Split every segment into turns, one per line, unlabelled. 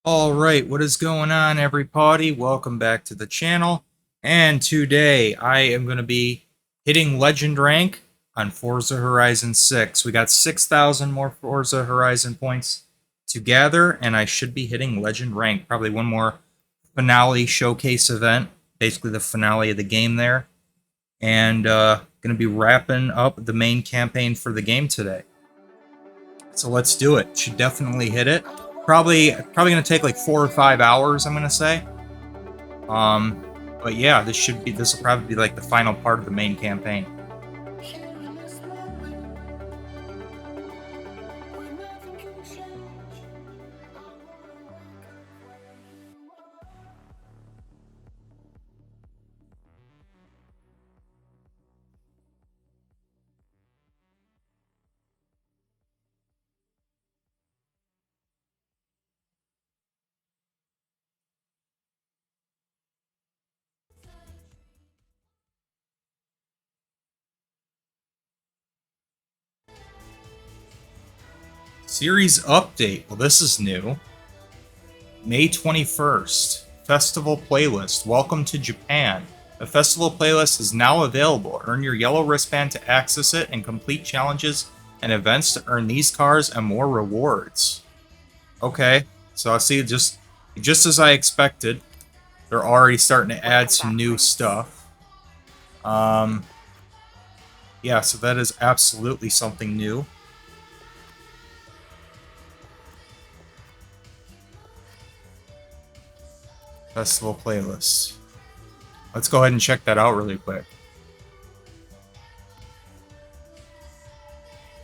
All right, what is going on, everybody? Welcome back to the channel. And today I am going to be hitting Legend Rank on Forza Horizon 6. We got 6,000 more Forza Horizon points to gather, and I should be hitting Legend Rank. Probably one more finale showcase event, basically the finale of the game there. And going to be wrapping up the main campaign for the game today. So let's do it. Should definitely hit it. Probably gonna take like 4 or 5 hours, I'm gonna say. Um, but yeah, this will probably be like the final part of the main campaign. Series update. Well, this is new. May 21st. Festival playlist. Welcome to Japan. The festival playlist is now available. Earn your yellow wristband to access it and complete challenges and events to earn these cars and more rewards. Okay, so I see just as I expected, they're already starting to add some new stuff. Yeah, so that is absolutely something new. Festival playlist. Let's go ahead and check that out really quick.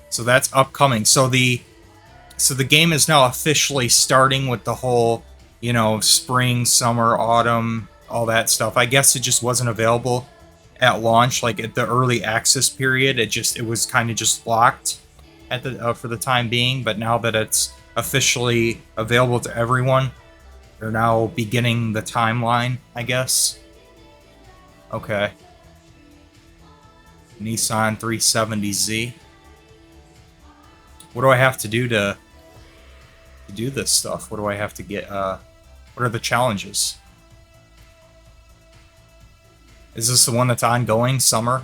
So that's upcoming. So the game is now officially starting with the whole, spring, summer, autumn, all that stuff. I guess it just wasn't available at launch, like at the early access period. It was kind of just locked at the for the time being. But now that it's officially available to everyone, they're now beginning the timeline, I guess. Okay. Nissan 370Z. What do I have to do to do this stuff? What do I have to get? What are the challenges? Is this the one that's ongoing? Summer?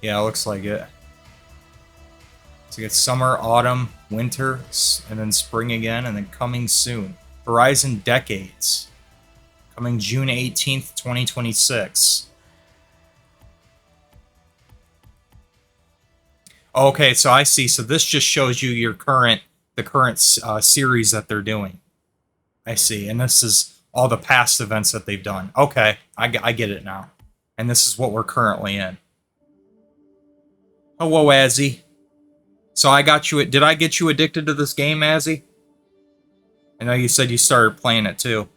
Yeah, it looks like it. So it's summer, autumn, winter, and then spring again, and then coming soon. Horizon Decades. Coming June 18th, 2026. Okay, so I see. So this just shows you the current series that they're doing. I see. And this is all the past events that they've done. Okay, I get it now. And this is what we're currently in. Hello, Azzy. So I got you. Did I get you addicted to this game, Azzy? I know you said you started playing it too.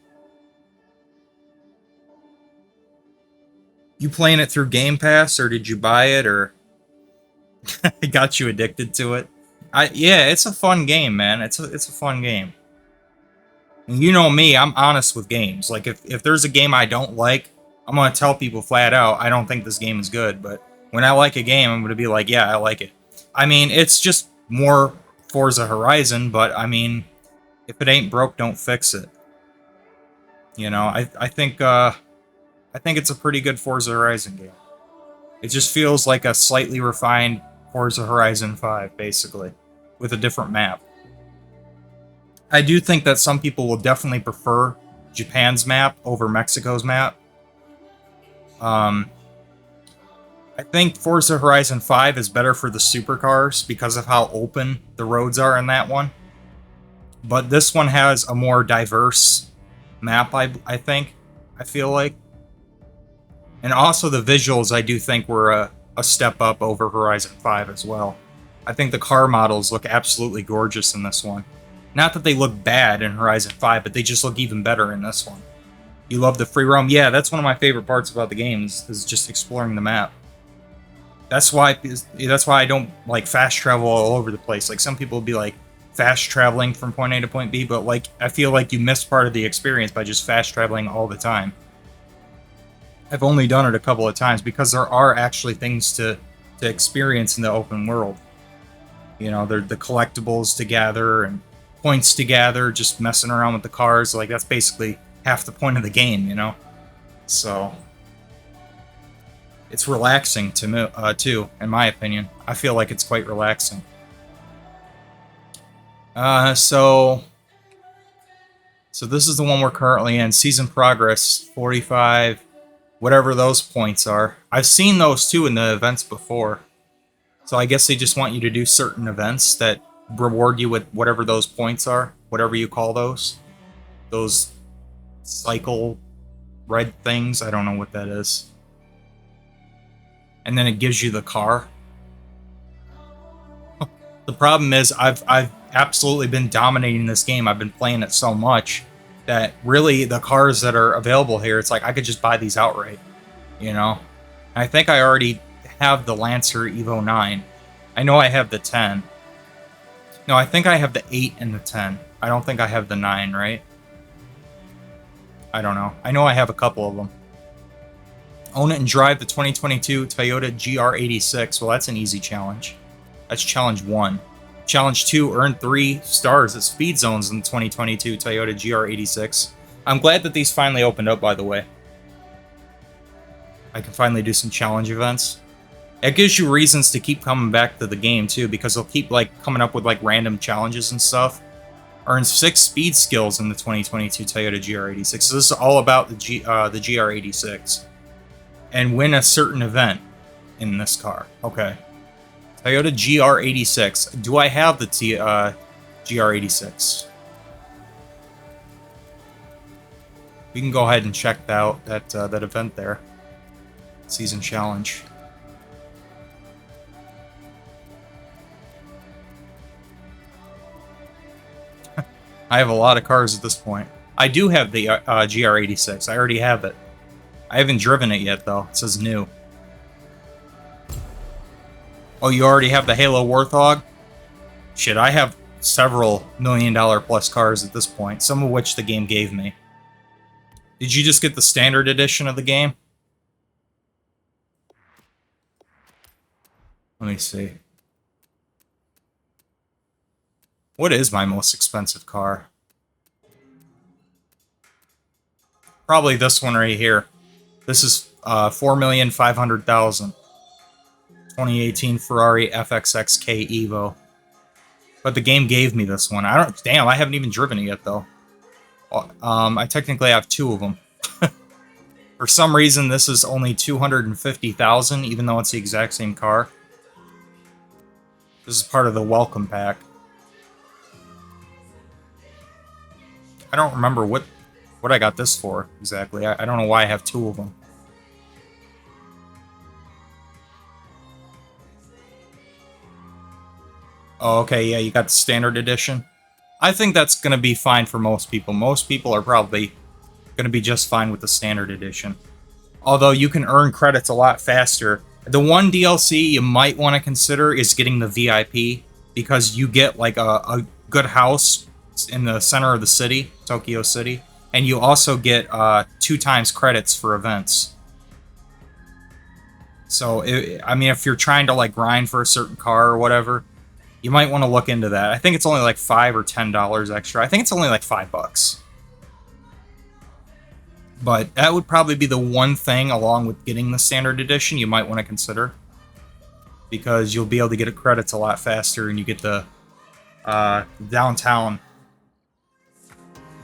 You playing it through Game Pass, or did you buy it, or I got you addicted to it? Yeah, it's a fun game, man. It's a fun game. And you know me, I'm honest with games. Like if there's a game I don't like, I'm gonna tell people flat out I don't think this game is good. But when I like a game, I'm gonna be like, yeah, I like it. I mean, it's just more Forza Horizon, but I mean, if it ain't broke, don't fix it. I think it's a pretty good Forza Horizon game. It just feels like a slightly refined Forza Horizon 5, basically, with a different map. I do think that some people will definitely prefer Japan's map over Mexico's map. I think Forza Horizon 5 is better for the supercars because of how open the roads are in that one. But this one has a more diverse map, I think. I feel like. And also the visuals, I do think, were a step up over Horizon 5 as well. I think the car models look absolutely gorgeous in this one. Not that they look bad in Horizon 5, but they just look even better in this one. You love the free roam? Yeah, that's one of my favorite parts about the game is just exploring the map. That's why I don't like fast travel all over the place. Like some people will be like fast traveling from point A to point B, but like I feel like you miss part of the experience by just fast traveling all the time. I've only done it a couple of times because there are actually things to experience in the open world. You know, the collectibles to gather and points to gather, just messing around with the cars. Like, that's basically half the point of the game, you know? So, it's relaxing to me, too, in my opinion. I feel like it's quite relaxing. So this is the one we're currently in. Season progress, 45, whatever those points are. I've seen those, too, in the events before. So I guess they just want you to do certain events that reward you with whatever those points are, whatever you call those. Those cycle red things, I don't know what that is. And then it gives you the car. The problem is I've absolutely been dominating this game. I've been playing it so much that really the cars that are available here, it's like I could just buy these outright, you know? I think I already have the Lancer Evo 9. I know I have the 10. No, I think I have the 8 and the 10. I don't think I have the 9, right? I don't know. I know I have a couple of them. Own it and drive the 2022 Toyota GR86. Well, that's an easy challenge. That's challenge 1. Challenge 2, earn 3 stars at speed zones in the 2022 Toyota GR86. I'm glad that these finally opened up, by the way. I can finally do some challenge events. It gives you reasons to keep coming back to the game, too, because they'll keep, like, coming up with, like, random challenges and stuff. Earns 6 speed skills in the 2022 Toyota GR86. So this is all about the GR86. And win a certain event in this car. Okay. Toyota GR86. Do I have the GR86? We can go ahead and check out that event there. Season challenge. I have a lot of cars at this point. I do have the GR86. I already have it. I haven't driven it yet, though. It says new. Oh, you already have the Halo Warthog? Shit, I have several $1,000,000+ cars at this point, some of which the game gave me. Did you just get the standard edition of the game? Let me see. What is my most expensive car? Probably this one right here. This is $4,500,000. 2018 Ferrari FXXK Evo. But the game gave me this one. Damn, I haven't even driven it yet, though. I technically have 2 of them. For some reason, this is only $250,000, even though it's the exact same car. This is part of the welcome pack. I don't remember what I got this for, exactly. I don't know why I have 2 of them. Oh, okay, yeah, you got the standard edition. I think that's going to be fine for most people. Most people are probably going to be just fine with the standard edition. Although you can earn credits a lot faster. The one DLC you might want to consider is getting the VIP, because you get like a good house in the center of the city, Tokyo City, and you also get 2 times credits for events. So, I mean, if you're trying to like grind for a certain car or whatever, you might want to look into that. I think it's only like $5 or $10 extra. I think it's only like $5. But that would probably be the one thing, along with getting the standard edition, you might want to consider. Because you'll be able to get credits a lot faster, and you get the downtown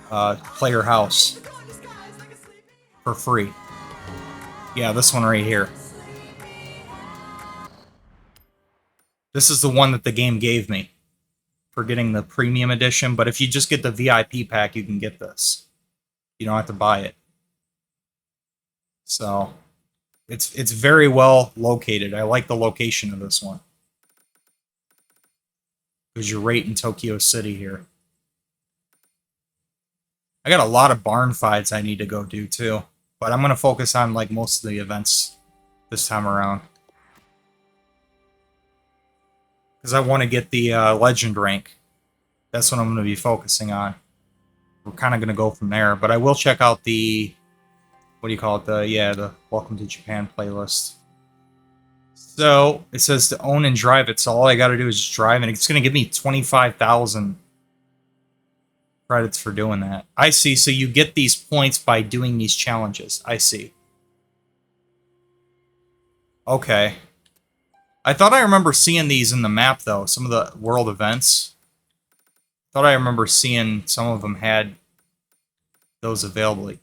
player house for free. Yeah, this one right here. This is the one that the game gave me for getting the premium edition, but if you just get the VIP pack, you can get this. You don't have to buy it. So, it's very well located. I like the location of this one. Because you're right in Tokyo City here. I got a lot of barn fights I need to go do, too. But I'm going to focus on, like, most of the events this time around. Because I want to get the legend rank. That's what I'm going to be focusing on. We're kind of going to go from there. But I will check out the... What do you call it? The Welcome to Japan playlist. So, it says to own and drive it. So all I got to do is just drive. And it's going to give me 25,000 Credits for doing that. I see. So you get these points by doing these challenges. I see. Okay. I thought I remember seeing these in the map, though. Some of the world events. Thought I remember seeing some of them had those available.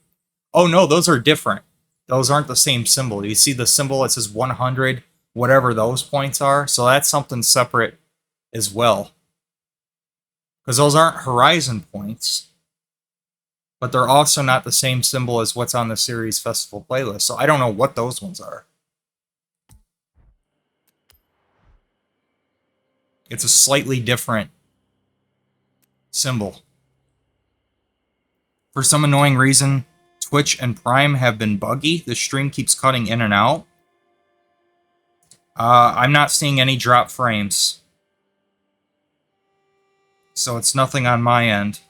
Oh, no, those are different. Those aren't the same symbol. You see the symbol that says 100, whatever those points are? So that's something separate as well. Because those aren't Horizon points. But they're also not the same symbol as what's on the Series Festival playlist. So I don't know what those ones are. It's a slightly different symbol. For some annoying reason, Twitch and Prime have been buggy. The stream keeps cutting in and out. I'm not seeing any drop frames. So it's nothing on my end.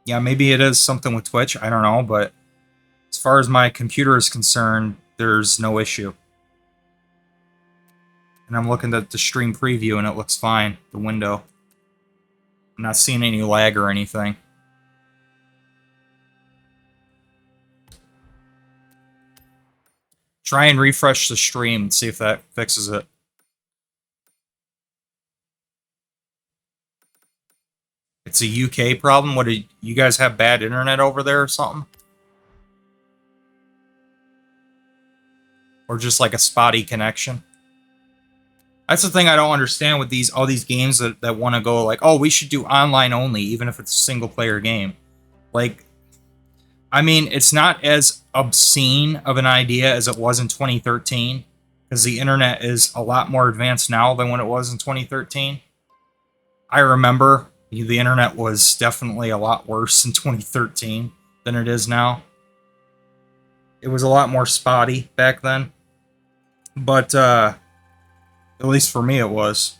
Yeah, maybe it is something with Twitch. I don't know, but as far as my computer is concerned, there's no issue. And I'm looking at the stream preview and it looks fine, the window. I'm not seeing any lag or anything. Try and refresh the stream and see if that fixes it. It's a UK problem? What, do you guys have bad internet over there or something? Or just like a spotty connection? That's the thing I don't understand with all these games that want to go like, oh, we should do online only, even if it's a single-player game. Like, I mean, it's not as obscene of an idea as it was in 2013, because the internet is a lot more advanced now than when it was in 2013. I remember the internet was definitely a lot worse in 2013 than it is now. It was a lot more spotty back then. But, at least for me it was.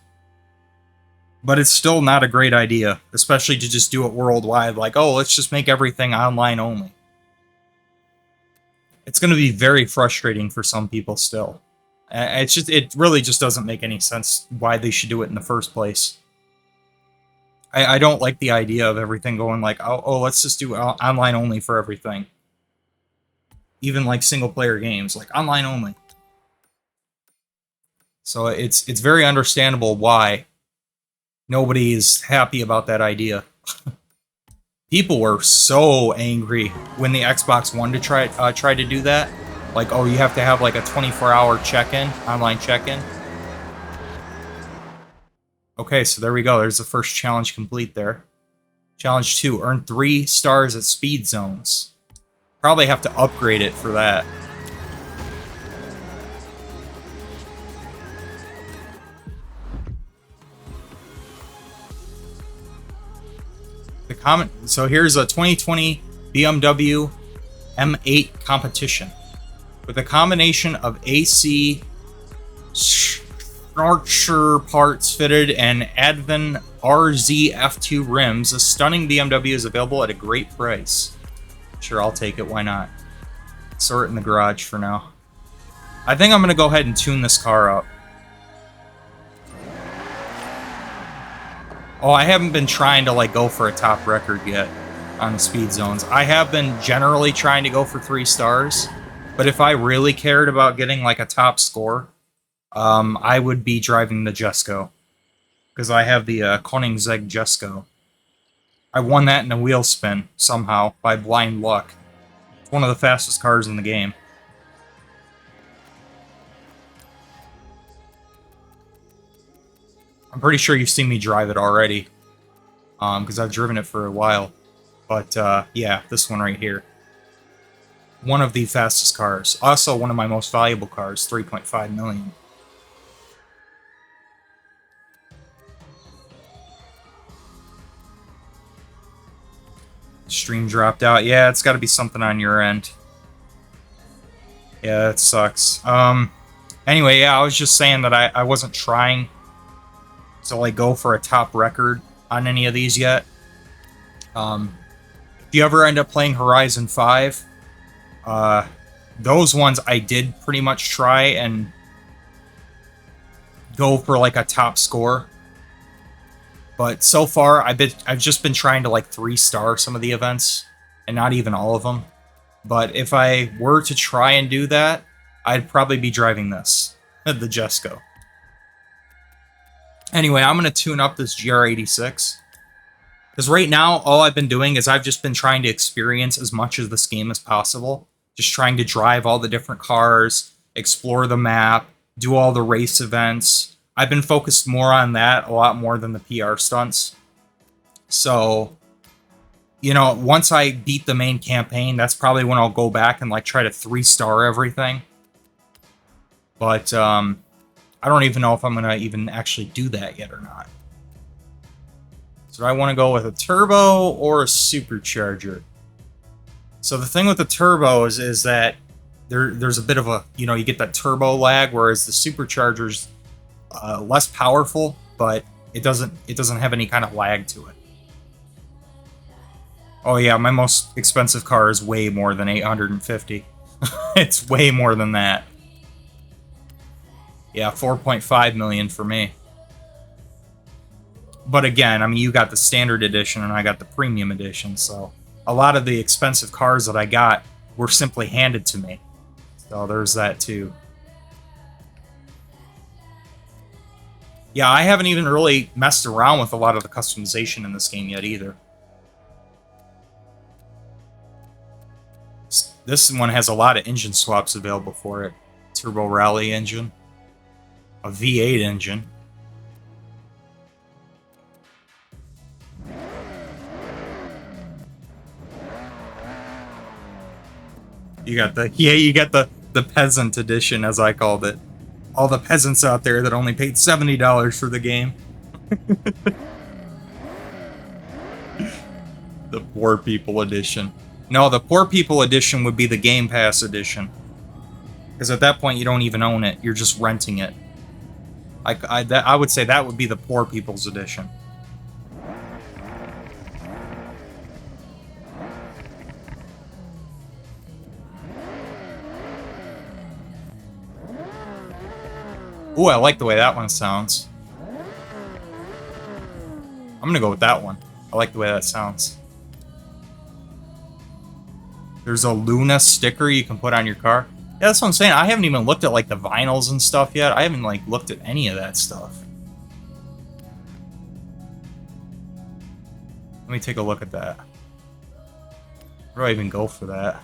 But it's still not a great idea, especially to just do it worldwide. Like, oh, let's just make everything online only. It's going to be very frustrating for some people still. It really just doesn't make any sense why they should do it in the first place. I don't like the idea of everything going like, oh, let's just do online only for everything. Even like single-player games, like online only. So it's very understandable why nobody is happy about that idea. People were so angry when the Xbox One tried to do that. Like, oh, you have to have like a 24-hour check-in, online check-in. Okay, so there we go. There's the first challenge complete there. Challenge 2, earn 3 stars at speed zones. Probably have to upgrade it for that. So here's a 2020 BMW M8 competition. With a combination of AC Archer parts fitted and Advan RZ F2 rims, a stunning BMW is available at a great price. Sure, I'll take it. Why not? Store it in the garage for now. I think I'm going to go ahead and tune this car up. Oh, I haven't been trying to like go for a top record yet on the speed zones. I have been generally trying to go for 3 stars, but if I really cared about getting like a top score, I would be driving the Jesko, because I have the Koenigsegg Jesko. I won that in a wheel spin somehow by blind luck. It's one of the fastest cars in the game. I'm pretty sure you've seen me drive it already, because I've driven it for a while. But, yeah, this one right here. One of the fastest cars. Also one of my most valuable cars, 3.5 million. Stream dropped out. Yeah, it's got to be something on your end. Yeah, that sucks. Anyway, yeah, I was just saying that I wasn't trying to like go for a top record on any of these yet. If you ever end up playing Horizon 5, those ones I did pretty much try and go for like a top score. But so far, I've just been trying to like 3-star some of the events, and not even all of them. But if I were to try and do that, I'd probably be driving this, the Jesco. Anyway, I'm going to tune up this GR86. Because right now, all I've been doing is I've just been trying to experience as much of this game as possible. Just trying to drive all the different cars, explore the map, do all the race events. I've been focused more on that, a lot more than the PR stunts. So, you know, once I beat the main campaign, that's probably when I'll go back and like try to 3-star everything. But I don't even know if I'm going to even actually do that yet or not. So do I want to go with a turbo or a supercharger? So the thing with the turbos is that there's a bit of a, you know, you get that turbo lag, whereas the supercharger's less powerful, but it doesn't have any kind of lag to it. Oh yeah, my most expensive car is way more than 850. It's way more than that. Yeah, 4.5 million for me. But again, I mean, you got the standard edition and I got the premium edition, so a lot of the expensive cars that I got were simply handed to me. So there's that too. Yeah, I haven't even really messed around with a lot of the customization in this game yet either. This one has a lot of engine swaps available for it. Turbo Rally engine. A V8 engine. You got the peasant edition, as I called it. All the peasants out there that only paid $70 for the game. The poor people edition. No, the poor people edition would be the Game Pass edition. Because at that point, you don't even own it. You're just renting it. I would say that would be the poor people's edition. Ooh, I like the way that one sounds. I'm gonna go with that one. I like the way that sounds. There's a Luna sticker you can put on your car. Yeah, that's what I'm saying. I haven't even looked at like the vinyls and stuff yet. I haven't like looked at any of that stuff. Let me take a look at that. Where do I even go for that?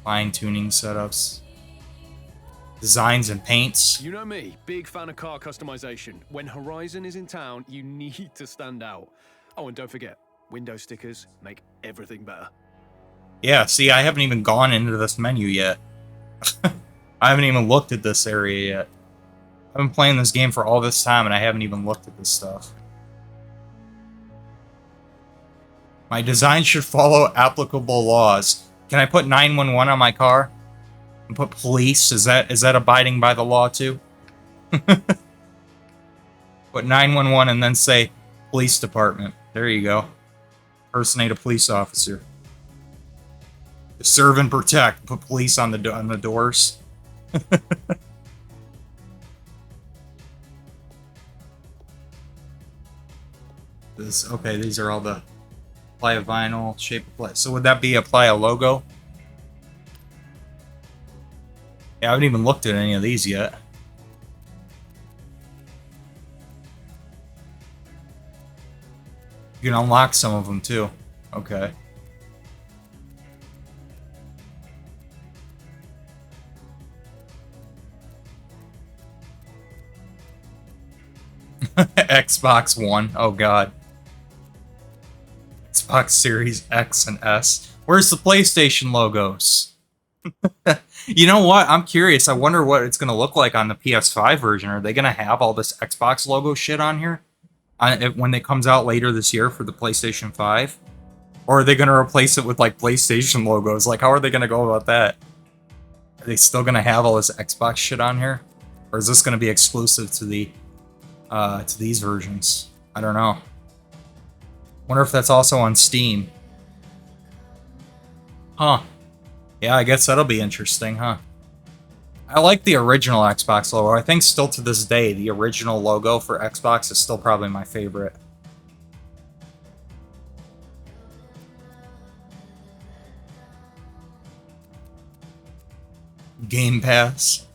Fine-tuning setups. Designs and paints.
You know me, big fan of car customization. When Horizon is in town, you need to stand out. Oh, and don't forget, window stickers make everything better.
Yeah, see, I haven't even gone into this menu yet. I haven't even looked at this area yet. I've been playing this game for all this time and I haven't even looked at this stuff. My design should follow applicable laws. Can I put 911 on my car? And put police? Is that abiding by the law too? Put 911 and then say police department. There you go. Impersonate a police officer. Serve and protect. Put police on the doors. Okay, these are all the apply a vinyl, shape apply. So would that be apply a logo? Yeah, I haven't even looked at any of these yet. You can unlock some of them too. Okay. Xbox One. Oh god. Xbox Series X and S. Where's the PlayStation logos? You know what? I'm curious. I wonder what it's going to look like on the PS5 version. Are they going to have all this Xbox logo shit on here? When it comes out later this year for the PlayStation 5? Or are they going to replace it with like PlayStation logos? Like, how are they going to go about that? Are they still going to have all this Xbox shit on here? Or is this going to be exclusive to the to these versions? I don't know. Wonder if that's also on Steam. Huh. Yeah, I guess that'll be interesting, huh? I like the original Xbox logo. I think still to this day, the original logo for Xbox is still probably my favorite. Game Pass.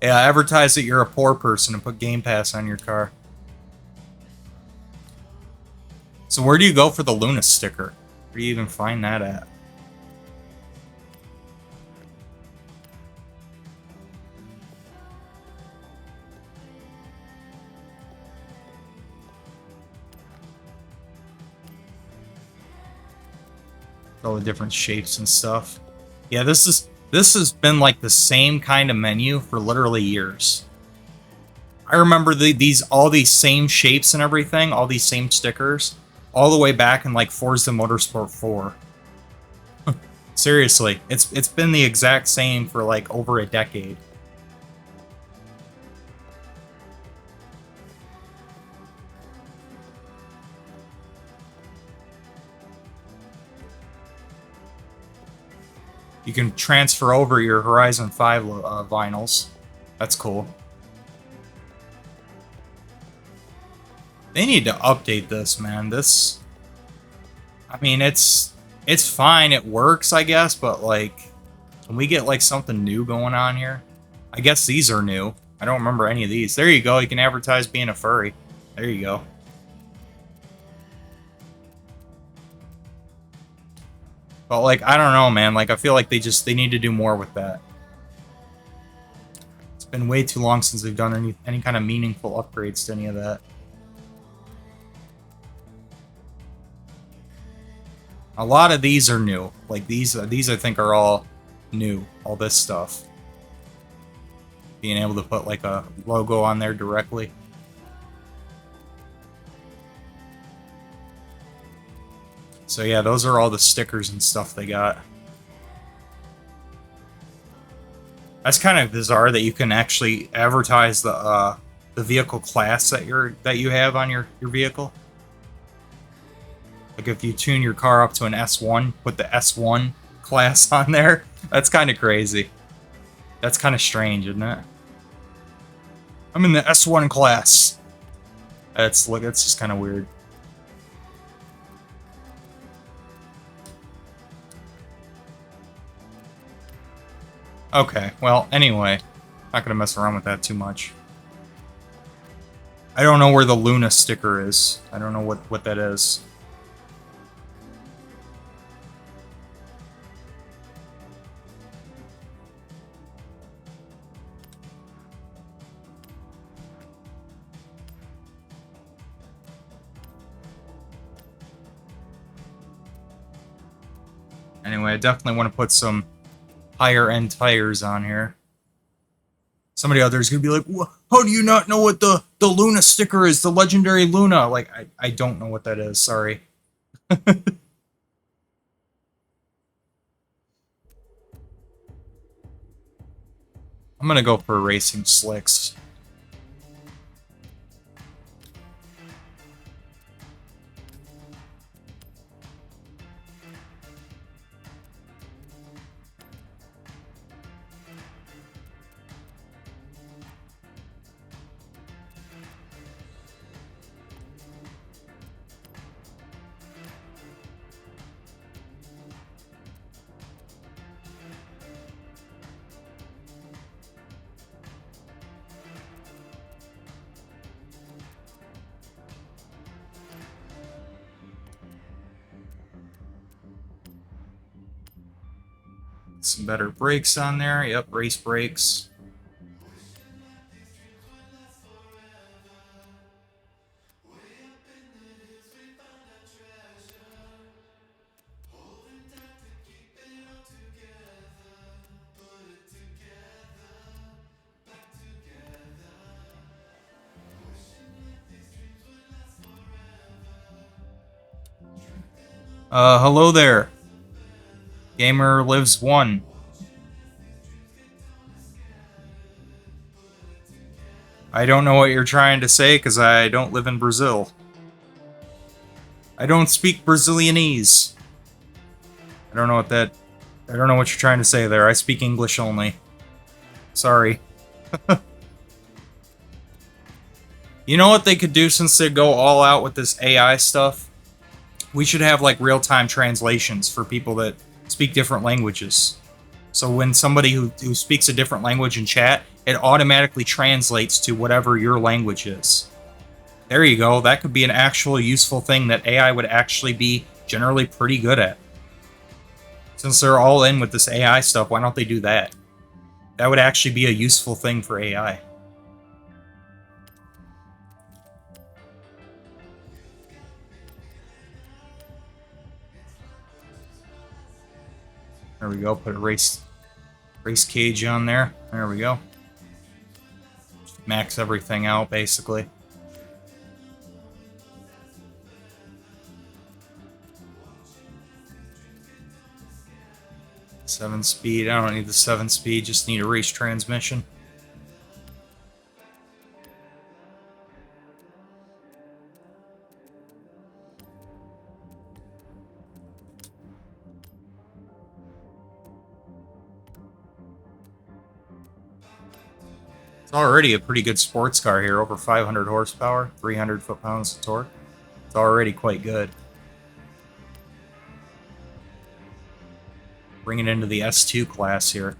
Yeah, advertise that you're a poor person and put Game Pass on your car. So where do you go for the Luna sticker? Where do you even find that at? All the different shapes and stuff. Yeah, this has been like the same kind of menu for literally years. I remember all these same shapes and everything, all these same stickers, all the way back in like Forza Motorsport 4. Seriously, it's been the exact same for like over a decade. You can transfer over your Horizon 5 vinyls. That's cool. They need to update this, man. This... I mean, it's fine. It works, I guess, but, like... Can we get, like, something new going on here? I guess these are new. I don't remember any of these. There you go. You can advertise being a furry. There you go. But, like, I don't know, man. Like, I feel like they need to do more with that. It's been way too long since they've done any kind of meaningful upgrades to any of that. A lot of these are new. Like, these I think are all new. All this stuff. Being able to put, like, a logo on there directly. So yeah, those are all the stickers and stuff they got. That's kind of bizarre that you can actually advertise the vehicle class that you have on your vehicle. Like if you tune your car up to an S1, put the S1 class on there. That's kind of crazy. That's kind of strange, isn't it? I'm in the S1 class. That's just kind of weird. Okay, well, anyway. Not gonna mess around with that too much. I don't know where the Luna sticker is. I don't know what that is. Anyway, I definitely want to put some higher end tires on here. Somebody out there is gonna be like, how do you not know what the Luna sticker is? The legendary Luna. Like, I don't know what that is. Sorry. I'm gonna go for racing slicks. Some better brakes on there. Yep, race brakes. Hello there. Gamer lives 1. I don't know what you're trying to say because I don't live in Brazil. I don't speak Brazilianese. I don't know what you're trying to say there. I speak English only. Sorry. You know what they could do since they go all out with this AI stuff? We should have like real-time translations for people that speak different languages. So when somebody who speaks a different language in chat, it automatically translates to whatever your language is. There you go. That could be an actual useful thing that AI would actually be generally pretty good at. Since they're all in with this AI stuff, why don't they do that? That would actually be a useful thing for AI. There we go. Put a race cage on there. There we go. Max everything out, basically. Seven speed. I don't need the 7 speed. Just need a race transmission. It's already a pretty good sports car here, over 500 horsepower, 300 foot-pounds of torque. It's already quite good. Bring it into the S2 class here.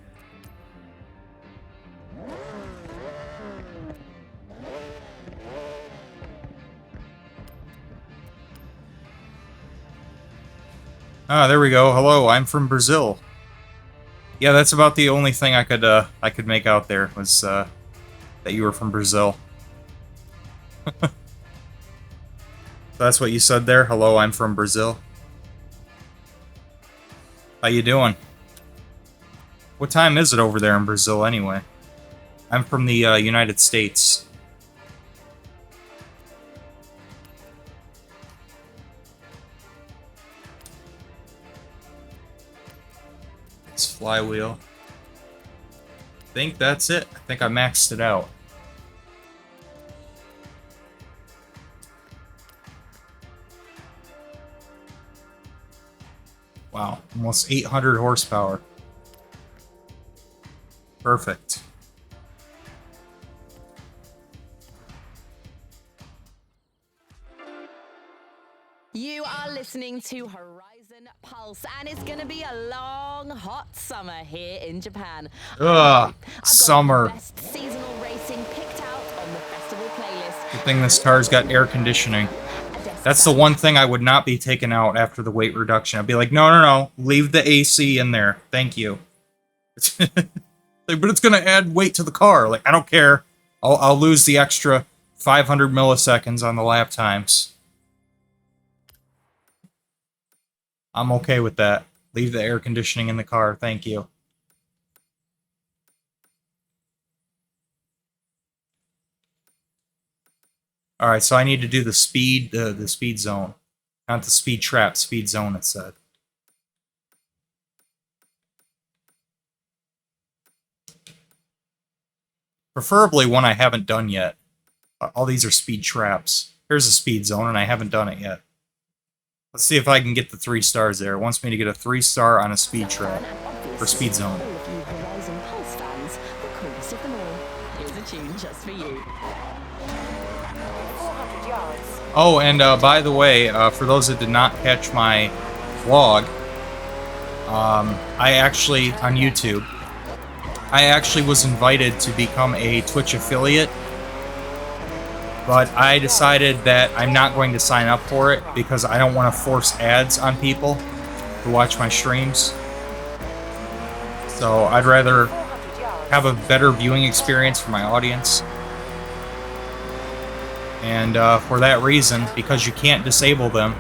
Ah, there we go. Hello, I'm from Brazil. Yeah, that's about the only thing I could make out there was that you were from Brazil. So that's what you said there? Hello, I'm from Brazil. How you doing? What time is it over there in Brazil anyway? I'm from the United States. It's flywheel. I think that's it. I think I maxed it out. Wow, almost 800 horsepower. Perfect.
You are listening to Horizon Pulse, and it's going to be a long, hot summer here in Japan.
Ugh,
I've got
summer.
the best seasonal racing picked out on the festival playlist.
Good thing this car's got air conditioning. That's the one thing I would not be taking out after the weight reduction. I'd be like, no, no, no, leave the AC in there. Thank you. Like, but it's going to add weight to the car. Like, I don't care. I'll lose the extra 500 milliseconds on the lap times. I'm okay with that. Leave the air conditioning in the car. Thank you. All right, so I need to do the speed zone. Not the speed trap, speed zone, it said. Preferably one I haven't done yet. All these are speed traps. Here's a speed zone, and I haven't done it yet. Let's see if I can get the 3 stars there. It wants me to get a 3-star on a speed trap for speed zone.
Horizon Pulse fans, the coolest of them all. Here's a tune just for you. 400 yards.
Oh, and by the way, for those that did not catch my vlog, I actually, on YouTube, I actually was invited to become a Twitch affiliate, but I decided that I'm not going to sign up for it because I don't want to force ads on people to watch my streams. So I'd rather have a better viewing experience for my audience. And for that reason, because you can't disable them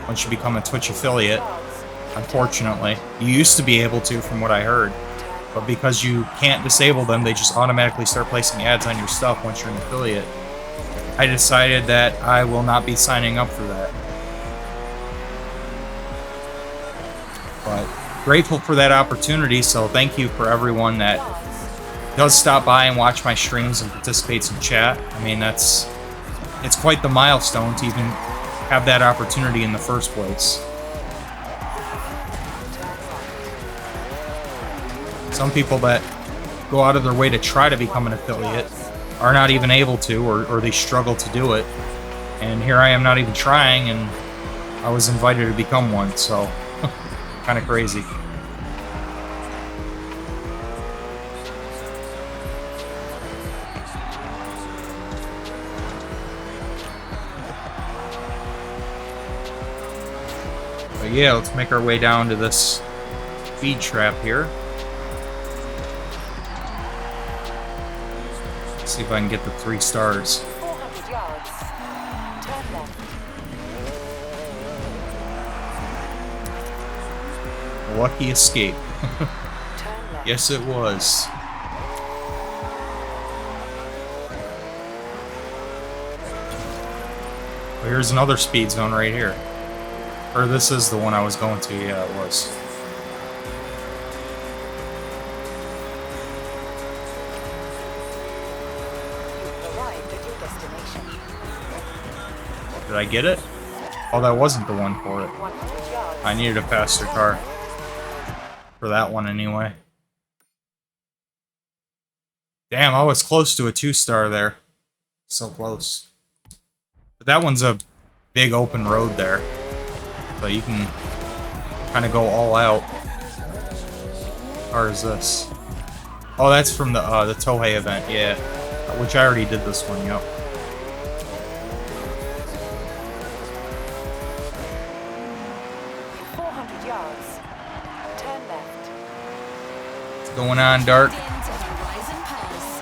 once you become a Twitch affiliate, unfortunately. You used to be able to, from what I heard. But because you can't disable them, they just automatically start placing ads on your stuff once you're an affiliate. I decided that I will not be signing up for that. But grateful for that opportunity, so thank you for everyone that does stop by and watch my streams and participates in chat. I mean, it's quite the milestone to even have that opportunity in the first place. Some people that go out of their way to try to become an affiliate are not even able to, or they struggle to do it. And here I am not even trying, and I was invited to become one, so kind of crazy. But yeah, let's make our way down to this speed trap here. See if I can get the 3 stars.
400 yards. Turn left.
Lucky escape.
Turn left.
Yes, it was. Well, here's another speed zone right here. Or this is the one I was going to. Yeah, it was.
You've arrived at your destination.
Did I get it? Oh, that wasn't the one for it.
100 yards.
I needed a faster car. For that one, anyway. Damn, I was close to a 2-star there. So close. But that one's a big open road there. So you can kind of go all out. How far is this? Oh, that's from the Tohei event, yeah. Which I already did this one, yep.
In 400 yards. Turn left.
What's going on, Dark?
Into Horizon Pulse.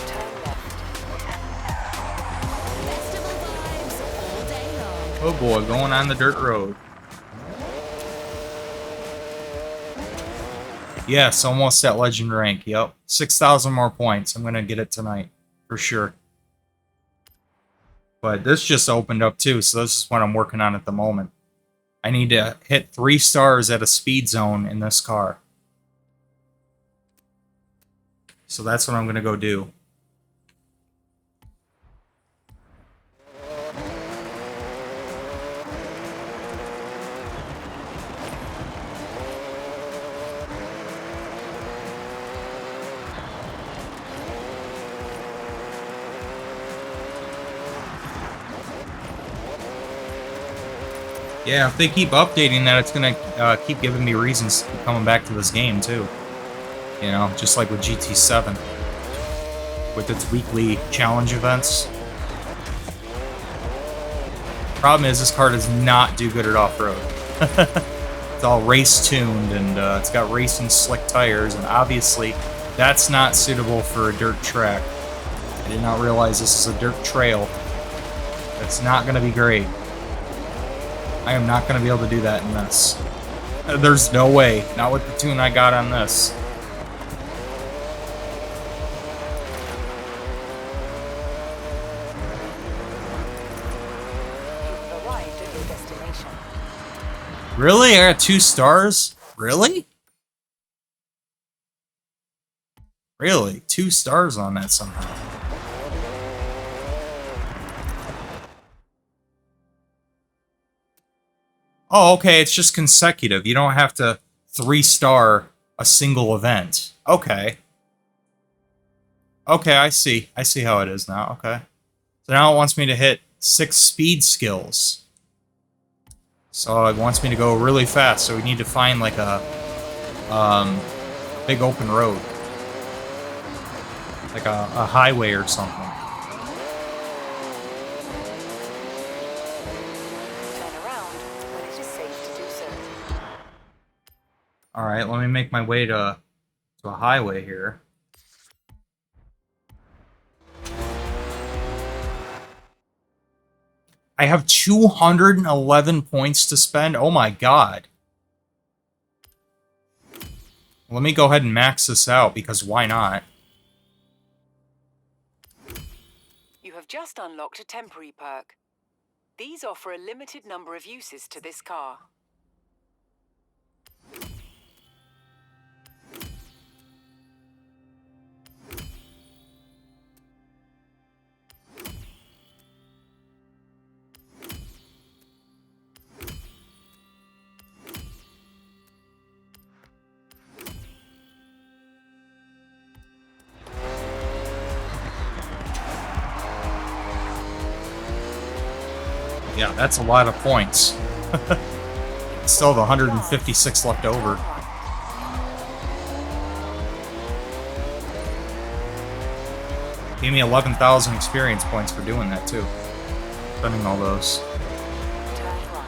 Turn left.
Festival vibes all day long.
Oh boy, going on the dirt road. Yes, almost at legend rank, yep. 6,000 more points. I'm gonna get it tonight, for sure. But this just opened up too, so this is what I'm working on at the moment. I need to hit 3 stars at a speed zone in this car. So that's what I'm gonna go do. Yeah, if they keep updating that, it's gonna keep giving me reasons to keep coming back to this game, too. You know, just like with GT7. With its weekly challenge events. Problem is, this car does not do good at off-road. It's all race-tuned, and it's got racing slick tires, and obviously, that's not suitable for a dirt track. I did not realize this is a dirt trail. It's not gonna be great. I am not going to be able to do that in this. There's no way. Not with the tune I got on this.
You've arrived at your destination.
Really? I got 2 stars? Really? Really? 2 stars on that somehow. Oh, okay, it's just consecutive. You don't have to 3-star a single event. Okay. Okay, I see. I see how it is now. Okay. So now it wants me to hit 6 speed skills. So it wants me to go really fast, so we need to find like a big open road. Like a highway or something. Alright, let me make my way to a highway here. I have 211 points to spend? Oh my god. Let me go ahead and max this out, because why not?
You have just unlocked a temporary perk. These offer a limited number of uses to this car.
Yeah, that's a lot of points. Still have 156 left over. Gave me 11,000 experience points for doing that, too. Spending all those.
Turn right.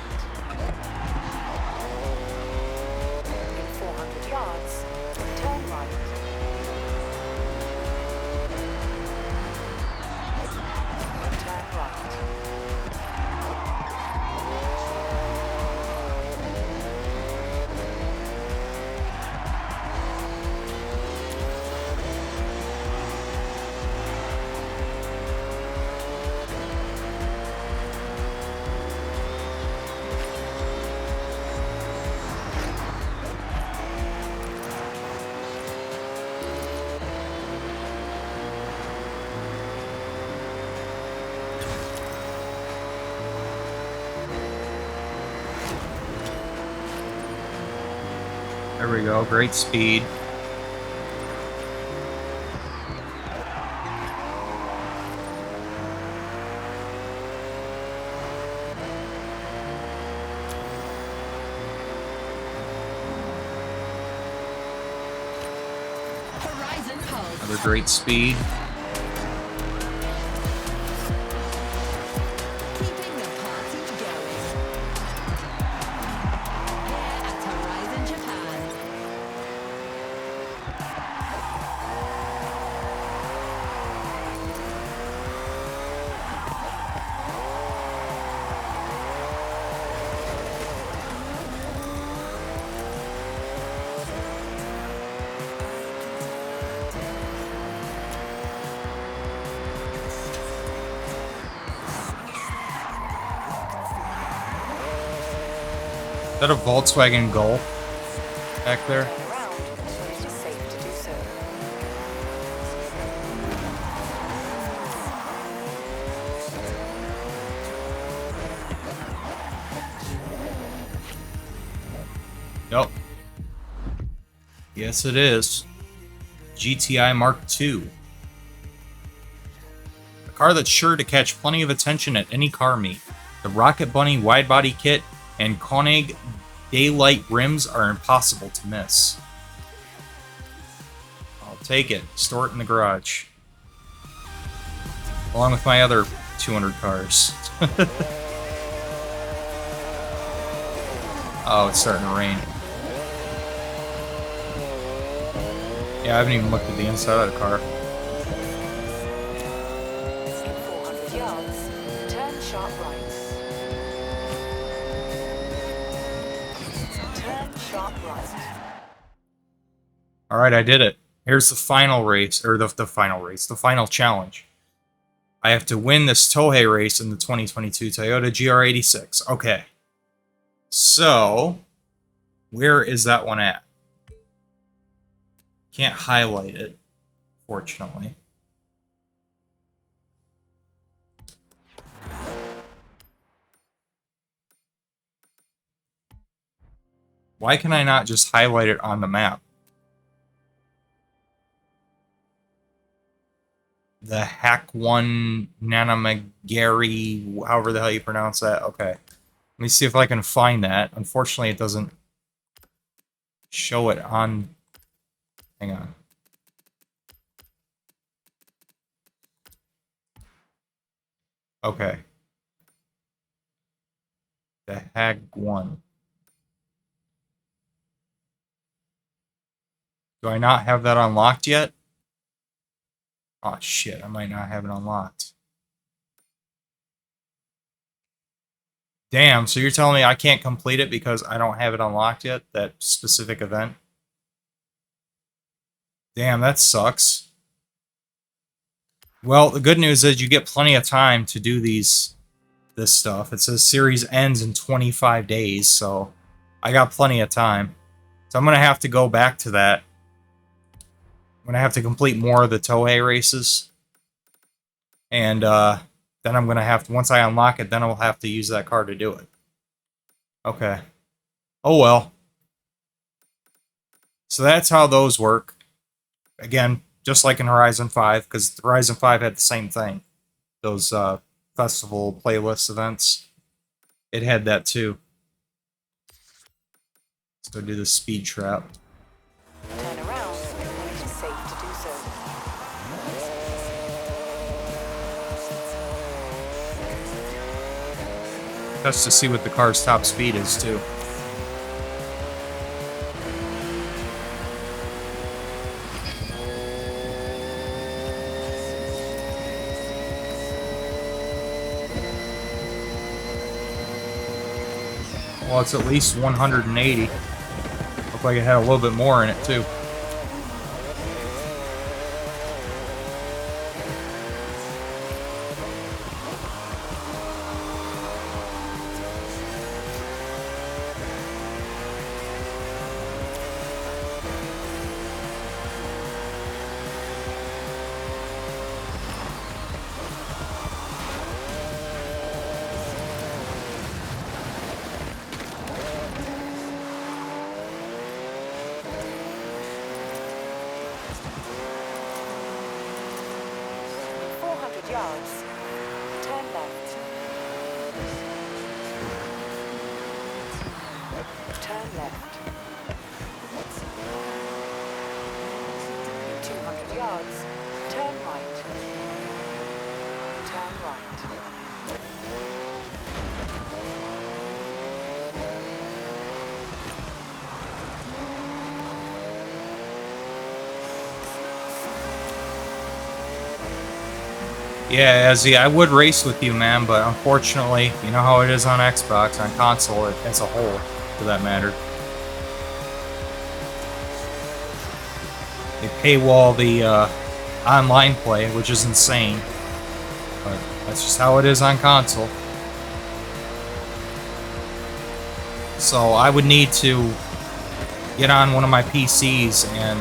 In 400 yards, turn right. Turn right.
There we go, great speed.
Horizon Pulse.
Another great speed.
Keeping the party going. Here at Horizon Japan.
Is that a Volkswagen Golf back there?
Turn around when it is safe to do so.
Yep. Yes, it is. GTI Mark II. A car that's sure to catch plenty of attention at any car meet. The Rocket Bunny wide body kit and Koenig daylight rims are impossible to miss. I'll take it. Store it in the garage. Along with my other 200 cars. Oh, it's starting to rain. Yeah, I haven't even looked at the inside of the car.
In 400 yards, turn sharp right. Turn sharp right.
Alright, I did it. Here's the final race, or the final race, the final challenge. I have to win this Tohei race in the 2022 Toyota GR86. Okay. So, where is that one at? Can't highlight it, fortunately. Why can I not just highlight it on the map? The Hack 1 Nanamagari, however the hell you pronounce that. Okay. Let me see if I can find that. Unfortunately, it doesn't show it on... Hang on. Okay. The Hag 1. Do I not have that unlocked yet? Oh shit, I might not have it unlocked. Damn, so you're telling me I can't complete it because I don't have it unlocked yet? That specific event? Damn, that sucks. Well, the good news is you get plenty of time to do this stuff. It says series ends in 25 days, so I got plenty of time. So I'm going to have to go back to that. I'm going to have to complete more of the Tohei races. And then I'm going to have to, once I unlock it, then I'll have to use that car to do it. Okay. Oh well. So that's how those work. Again, just like in Horizon 5, because Horizon 5 had the same thing. Those festival playlist events. It had that too. Let's go do the speed trap.
Turn around when it is safe to do so.
Just to see what the car's top speed is too. Well, it's at least 180. Looked like it had a little bit more in it too.
Yards. Turn left. Turn left. 200 yards. Turn right. Turn right.
Yeah, Ezzy, I would race with you, man, but unfortunately, you know how it is on Xbox, on console as a whole, for that matter. They paywall the online play, which is insane. But that's just how it is on console. So I would need to get on one of my PCs and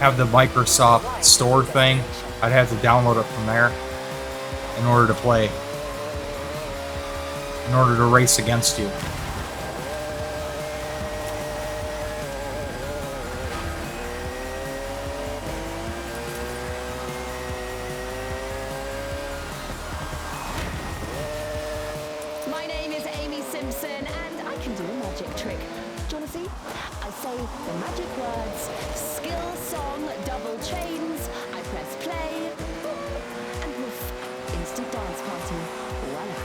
have the Microsoft Store thing. I'd have to download it from there in order to play, in order to race against you.
My name is Amy Simpson, and I can do a magic trick. Do you want to see? I say the magic words, skill song, double chains. I press play, and woof, instant dance party. Voila.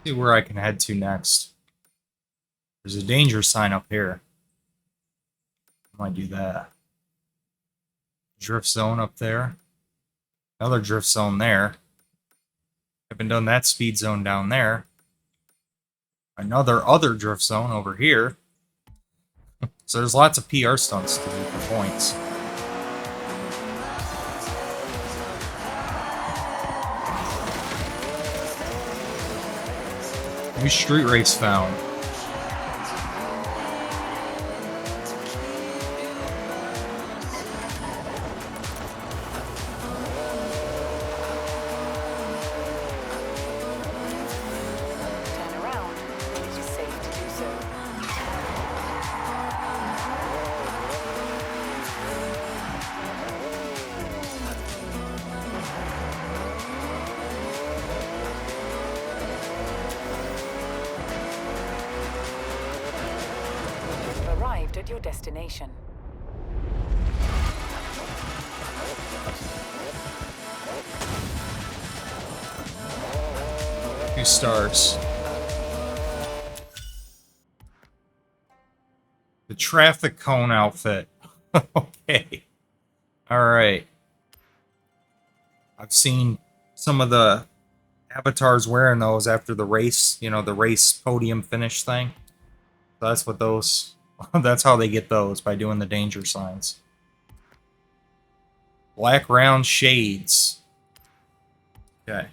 See where I can head to next. There's a danger sign up here. I might do that. Drift zone up there. Another drift zone there. Haven't done that speed zone down there. Another other drift zone over here. So there's lots of PR stunts to do for points. New street race found.
Turn around when it is safe to do so. entered your destination.
2 stars. The traffic cone outfit. Okay. Alright. I've seen some of the avatars wearing those after the race, you know, the race podium finish thing. So that's what those, that's how they get those, by doing the danger signs. Black round shades. Okay.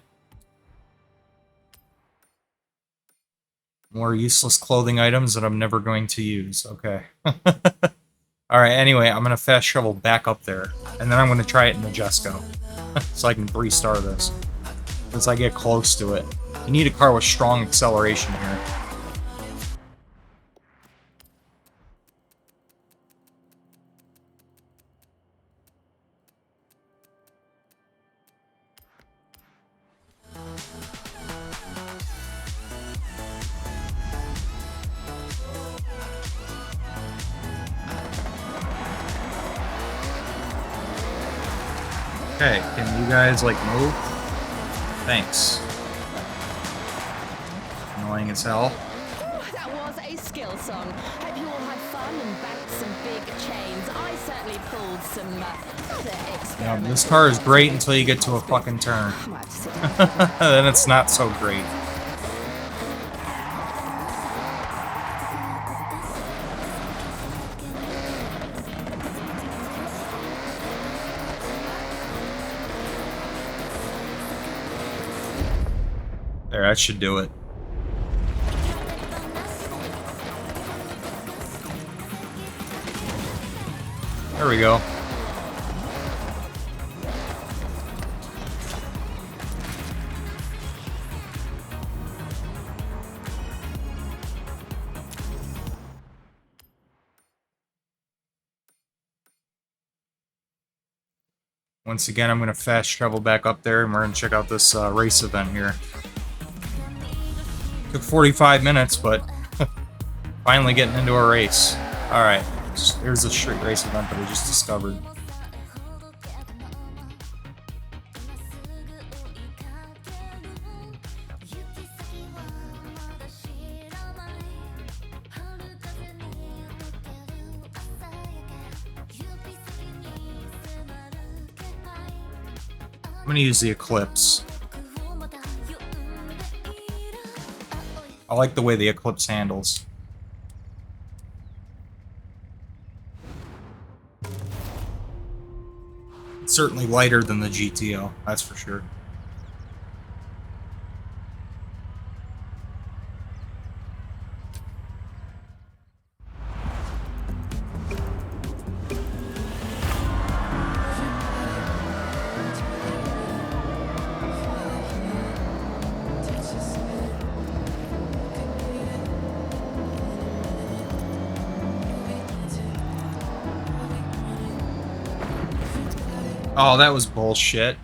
More useless clothing items that I'm never going to use. Okay. Alright, anyway, I'm going to fast travel back up there. And then I'm going to try it in Majesco. So I can 3-star this. Once I get close to it. You need a car with strong acceleration here. Okay, can you guys, like, move? Thanks. Annoying as hell.
That was a skill song. Hope you all had fun and banked some big chains. I certainly pulled some other experiments.
Yeah, this car is great until you get to a fucking turn.
I might have to sit down.
Then it's not so great. There, that should do it. There we go. Once again, I'm going to fast travel back up there, and we're going to check out this race event here. Took 45 minutes, but finally getting into a race. Alright, here's the street race event that I just discovered. I'm going to use the Eclipse. I like the way the Eclipse handles. It's certainly lighter than the GTO, that's for sure. Oh, that was bullshit.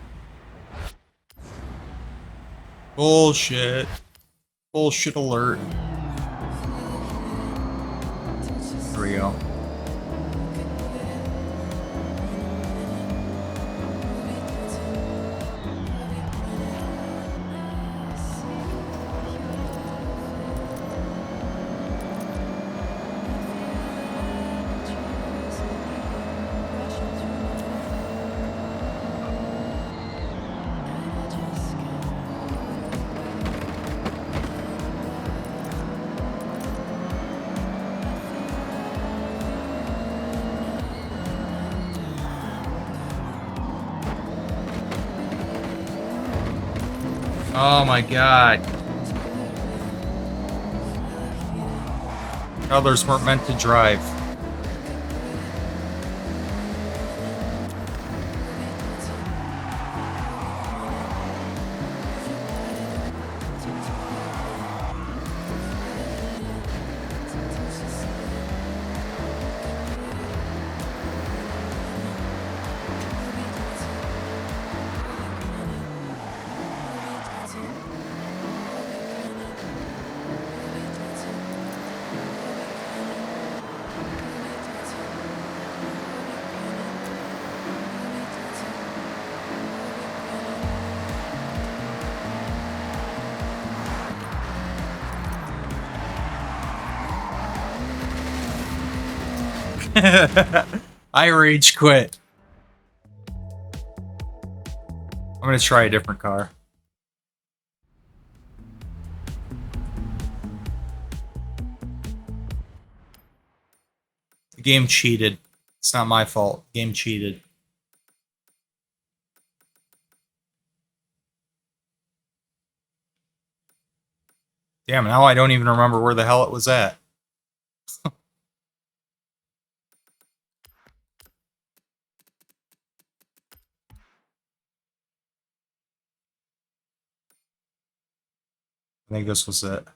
Bullshit. Bullshit alert. There we go. Oh my god. Others weren't meant to drive. I rage quit. I'm gonna try a different car. The game cheated. It's not my fault. The game cheated. Damn, now I don't even remember where the hell it was at. I think this was it.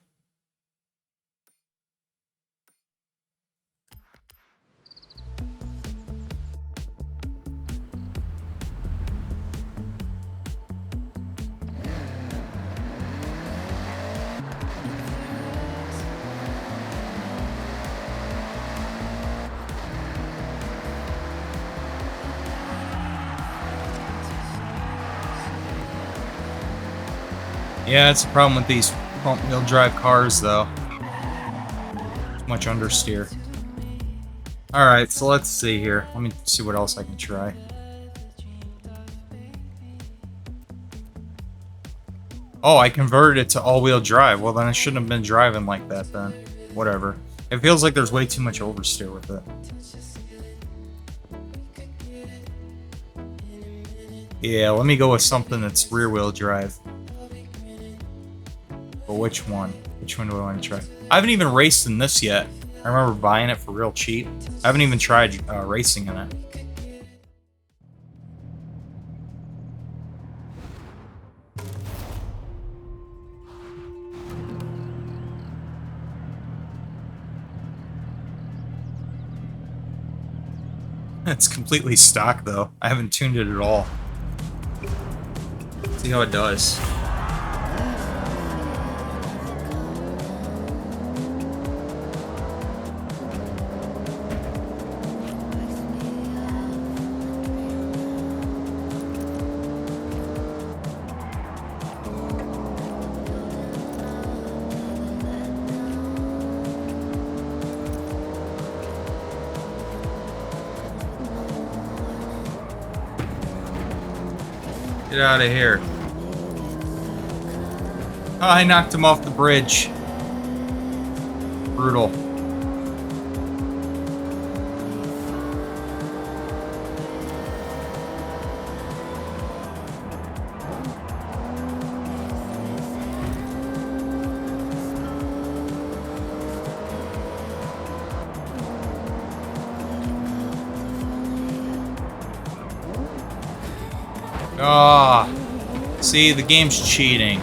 Yeah, it's a problem with these front-wheel drive cars, though. Too much understeer. Alright, so let's see here. Let me see what else I can try. Oh, I converted it to all-wheel drive. Well, then I shouldn't have been driving like that, then. Whatever. It feels like there's way too much oversteer with it. Yeah, let me go with something that's rear-wheel drive. But which one? Which one do I want to try? I haven't even raced in this yet. I remember buying it for real cheap. I haven't even tried racing in it. It's completely stock, though. I haven't tuned it at all. See how it does. Get out of here. Oh, I knocked him off the bridge. Brutal. Ah, see, the game's cheating.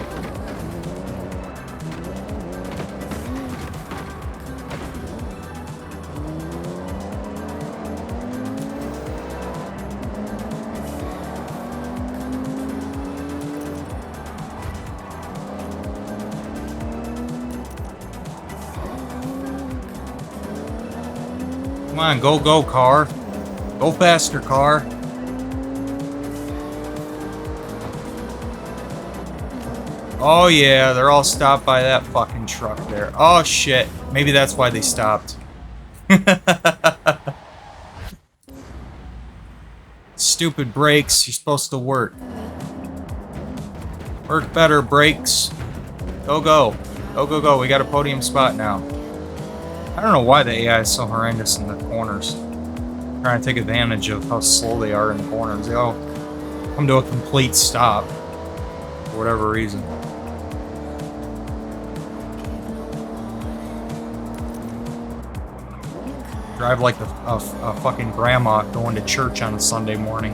Come on, go, car. Go faster, car. Oh yeah, they're all stopped by that fucking truck there. Oh shit, maybe that's why they stopped. Stupid brakes, you're supposed to work. Work better, brakes. Go, we got a podium spot now. I don't know why the AI is so horrendous in the corners. Trying to take advantage of how slow they are in the corners. They all come to a complete stop for whatever reason. Drive like a fucking grandma going to church on a Sunday morning.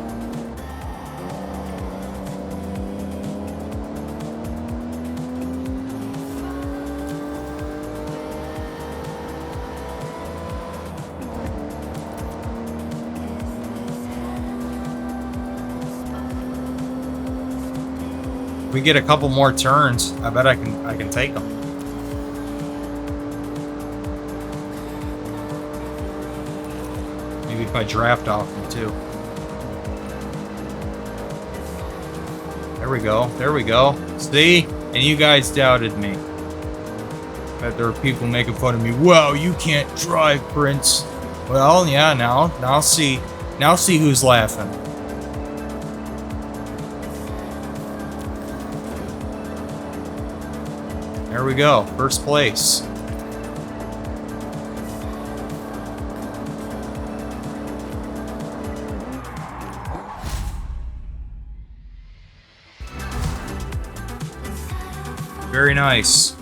If we get a couple more turns, I bet I can take them. Maybe if I draft off them too. There we go. See? And you guys doubted me. Bet there were people making fun of me. Wow, you can't drive, Prince. Well, yeah, now see who's laughing. There we go, first place. Very nice.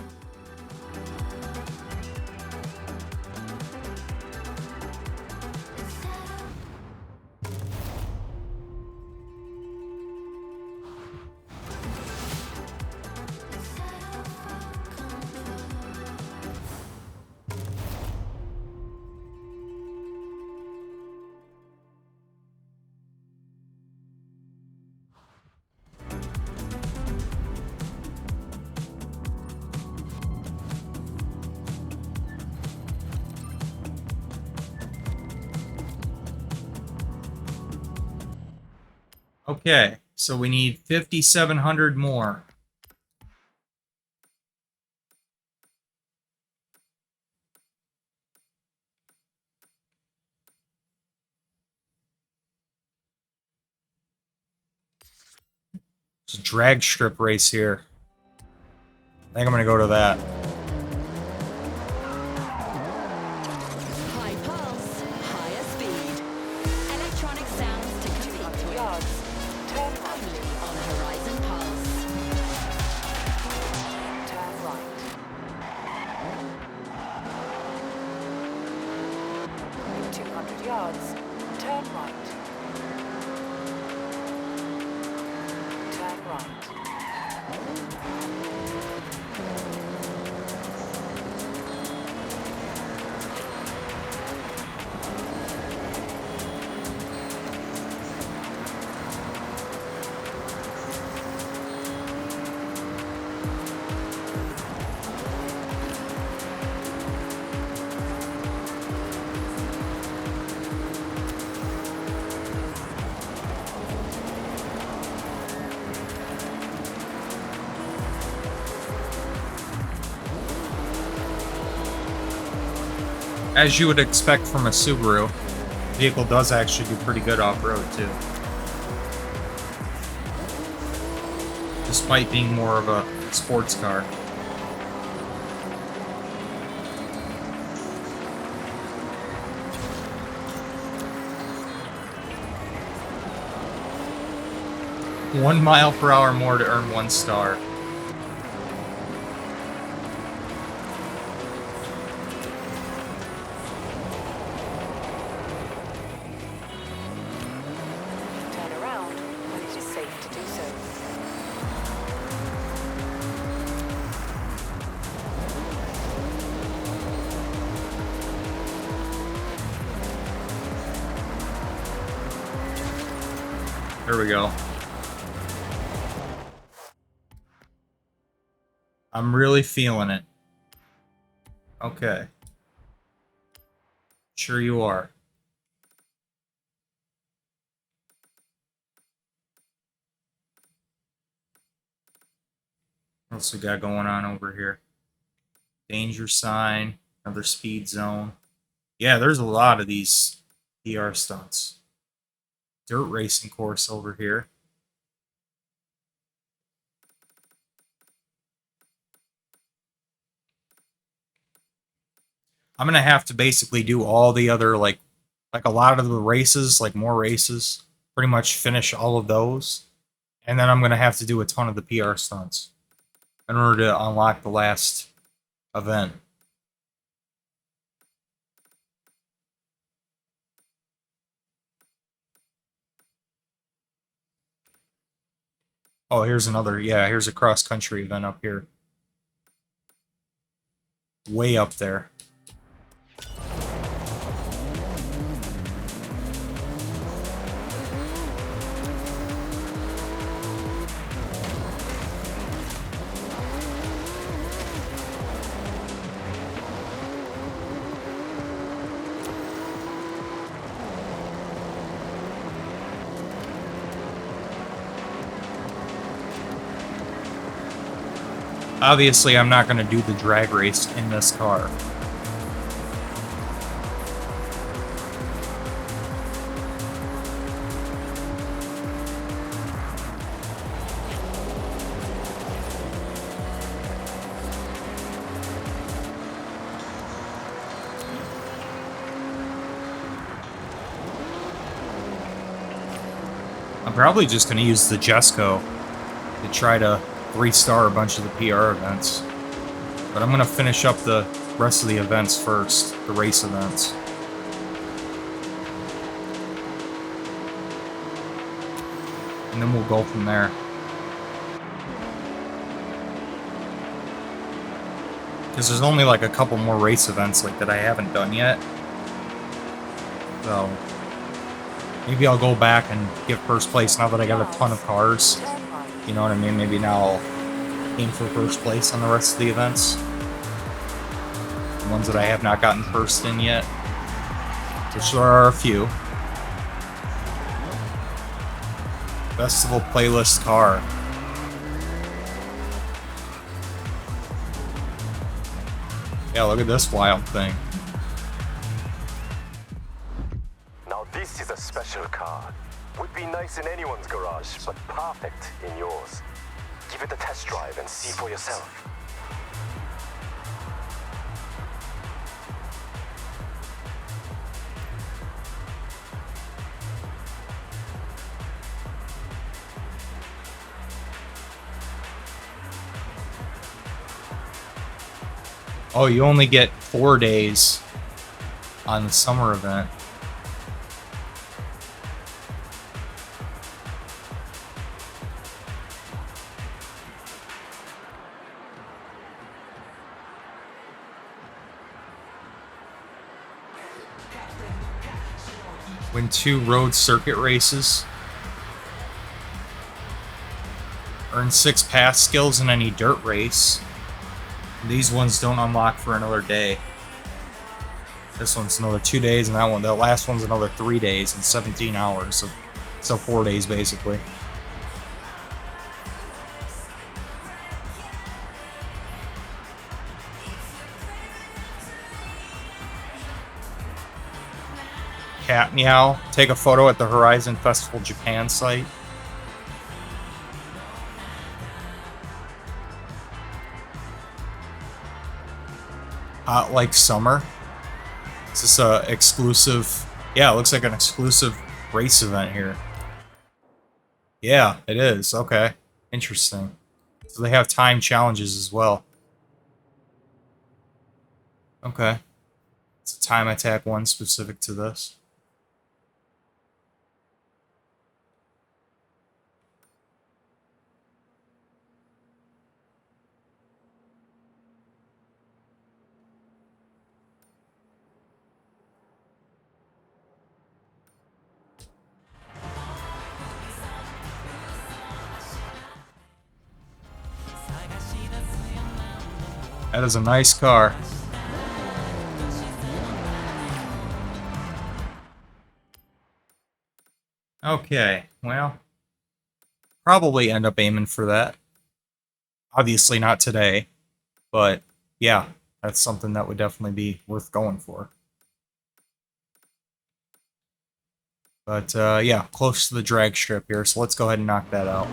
Okay, so we need 5,700 more. It's a drag strip race here. I think I'm gonna go to that.
High pulse, higher speed. Electronic sounds to compete with.
Yards. Turn right.
Only on Horizon Pulse.
Turn right. 200 yards. Turn right. Turn right.
As you would expect from a Subaru, the vehicle does actually do pretty good off-road too. Despite being more of a sports car. One mile per hour more to earn 1 star.
Turn around when it is safe to do so.
There we go. I'm really feeling it. Okay. Sure you are. What else we got going on over here? Danger sign, another speed zone. Yeah, there's a lot of these PR stunts. Dirt racing course over here. I'm gonna have to basically do all the other like a lot of the races, like more races, pretty much finish all of those, and then I'm gonna have to do a ton of the PR stunts in order to unlock the last event. Oh, here's another. Yeah, here's a cross-country event up here. Way up there. Obviously, I'm not going to do the drag race in this car. I'm probably just going to use the Jesco to try to 3-star a bunch of the PR events. But I'm going to finish up the rest of the events first, the race events. And then we'll go from there. Because there's only like a couple more race events like that I haven't done yet. So maybe I'll go back and get first place now that I got a ton of cars. You know what I mean? Maybe now I'll aim for first place on the rest of the events. The ones that I have not gotten first in yet. Which there are a few. Festival playlist car. Yeah, look at this wild thing.
Now this is a special car. Would be nice in anyone's garage, but perfect in yours. Give it a test drive and see for yourself.
Oh, you only get 4 days on the summer event. Win 2 road circuit races. Earn 6 pass skills in any dirt race. These ones don't unlock for another day. This one's another 2 days, and that last one's another 3 days and 17 hours. So 4 days basically. Cat meow. Take a photo at the Horizon Festival Japan site. Hot like summer. Is this a exclusive? Yeah, it looks like an exclusive race event here. Yeah, it is. Okay, interesting. So they have time challenges as well. Okay, it's a time attack one specific to this. That is a nice car. Okay, well, probably end up aiming for that. Obviously not today, but yeah, that's something that would definitely be worth going for. But yeah, close to the drag strip here, so let's go ahead and knock that out.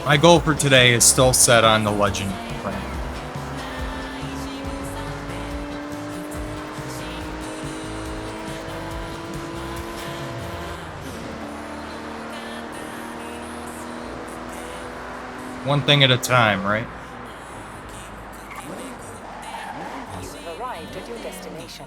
My goal for today is still set on the Legend frame. One thing at a time, right?
You've arrived at your destination.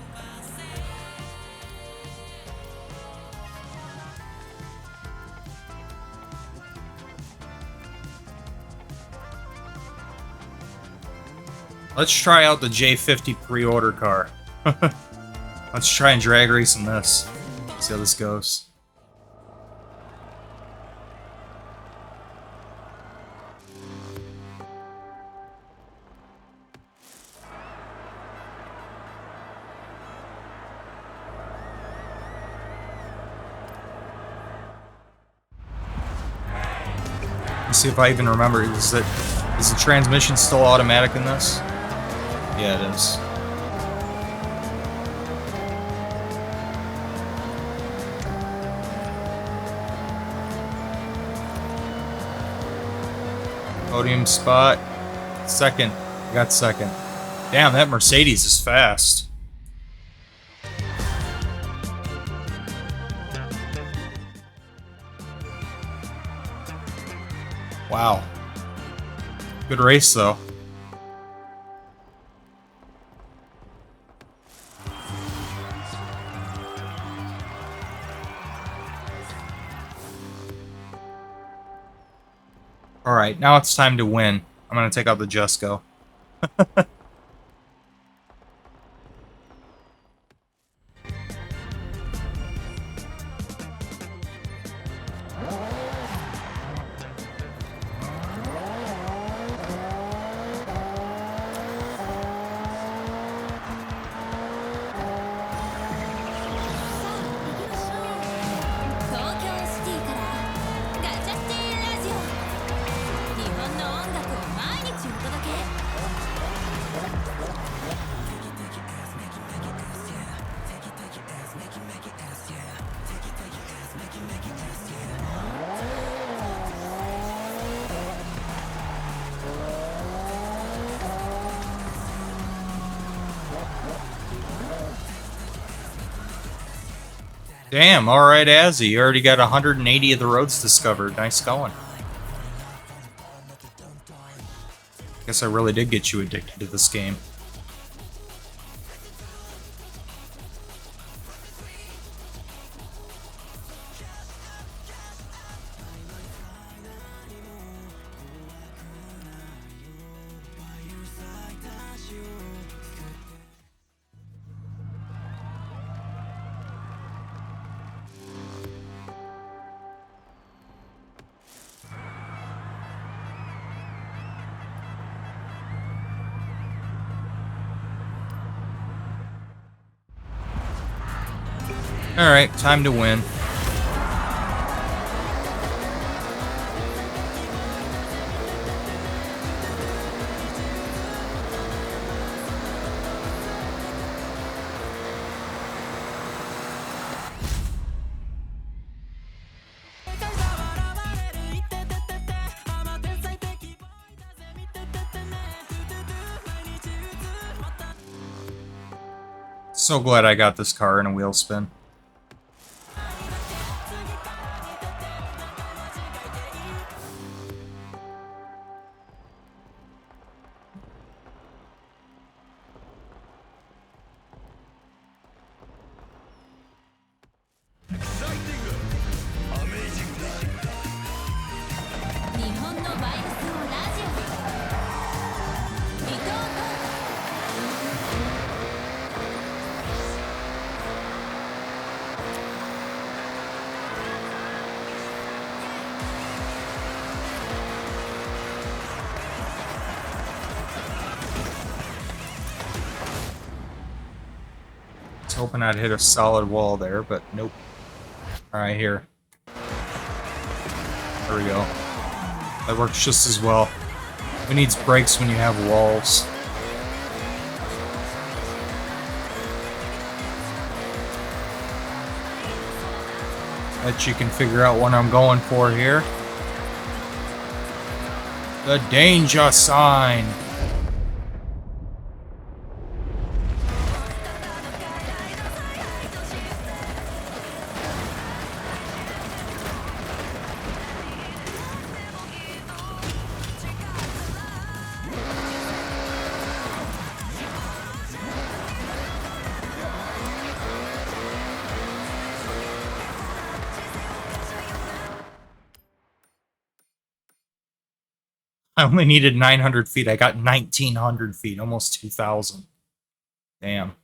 Let's try out the J50 pre-order car. Let's try and drag race in this. See how this goes. Let's see if I even remember. Is the transmission still automatic in this? Yeah, it is. Podium spot. Second. I got second. Damn, that Mercedes is fast. Wow. Good race, though. Alright, now it's time to win. I'm gonna take out the Jesco. Damn, alright, Azzy. You already got 180 of the roads discovered. Nice going. Guess I really did get you addicted to this game. Alright, time to win. So glad I got this car in a wheel spin. Hoping I'd hit a solid wall there, but nope. Alright, here. There we go. That works just as well. Who needs brakes when you have walls? Bet you can figure out what I'm going for here. The danger sign! I only needed 900 feet. I got 1,900 feet, almost 2,000. Damn.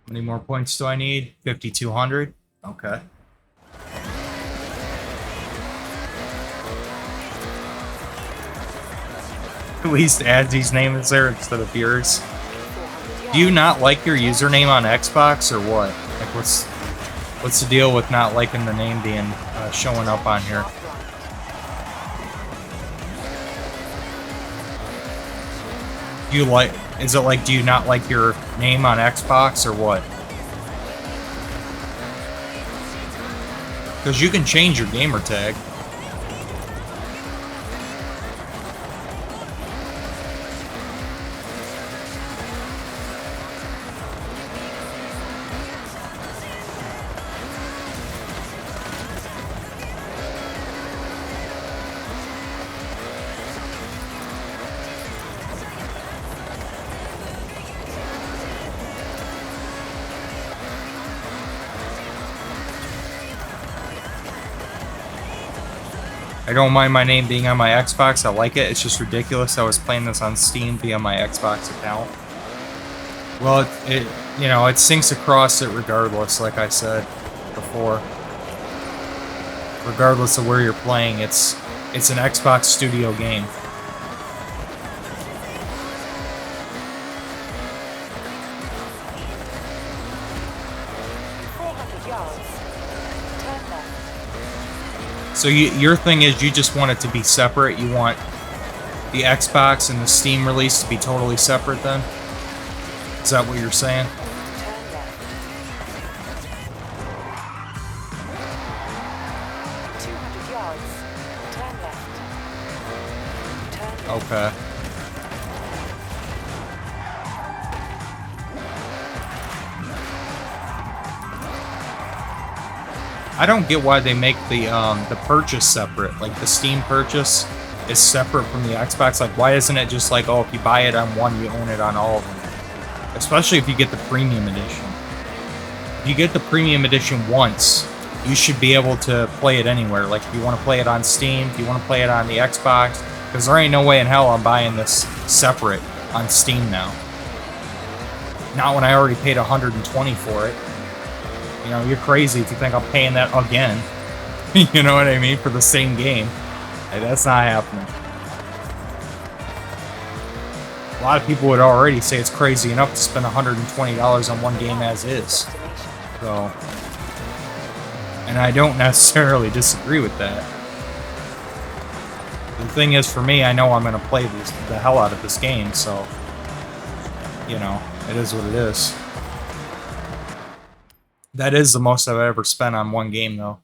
How many more points do I need? 5,200? Okay. At least Adzy's name is there instead of yours. Do you not like your username on Xbox or what? Like, what's the deal with not liking the name being showing up on here? Do you like... Is it like, do you not like your name on Xbox, or what? Because you can change your gamer tag. I don't mind my name being on my Xbox. I like it. It's just ridiculous. I was playing this on Steam via my Xbox account. Well, it you know, it syncs across it regardless, like I said before. Regardless of where you're playing, it's an Xbox Studio game. So your thing is you just want it to be separate? You want the Xbox and the Steam release to be totally separate then? Is that what you're saying? Okay. I don't get why they make the purchase separate. Like the Steam purchase is separate from the Xbox. Like why isn't it just like, oh, if you buy it on one, you own it on all of them? Especially if you get the premium edition. If you get the premium edition once, you should be able to play it anywhere. Like if you want to play it on Steam, if you want to play it on the Xbox, because there ain't no way in hell I'm buying this separate on Steam now. Not when I already paid $120 for it. You know, you're crazy if you think I'm paying that again. You know what I mean? For the same game. Like, that's not happening. A lot of people would already say it's crazy enough to spend $120 on one game as is. So, and I don't necessarily disagree with that. The thing is, for me, I know I'm going to play the hell out of this game, so, you know, it is what it is. That is the most I've ever spent on one game, though.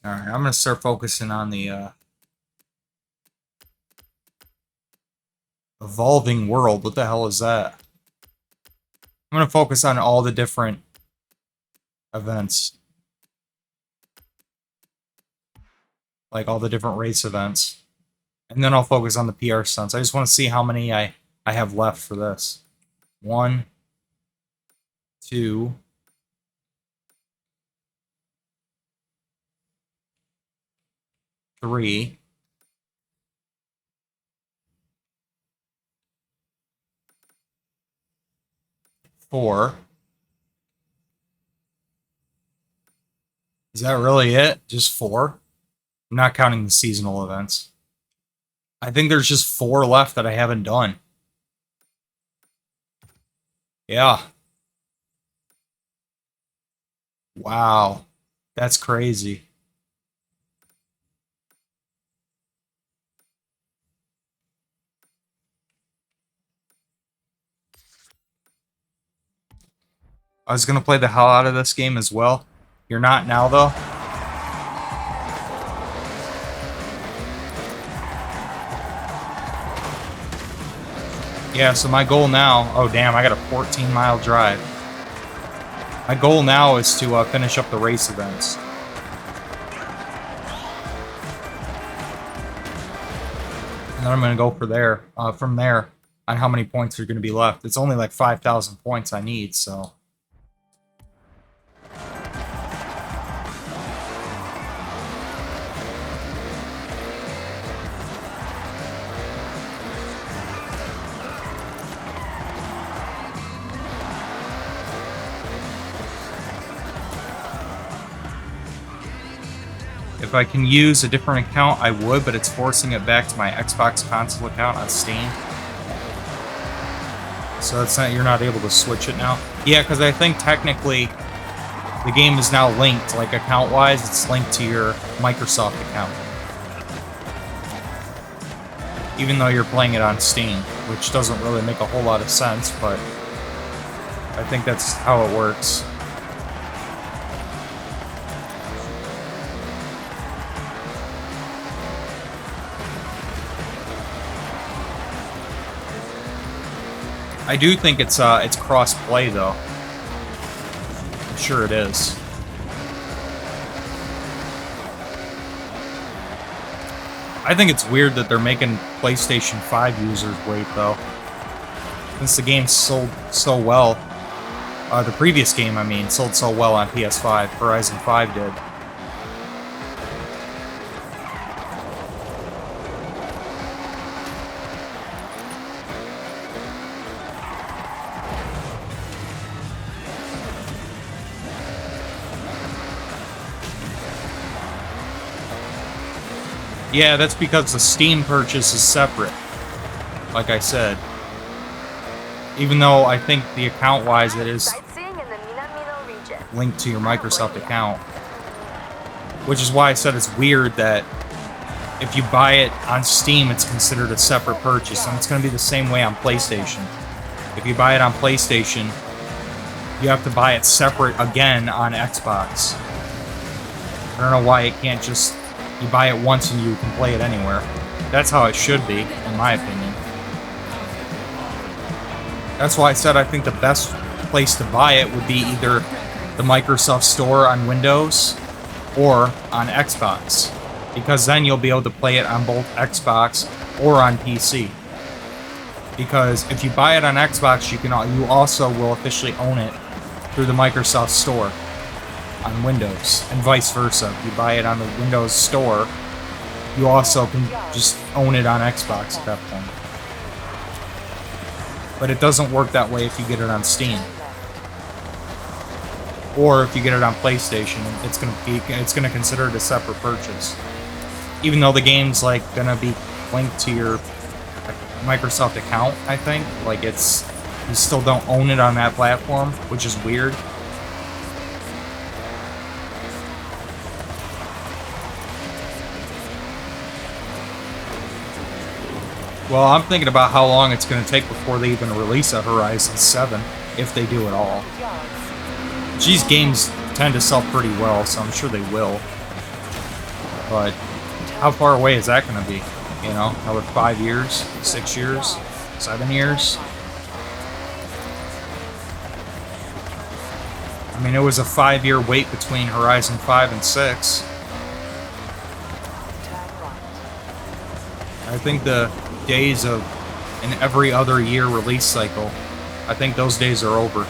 Alright, I'm going to start focusing on the evolving world. What the hell is that? I'm going to focus on all the different events. Like all the different race events. And then I'll focus on the PR stunts. I just want to see how many I have left for this. 1, 2, 3, 4. Is that really it? Just 4? I'm not counting the seasonal events. I think there's just 4 left that I haven't done. Yeah. Wow. That's crazy. I was going to play the hell out of this game as well. You're not now, though. Yeah, so my goal now... Oh, damn, I got a 14-mile drive. My goal now is to finish up the race events. And then I'm going to go from there on how many points are going to be left. It's only like 5,000 points I need, so... If I can use a different account, I would, but it's forcing it back to my Xbox console account on Steam. So it's not, you're not able to switch it now. Yeah, because I think technically the game is now linked, like account-wise, it's linked to your Microsoft account. Even though you're playing it on Steam, which doesn't really make a whole lot of sense, but I think that's how it works. I do think it's cross-play though. I'm sure it is. I think it's weird that they're making PlayStation 5 users wait though. Since the game sold so well. The previous game, I mean, sold so well on PS5. Horizon 5 did. Yeah, that's because the Steam purchase is separate. Like I said. Even though I think the account-wise it is linked to your Microsoft account. Which is why I said it's weird that if you buy it on Steam, it's considered a separate purchase. And it's going to be the same way on PlayStation. If you buy it on PlayStation, you have to buy it separate again on Xbox. I don't know why it can't just... You buy it once and you can play it anywhere. That's how it should be, in my opinion. That's why I said I think the best place to buy it would be either the Microsoft Store on Windows or on Xbox. Because then you'll be able to play it on both Xbox or on PC. Because if you buy it on Xbox, you also will officially own it through the Microsoft Store on Windows, and vice versa. If you buy it on the Windows Store, you also can just own it on Xbox at that point. But it doesn't work that way if you get it on Steam. Or if you get it on PlayStation, it's gonna consider it a separate purchase. Even though the game's like gonna be linked to your Microsoft account, I think. Like you still don't own it on that platform, which is weird. Well, I'm thinking about how long it's going to take before they even release a Horizon 7, if they do at all. These games tend to sell pretty well, so I'm sure they will. But how far away is that going to be? You know, another 5 years, 6 years, 7 years? I mean, it was a 5-year wait between Horizon 5 and 6. I think the days of an every other year release cycle, I think those days are over.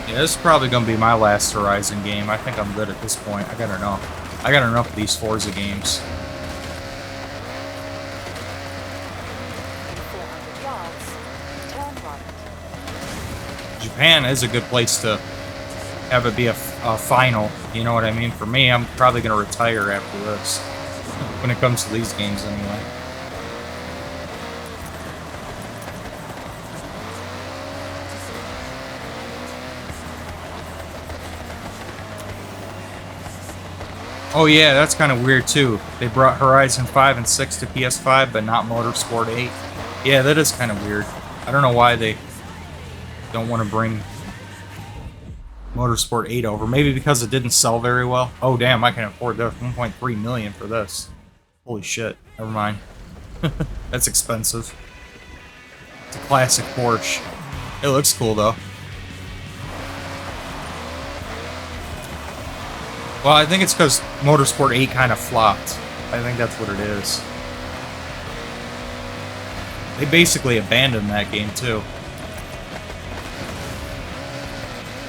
Yeah, this is probably going to be my last Horizon game. I think I'm good at this point. I got enough of these Forza games. Japan is a good place to have it be a final. You know what I mean? For me, I'm probably going to retire after this. When it comes to these games, anyway. Oh yeah, that's kind of weird too. They brought Horizon 5 and 6 to PS5, but not Motorsport 8. Yeah, that is kind of weird. I don't know why they don't want to bring Motorsport 8 over. Maybe because it didn't sell very well. Oh damn, I can afford that. 1.3 million for this. Holy shit. Never mind. That's expensive. It's a classic Porsche. It looks cool though. Well, I think it's because Motorsport 8 kind of flopped. I think that's what it is. They basically abandoned that game, too.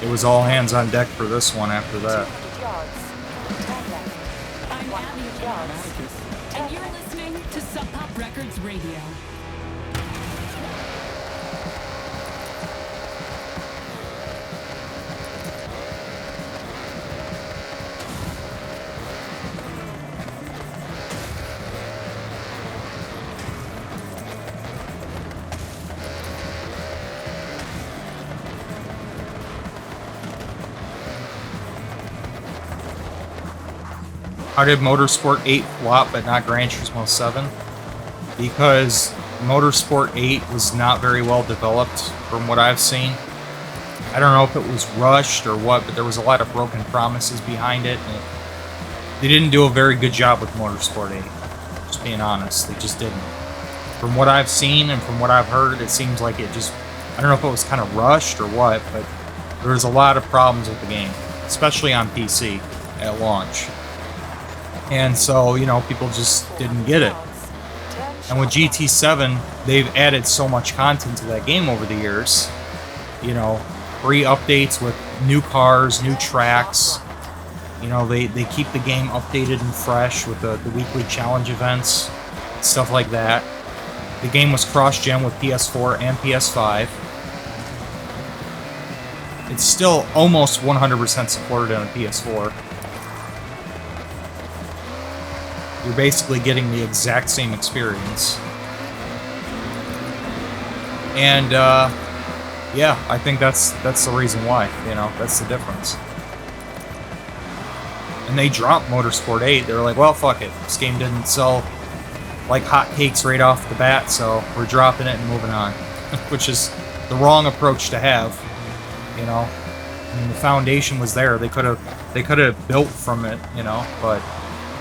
It was all hands on deck for this one after that.
And you're listening to Sub Pop Records Radio.
How did Motorsport 8 flop but not Gran Turismo 7? Because Motorsport 8 was not very well developed from what I've seen. I don't know if it was rushed or what, but there was a lot of broken promises behind it. And they didn't do a very good job with Motorsport 8. Just being honest, they just didn't. From what I've seen and from what I've heard, it seems like it just... I don't know if it was kind of rushed or what, but there was a lot of problems with the game. Especially on PC at launch. And so, you know, people just didn't get it. And with GT7, they've added so much content to that game over the years. You know, free updates with new cars, new tracks. You know, they keep the game updated and fresh with the weekly challenge events, stuff like that. The game was cross-gen with PS4 and PS5. It's still almost 100% supported on a PS4. You're basically getting the exact same experience. And, yeah, I think that's the reason why, you know, that's the difference. And they dropped Motorsport 8. They were like, well, fuck it. This game didn't sell like hotcakes right off the bat, so we're dropping it and moving on. Which is the wrong approach to have, you know. I mean, the foundation was there. They could have built from it, you know, but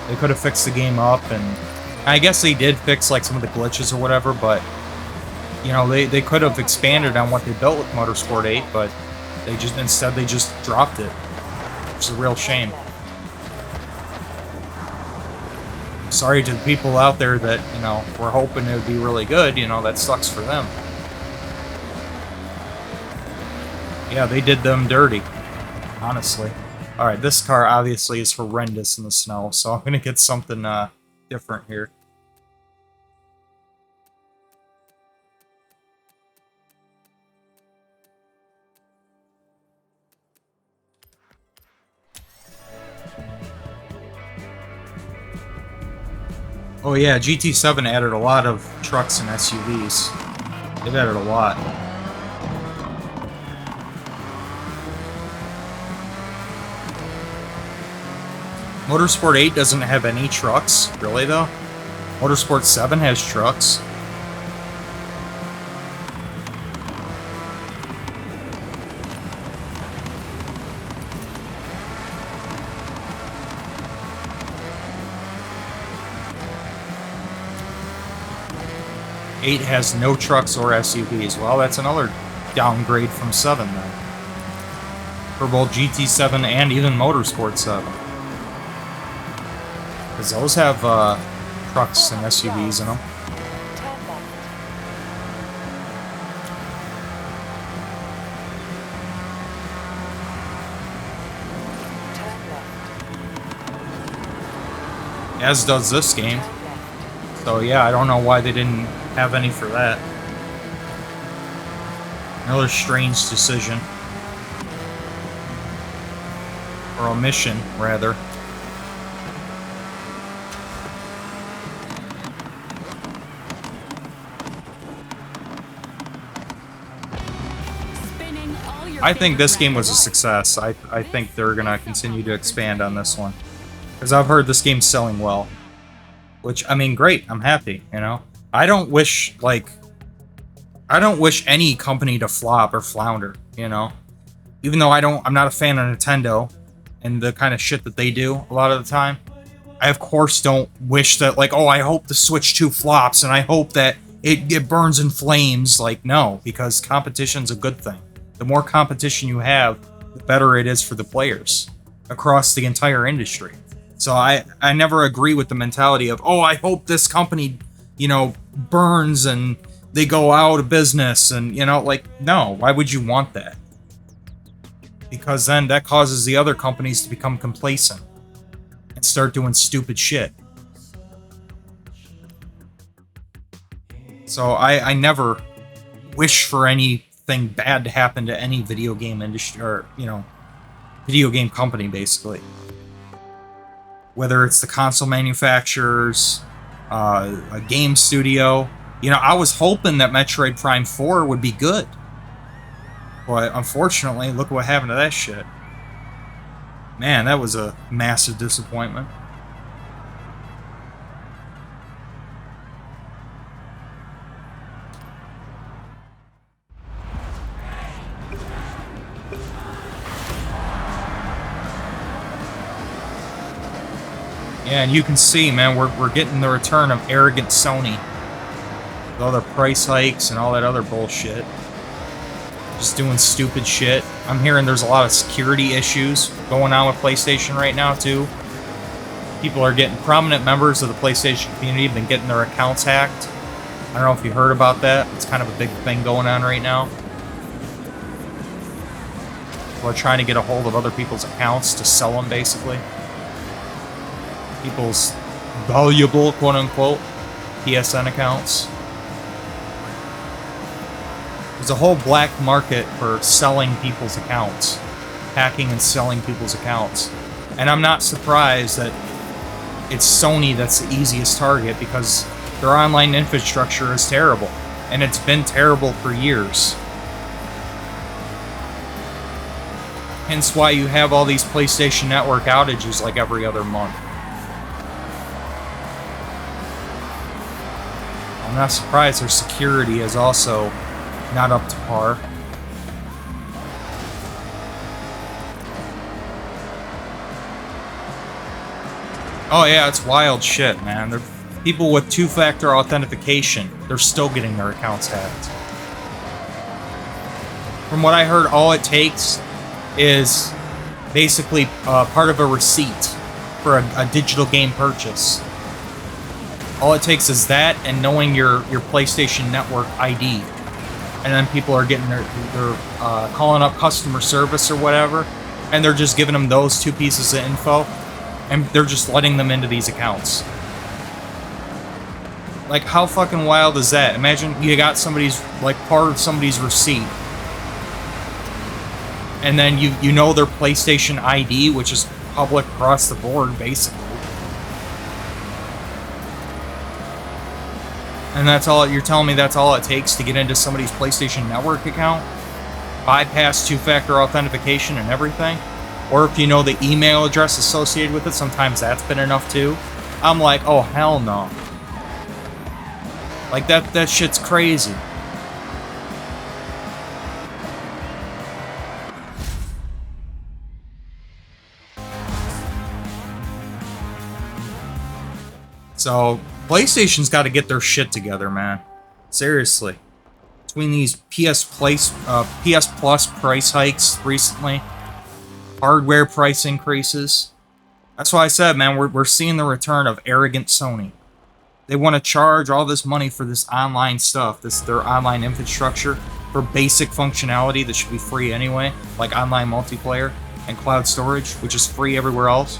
they could have fixed the game up, and I guess they did fix like some of the glitches or whatever, but you know, they could have expanded on what they built with Motorsport 8, but instead they just dropped it. Which is a real shame. Sorry to the people out there that, you know, were hoping it would be really good, you know, that sucks for them. Yeah, they did them dirty, honestly. Alright, this car obviously is horrendous in the snow, so I'm gonna get something different here. Oh yeah, GT7 added a lot of trucks and SUVs. They've added a lot. Motorsport 8 doesn't have any trucks, really though. Motorsport 7 has trucks. Eight has no trucks or SUVs. Well, that's another downgrade from 7 then. For both GT7 and even Motorsport 7. Because those have trucks and SUVs in them. As does this game. So yeah, I don't know why they didn't have any for that. Another strange decision. Or omission, rather. I think this game was a success. I think they're gonna continue to expand on this one. Because I've heard this game's selling well. Which, I mean, great. I'm happy, you know? I don't wish any company to flop or flounder, you know? Even though I'm not a fan of Nintendo and the kind of shit that they do a lot of the time. I, of course, don't wish that, like, oh, I hope the Switch 2 flops and I hope that it burns in flames. Like, no, because competition's a good thing. The more competition you have, the better it is for the players across the entire industry. So I never agree with the mentality of, oh, I hope this company, you know, burns and they go out of business and, you know, like, no, why would you want that? Because then that causes the other companies to become complacent and start doing stupid shit. So I never wish for anything bad to happen to any video game industry, or, you know, video game company, basically. Whether it's the console manufacturers, a game studio. You know, I was hoping that Metroid Prime 4 would be good. But unfortunately, look what happened to that shit. Man, that was a massive disappointment. Yeah, and you can see, man, we're getting the return of arrogant Sony. With all their price hikes and all that other bullshit. Just doing stupid shit. I'm hearing there's a lot of security issues going on with PlayStation right now, too. People are getting, prominent members of the PlayStation community have been getting their accounts hacked. I don't know if you heard about that. It's kind of a big thing going on right now. People are trying to get a hold of other people's accounts to sell them, basically. People's valuable, quote-unquote, PSN accounts. There's a whole black market for selling people's accounts. Hacking and selling people's accounts. And I'm not surprised that it's Sony that's the easiest target, because their online infrastructure is terrible. And it's been terrible for years. Hence why you have all these PlayStation Network outages like every other month. I'm not surprised their security is also not up to par. Oh yeah, it's wild shit, man. They're people with two-factor authentication. They're still getting their accounts hacked. From what I heard, all it takes is basically part of a receipt for a digital game purchase. All it takes is that and knowing your PlayStation Network ID. And then people are getting they're calling up customer service or whatever, and they're just giving them those two pieces of info, and they're just letting them into these accounts. Like, how fucking wild is that? Imagine you got somebody's, like, part of somebody's receipt, and then you know their PlayStation ID, which is public across the board, basically. And that's all, you're telling me that's all it takes to get into somebody's PlayStation Network account? Bypass two-factor authentication and everything? Or if you know the email address associated with it, sometimes that's been enough too. I'm like, oh hell no. Like, that shit's crazy. So, PlayStation's got to get their shit together, man. Seriously. Between these PS Plus price hikes recently, hardware price increases. That's why I said, man, we're seeing the return of arrogant Sony. They want to charge all this money for this online stuff, their online infrastructure, for basic functionality that should be free anyway, like online multiplayer and cloud storage, which is free everywhere else.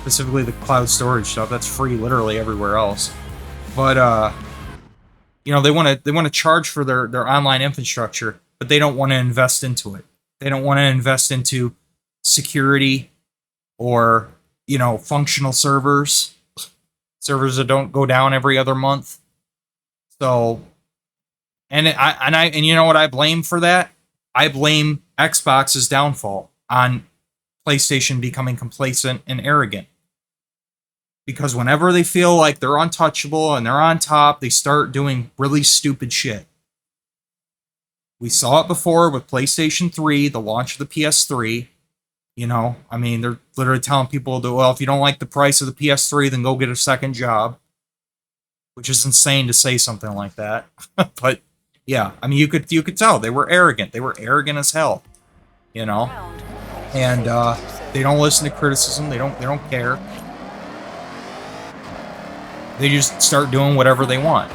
Specifically the cloud storage stuff, that's free literally everywhere else. But you know, they want to charge for their online infrastructure, but they don't want to invest into it. They don't want to invest into security or, you know, functional servers that don't go down every other month. So, and you know what I blame for that? I blame Xbox's downfall on PlayStation becoming complacent and arrogant. Because whenever they feel like they're untouchable and they're on top, they start doing really stupid shit. We saw it before with PlayStation 3, the launch of the PS3. You know, I mean, they're literally telling people that, well, if you don't like the price of the PS3, then go get a second job. Which is insane to say something like that. But yeah, I mean, you could tell they were arrogant. They were arrogant as hell. You know? And they don't listen to criticism. They don't care. They just start doing whatever they want.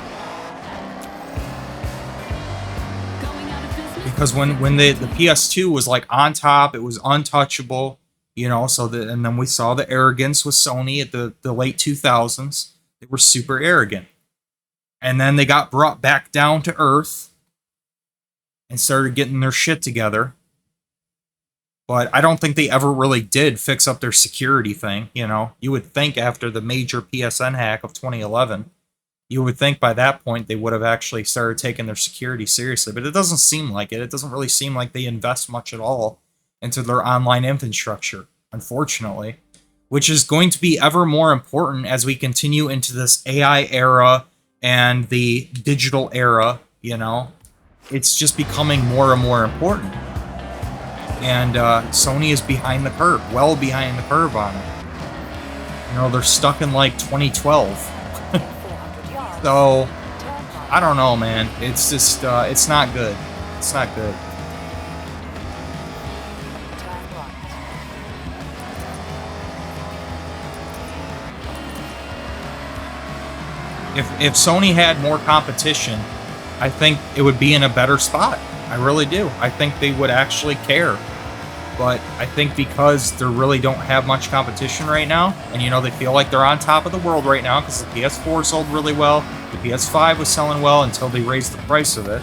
Because when the PS2 was like on top, it was untouchable, you know. And then we saw the arrogance with Sony at the late 2000s. They were super arrogant, And then they got brought back down to earth and started getting their shit together. But I don't think they ever really did fix up their security thing, you know. You would think after the major PSN hack of 2011, you would think by that point they would have actually started taking their security seriously. But it doesn't seem like it. It doesn't really seem like they invest much at all into their online infrastructure, unfortunately. Which is going to be ever more important as we continue into this AI era and the digital era, you know. It's just becoming more and more important. And Sony is behind the curve, well behind the curve on it. You know, they're stuck in like 2012. So, I don't know, man. It's just, it's not good. It's not good. If Sony had more competition, I think it would be in a better spot. I really do. I think they would actually care. But I think because they really don't have much competition right now, and you know, they feel like they're on top of the world right now because the PS4 sold really well, the PS5 was selling well until they raised the price of it.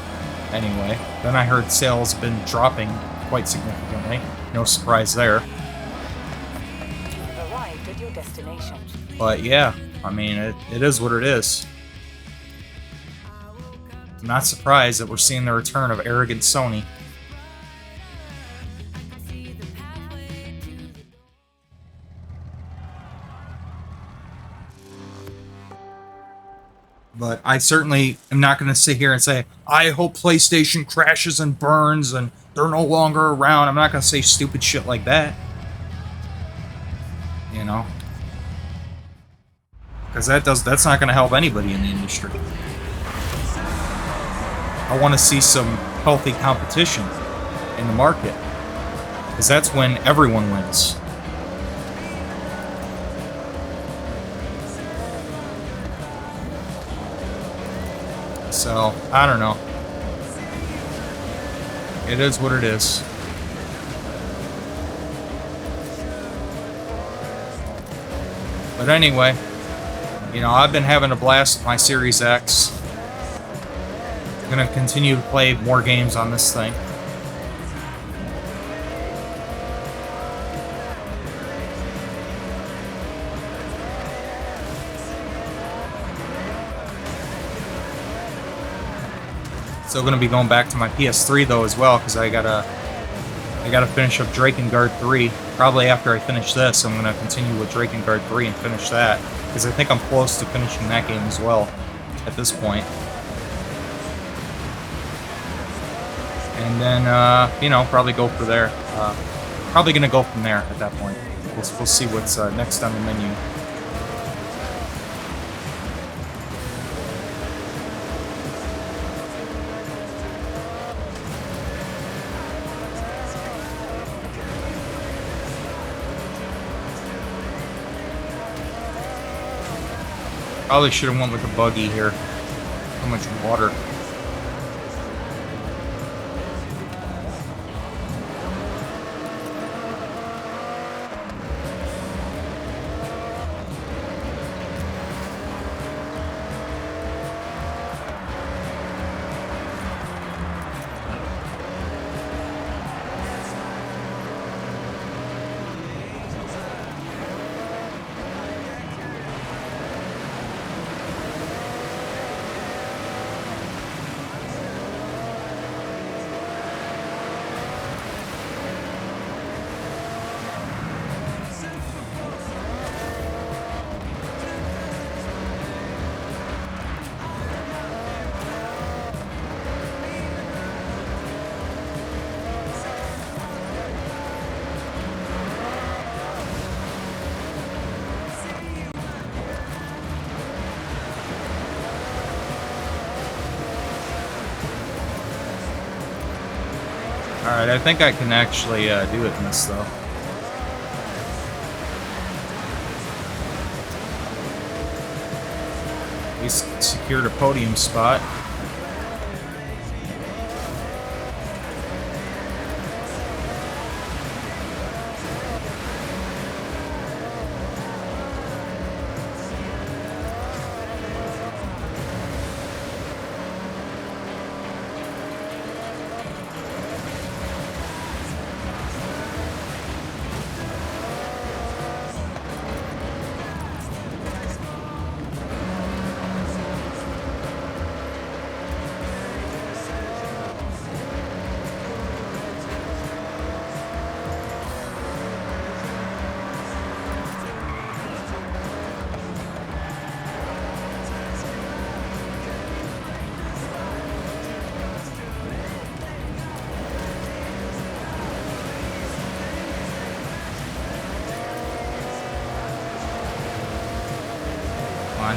Anyway, then I heard sales have been dropping quite significantly. No surprise there.
You've arrived at your destination.
But yeah, I mean, it is what it is. I'm not surprised that we're seeing the return of arrogant Sony. But I certainly am not going to sit here and say, I hope PlayStation crashes and burns and they're no longer around. I'm not going to say stupid shit like that. You know? Because that's not going to help anybody in the industry. I want to see some healthy competition in the market. Because that's when everyone wins. So, I don't know. It is what it is. But anyway, you know, I've been having a blast with my Series X. I'm gonna continue to play more games on this thing. Still gonna be going back to my PS3 though as well, because I gotta finish up Drakengard 3. Probably after I finish this, I'm gonna continue with Drakengard 3 and finish that, because I think I'm close to finishing that game as well at this point. And then, you know, probably go for there. Probably gonna go from there at that point. We'll see what's next on the menu. Probably should have went with a buggy here. So much water. Alright, I think I can actually do it in this, though. We secured a podium spot.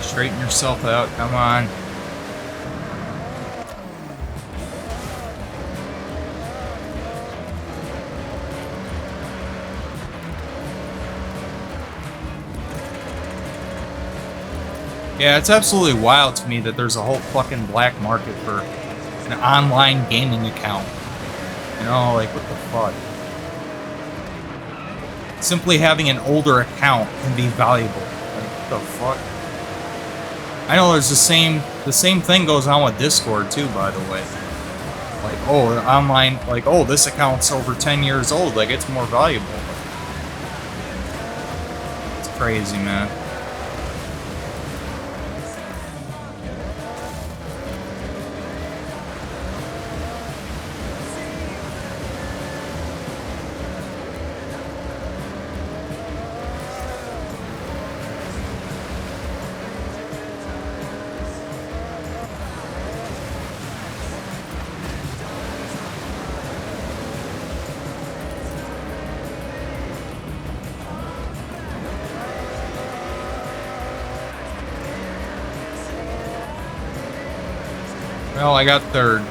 Straighten yourself out. Come on. Yeah, it's absolutely wild to me that there's a whole fucking black market for an online gaming account. You know, like, what the fuck? Simply having an older account can be valuable. Like, what the fuck? I know there's the same thing goes on with Discord too, by the way. Like, oh, online, like, oh, this account's over 10 years old, like, it's more valuable. It's crazy, man. Well, I got third.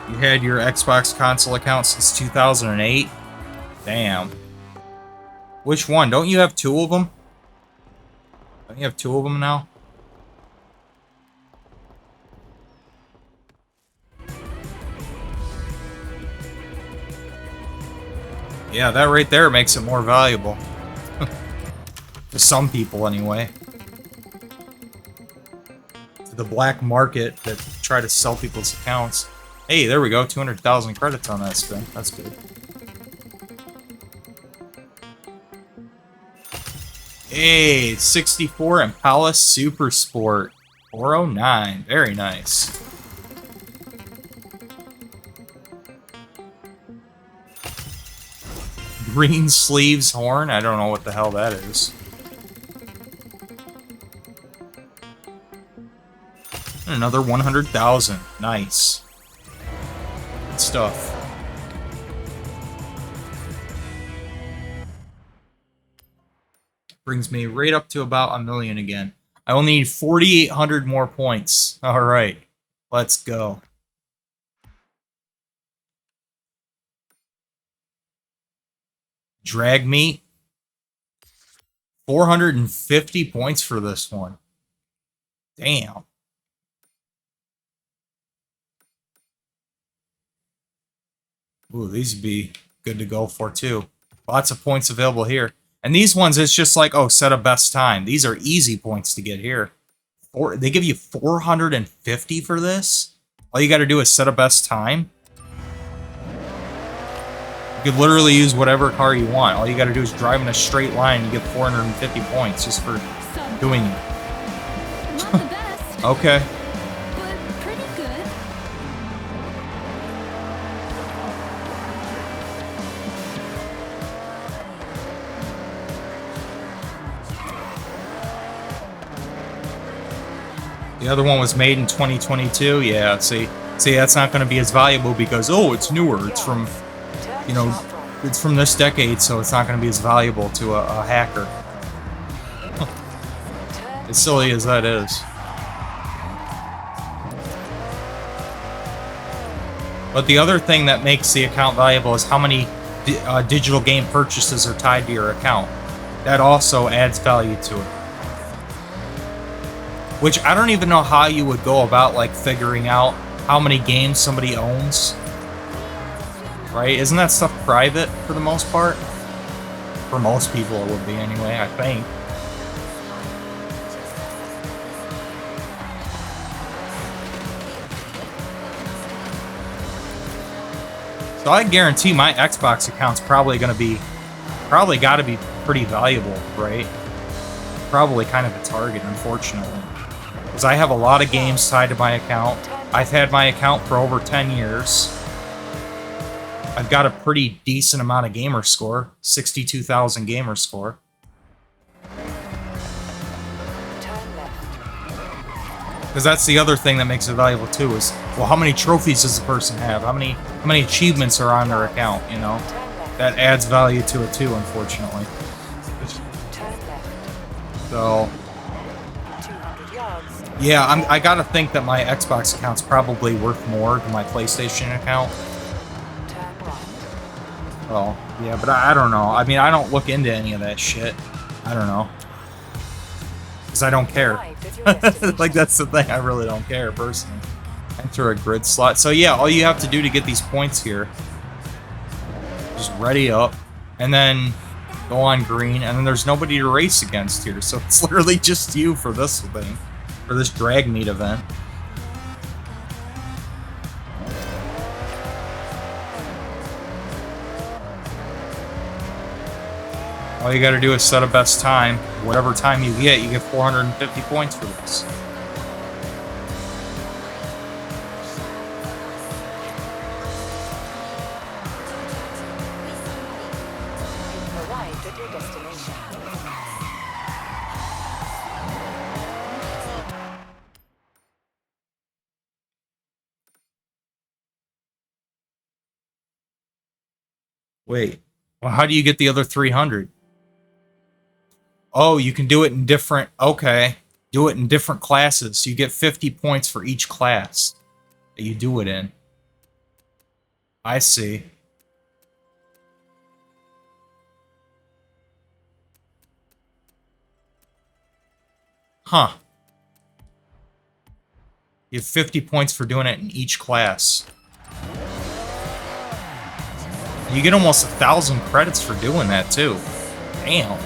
You had your Xbox console account since 2008? Damn. Which one? Don't you have two of them? Don't you have two of them now? Yeah, that right there makes it more valuable. To some people, anyway. To the black market that try to sell people's accounts. Hey, there we go. 200,000 credits on that spin. That's good. Hey, 64 Impala Super Sport. 409. Very nice. Green sleeves horn? I don't know what the hell that is. Another 100,000. Nice. Good stuff. Brings me right up to about 1,000,000 again. I only need 4,800 more points. Alright. Let's go. Drag meet. 450 points for this one. Damn. Ooh, these would be good to go for too. Lots of points available here. And these ones, it's just like, oh, set a best time. These are easy points to get here. They give you 450 for this? All you got to do is set a best time. You could literally use whatever car you want. All you got to do is drive in a straight line and you get 450 points just for doing it.
Not the best,
Okay.
but pretty good.
The other one was made in 2022. Yeah, see, that's not going to be as valuable because, oh, it's newer. It's from, you know, it's from this decade, so it's not going to be as valuable to a hacker. As silly as that is. But the other thing that makes the account valuable is how many digital game purchases are tied to your account. That also adds value to it. Which I don't even know how you would go about, like, figuring out how many games somebody owns. Right? Isn't that stuff private for the most part? For most people it would be anyway, I think. So I guarantee my Xbox account's probably got to be pretty valuable, right? Probably kind of a target, unfortunately. Because I have a lot of games tied to my account. I've had my account for over 10 years. I've got a pretty decent amount of gamer score. 62,000 gamer score. Because that's the other thing that makes it valuable too is, well, how many trophies does the person have? How many achievements are on their account, you know? That adds value to it too, unfortunately.
Turn left.
So,
200 yards.
yeah, I gotta think that my Xbox account's probably worth more than my PlayStation account.
Turn right.
Well, yeah, but I don't know. I mean, I don't look into any of that shit. I don't know. Because I don't care.
Arrived at your destination.
Like, that's the thing. I really don't care, personally. Enter a grid slot. So, yeah, all you have to do to get these points here, just ready up, and then go on green, and then there's nobody to race against here. So it's literally just you for this thing, for this drag meet event. All you gotta do is set a best time. Whatever time you get 450 points for this.
Arrived at your destination.
Wait, well, how do you get the other 300? Oh, you can do it in different... Okay. Do it in different classes. You get 50 points for each class that you do it in. I see. Huh. You have 50 points for doing it in each class. You get almost 1,000 credits for doing that, too. Damn.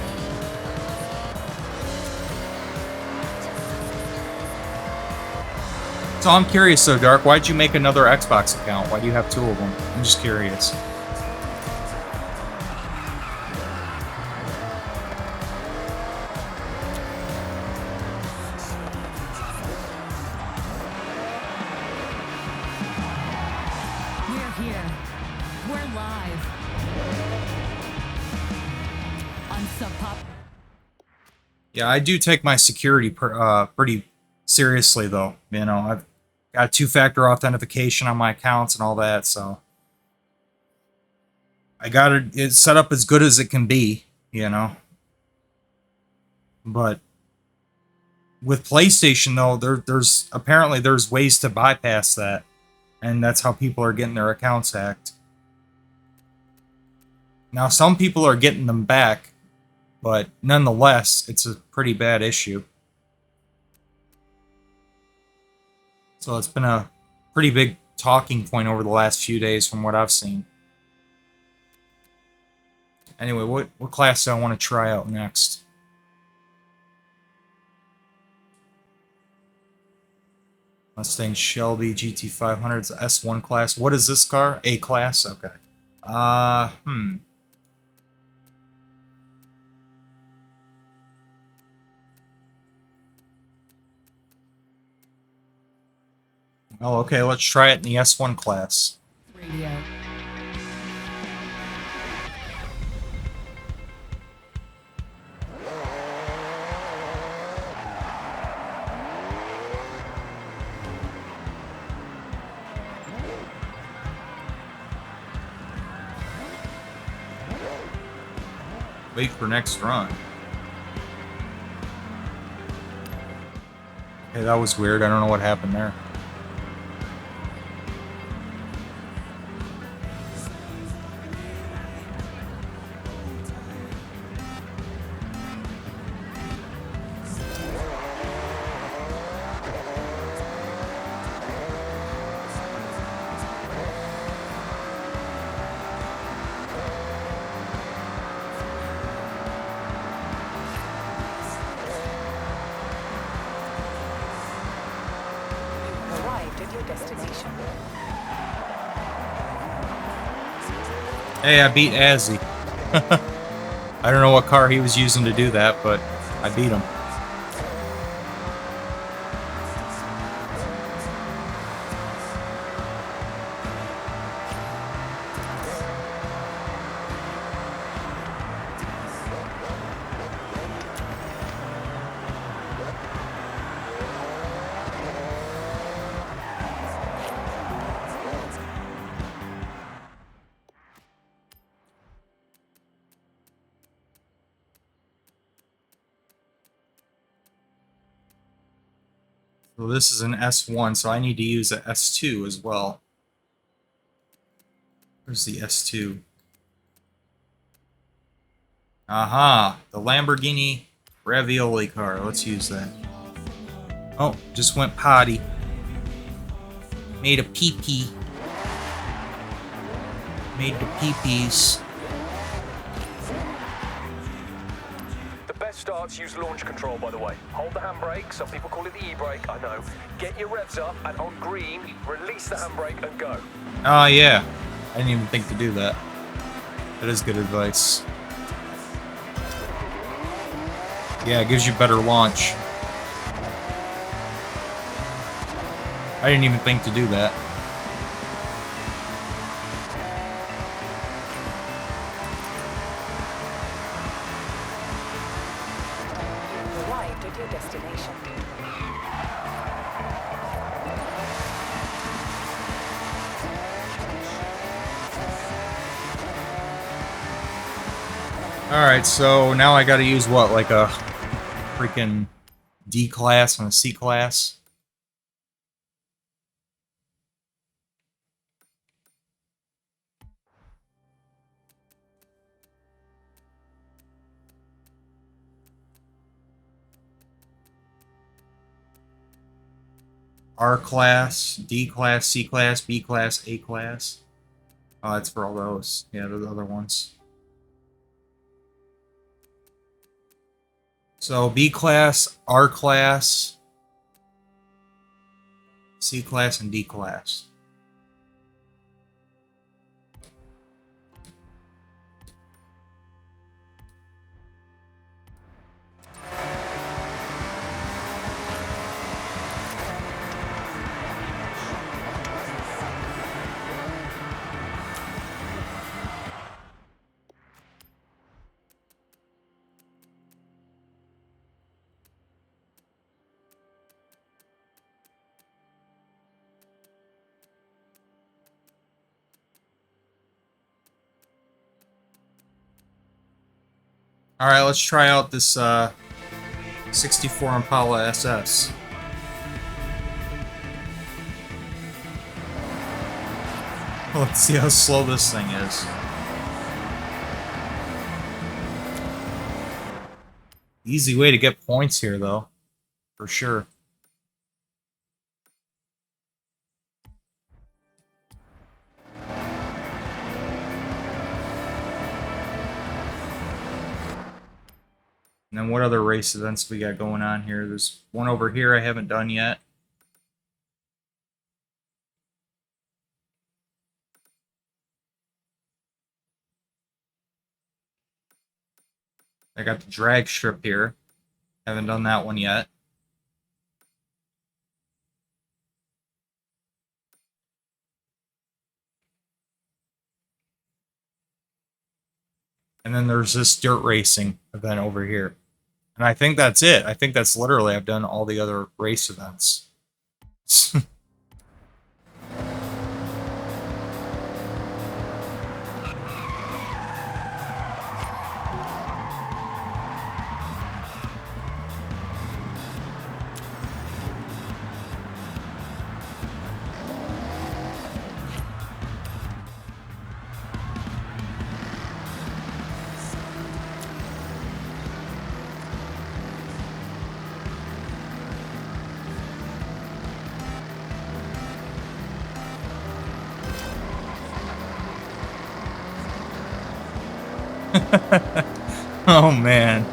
So I'm curious though, Dark, why'd you make another Xbox account? Why do you have two of them? I'm just curious.
We're here. We're live. On Sub Pop.
Yeah, I do take my security pretty seriously though. You know, I've got two-factor authentication on my accounts and all that, so I got it set up as good as it can be, you know. But with PlayStation though, there's apparently ways to bypass that, and that's how people are getting their accounts hacked. Now, some people are getting them back, but nonetheless, it's a pretty bad issue. So it's been a pretty big talking point over the last few days from what I've seen. Anyway, what class do I want to try out next? Mustang Shelby GT500's S1 class. What is this car? A class? Okay. Oh, okay, let's try it in the S1 class.
Radio.
Wait for next run. Okay, that was weird. I don't know what happened there.
Arrived at your destination.
Hey, I beat Azzy. I don't know what car he was using to do that, but I beat him. So this is an S1, so I need to use a S2 as well. Where's the S2? Aha! The Lamborghini ravioli car. Let's use that. Oh, just went potty. Made a pee-pee. Made the pee-pees.
The best starts use launch control, by the way. Hold the handbrake, some people call it the e-brake, I know. Get your revs up, and on green, release the handbrake and go.
Oh, yeah. I didn't even think to do that. That is good advice. Yeah, it gives you better launch. I didn't even think to do that.
You've arrived at your destination.
Alright, so now I gotta use what, like a freaking D class and a C class? R class, D class, C class, B class, A class. Oh, that's for all those. Yeah, those other ones. So B class, R class, C class, and D class. Alright, let's try out this 64 Impala SS. Let's see how slow this thing is. Easy way to get points here, though. For sure. And then what other race events we got going on here? There's one over here I haven't done yet. I got the drag strip here. Haven't done that one yet. And then there's this dirt racing event over here. And I think that's it. I think that's literally, I've done all the other race events. Oh man.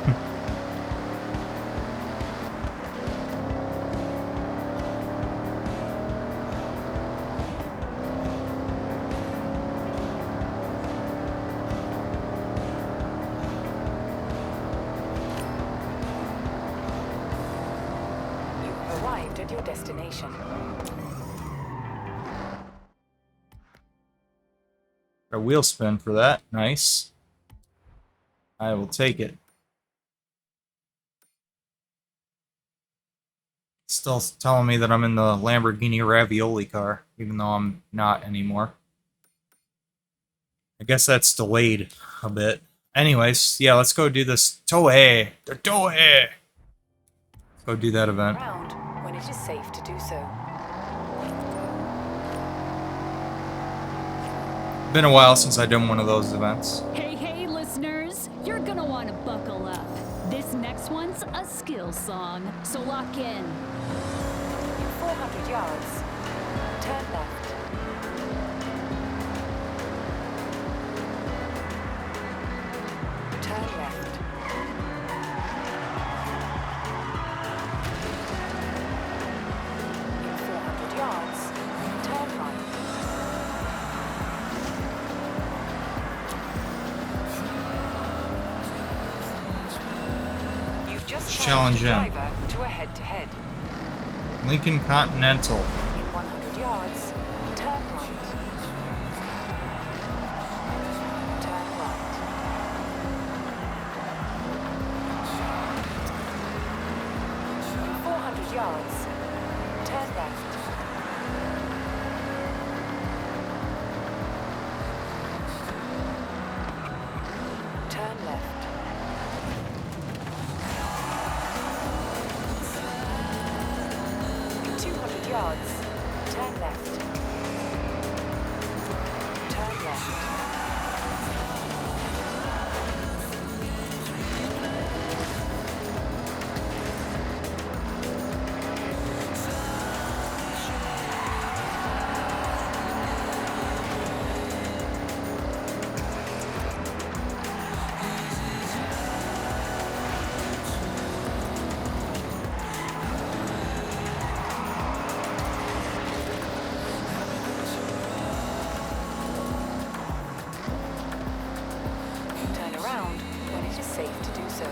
You've arrived at your destination.
A wheel spin for that. Nice. I will take it. Still telling me that I'm in the Lamborghini ravioli car, even though I'm not anymore. I guess that's delayed a bit. Anyways, yeah, let's go do this Tohei. The Tohei! Let's go do that event.
Round when it is safe to do so.
Been a while since I've done one of those events.
Hey, listeners, you're gonna want to buckle up. This next one's a skill song, so lock in.
400 yards. Turn left. Turn left. In 400 yards, turn right. You've just
Challenge
challenged the
in.
driver to a head-to-head.
Lincoln Continental.
In 100 yards, turn right. Turn right. In 400 yards, turn left. Turn left. In 200 yards, turn left. Turn left. Turn around when it is safe to do so.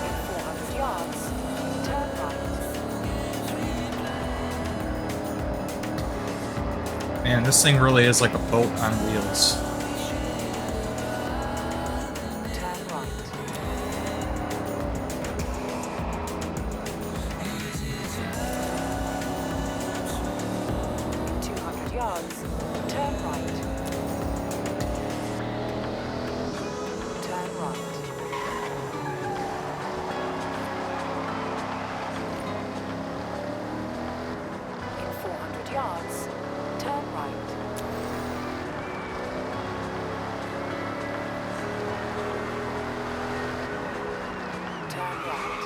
In 400 yards, turn right.
Man, this thing really is like a boat on wheels.
Turn right. In 200 yards, turn right. Turn right. In 400 yards, turn right. Turn right.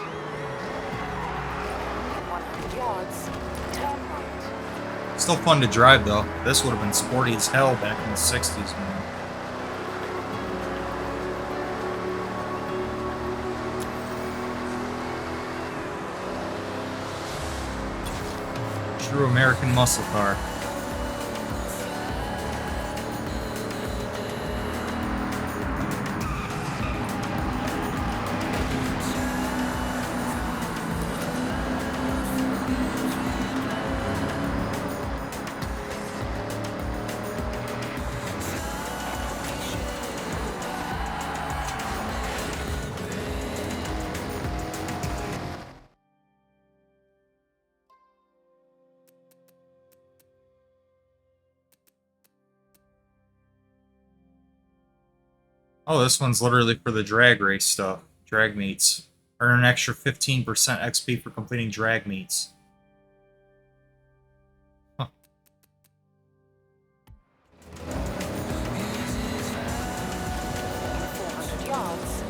In 100 yards, turn right.
Still fun to drive though. This would have been sporty as hell back in the 60s, man. True American muscle car. Oh, this one's literally for the drag race stuff. Drag meets. Earn an extra 15% XP for completing drag meets. Huh.
In 400 yards,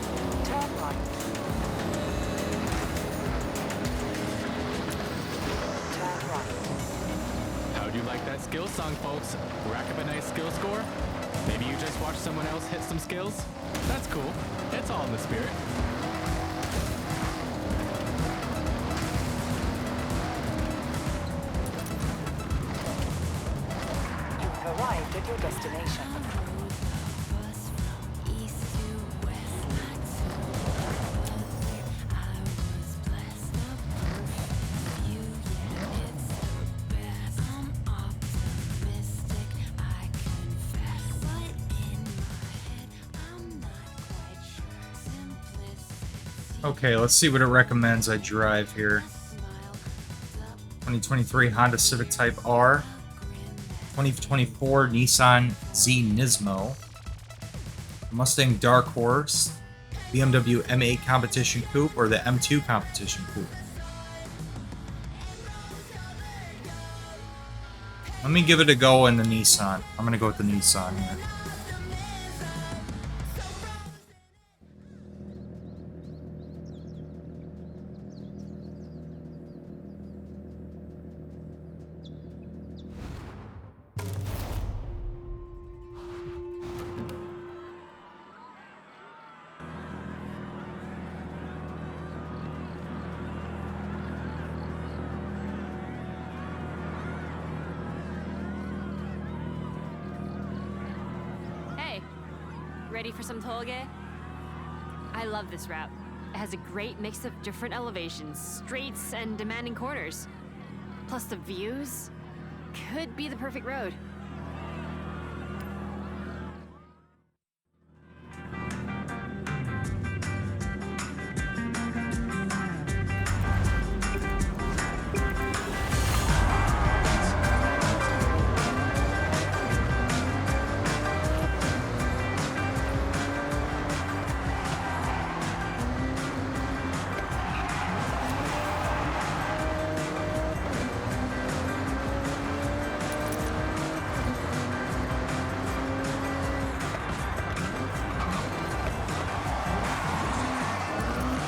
turn right. Turn right.
How'd you like that skill song, folks? Rack up a nice skill score? Maybe you just watched someone else hit some skills? That's cool. It's all in the spirit.
You have arrived arrived at your destination.
Okay, let's see what it recommends I drive here. 2023 Honda Civic Type R. 2024 Nissan Z Nismo. Mustang Dark Horse. BMW M8 Competition Coupe or the M2 Competition Coupe. Let me give it a go in the Nissan. I'm gonna go with the Nissan here.
Hey, ready for some tolge? I love this route. It has a great mix of different elevations, straights, and demanding corners. Plus the views could be the perfect road.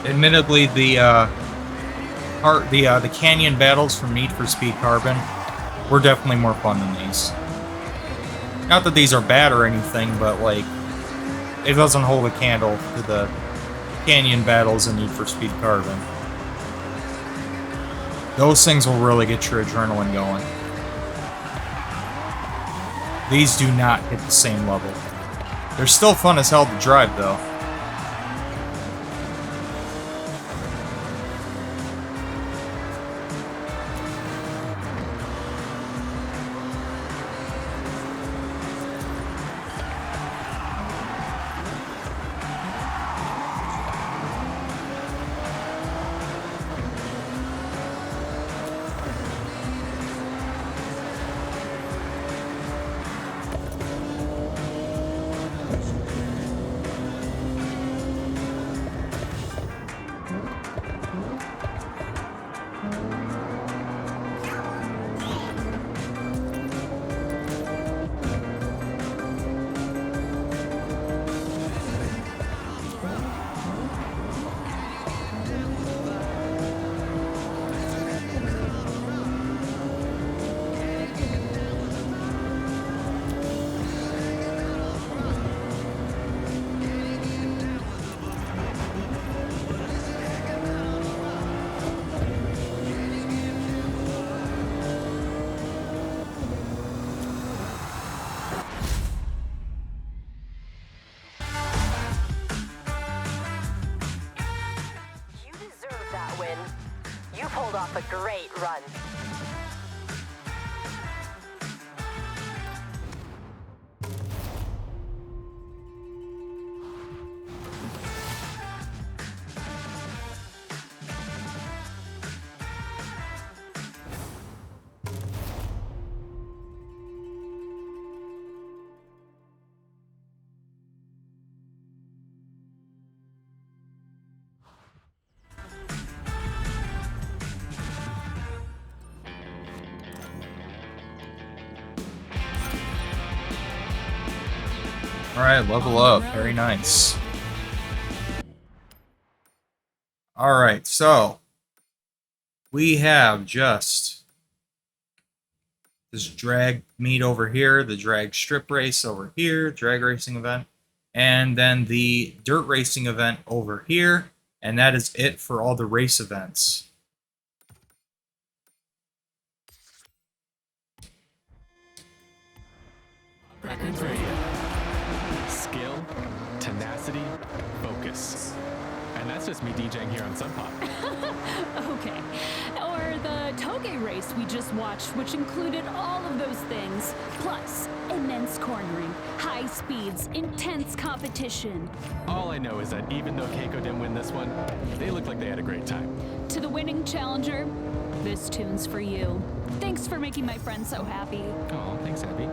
Admittedly, the canyon battles from Need for Speed Carbon were definitely more fun than these. Not that these are bad or anything, but like it doesn't hold a candle to the canyon battles in Need for Speed Carbon. Those things will really get your adrenaline going. These do not hit the same level. They're still fun as hell to drive, though.
Pulled off a great run.
Alright, level up. Very nice. Alright, so we have just this drag meet over here, the drag strip race over here, drag racing event, and then the dirt racing event over here, and that is it for all the race events.
And that's just me DJing here on Sun Pop.
Okay. Or the toge race we just watched, which included all of those things. Plus, immense cornering, high speeds, intense competition.
All I know is that even though Keiko didn't win this one, they looked like they had a great time.
To the winning challenger, this tune's for you. Thanks for making my friend so happy.
Oh, thanks, Abby.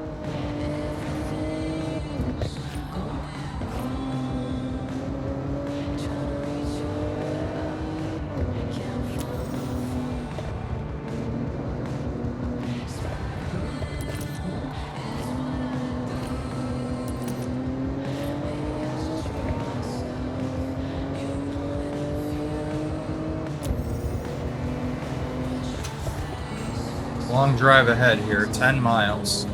Long drive ahead here, 10 miles.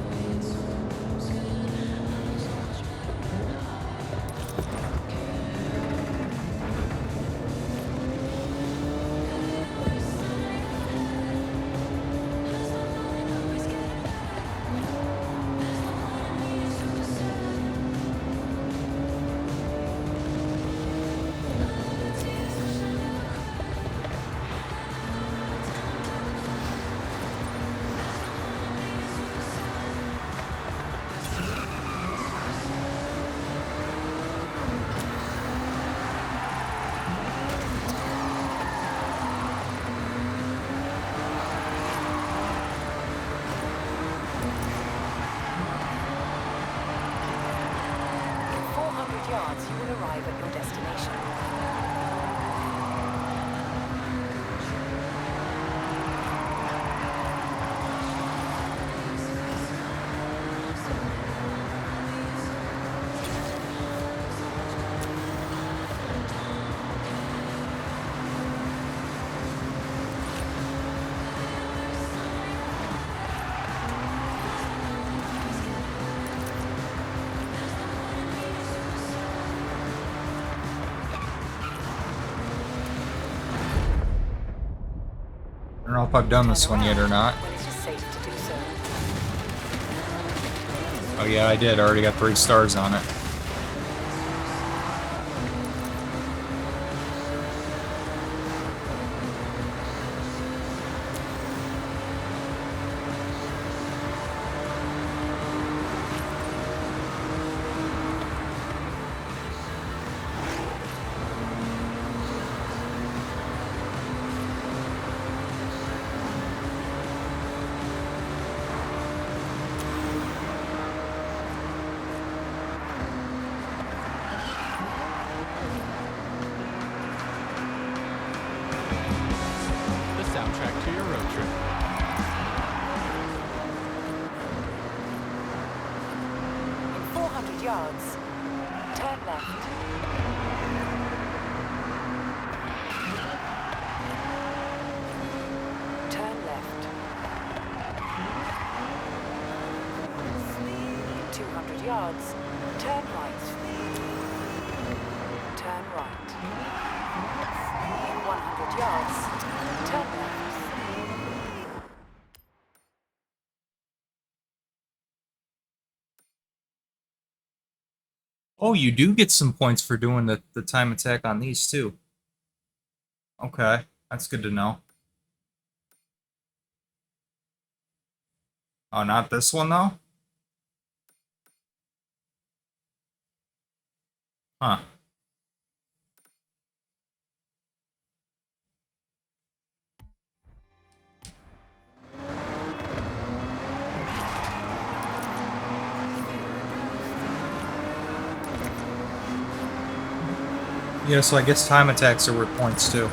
yards, you will arrive at your destination.
I don't know if I've done this one yet or not.
When it is safe to do so.
Oh yeah, I did. I already got 3 stars on it.
The soundtrack to your road trip.
In 400 yards, turn left. Turn left. In 200 yards, turn right. Turn right. In 100 yards, turn left.
Oh, you do get some points for doing the time attack on these too. Okay, that's good to know. Oh, not this one though? Huh. Yeah, so I guess time attacks are worth points too.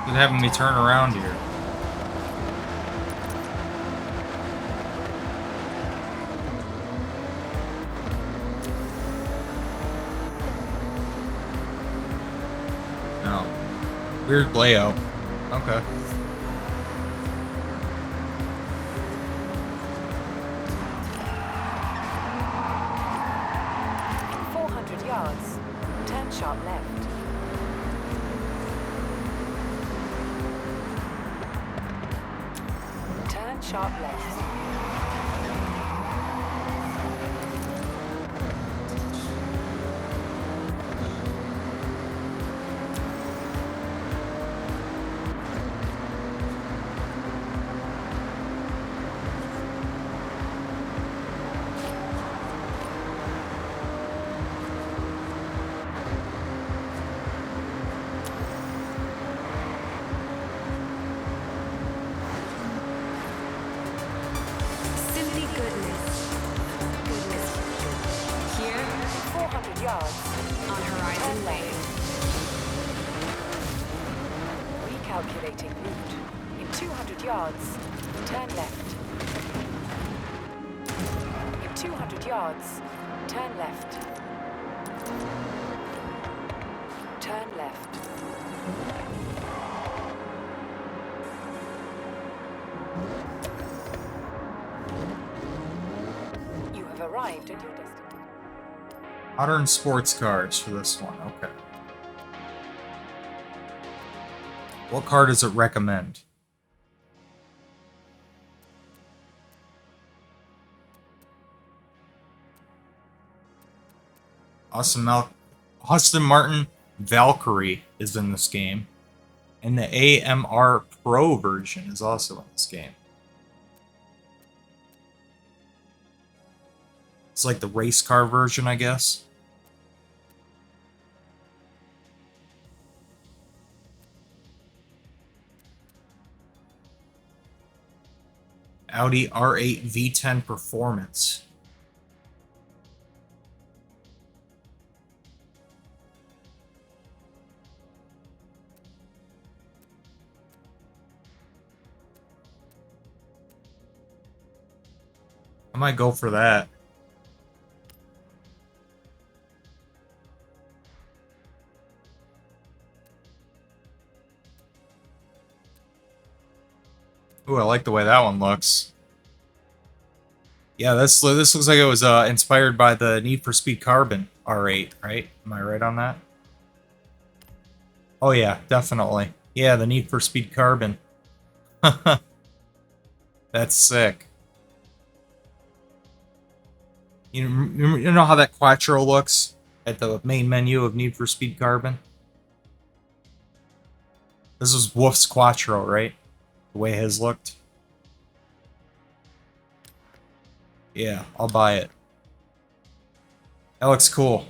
It's having me turn around here. No. Weird layout. Okay.
In 400 yards, turn sharp left. Turn sharp left.
Simply goodness. Goodness. Here,
400 yards,
on Horizon
turn
Way.
left. Recalculating route. In 200 yards, turn left. In 200 yards, turn left. Turn left. You have arrived at your destination.
Modern sports cars for this one. Okay. What car does it recommend? Austin Martin Valkyrie is in this game. And the AMR Pro version is also in this game. It's like the race car version, I guess. Audi R8 V10 Performance. I might go for that. Ooh, I like the way that one looks. Yeah, this looks like it was inspired by the Need for Speed Carbon R8, right? Am I right on that? Oh yeah, definitely. Yeah, the Need for Speed Carbon. That's sick. You know how that Quattro looks at the main menu of Need for Speed Carbon? This was Wolf's Quattro, right? The way his looked. Yeah, I'll buy it. That looks cool.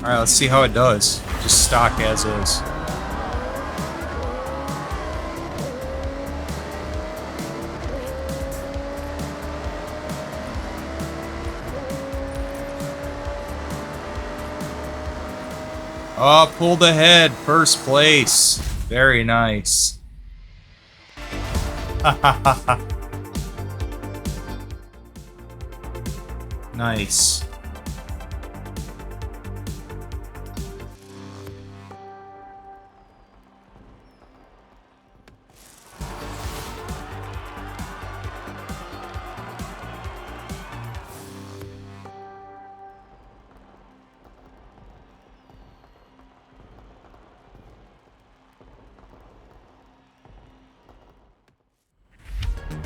Alright, let's see how it does. Just stock as is. Oh, pulled ahead. First place. Very nice. Nice.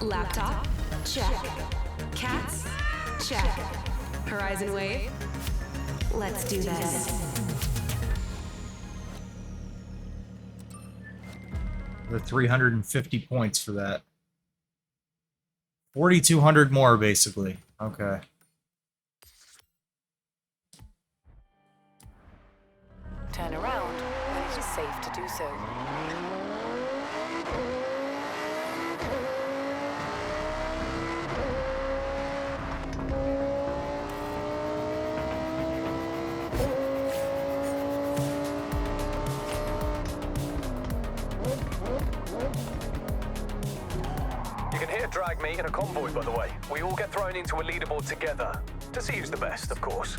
Laptop? Check. Cats? Check. Horizon Wave? Let's do this.
The 350 points for that. 4,200 more, basically. Okay.
Turn around when it is safe to do so.
You can hit a drag meet in a convoy, by the way. We all get thrown into a leaderboard together. To see who's the best, of course.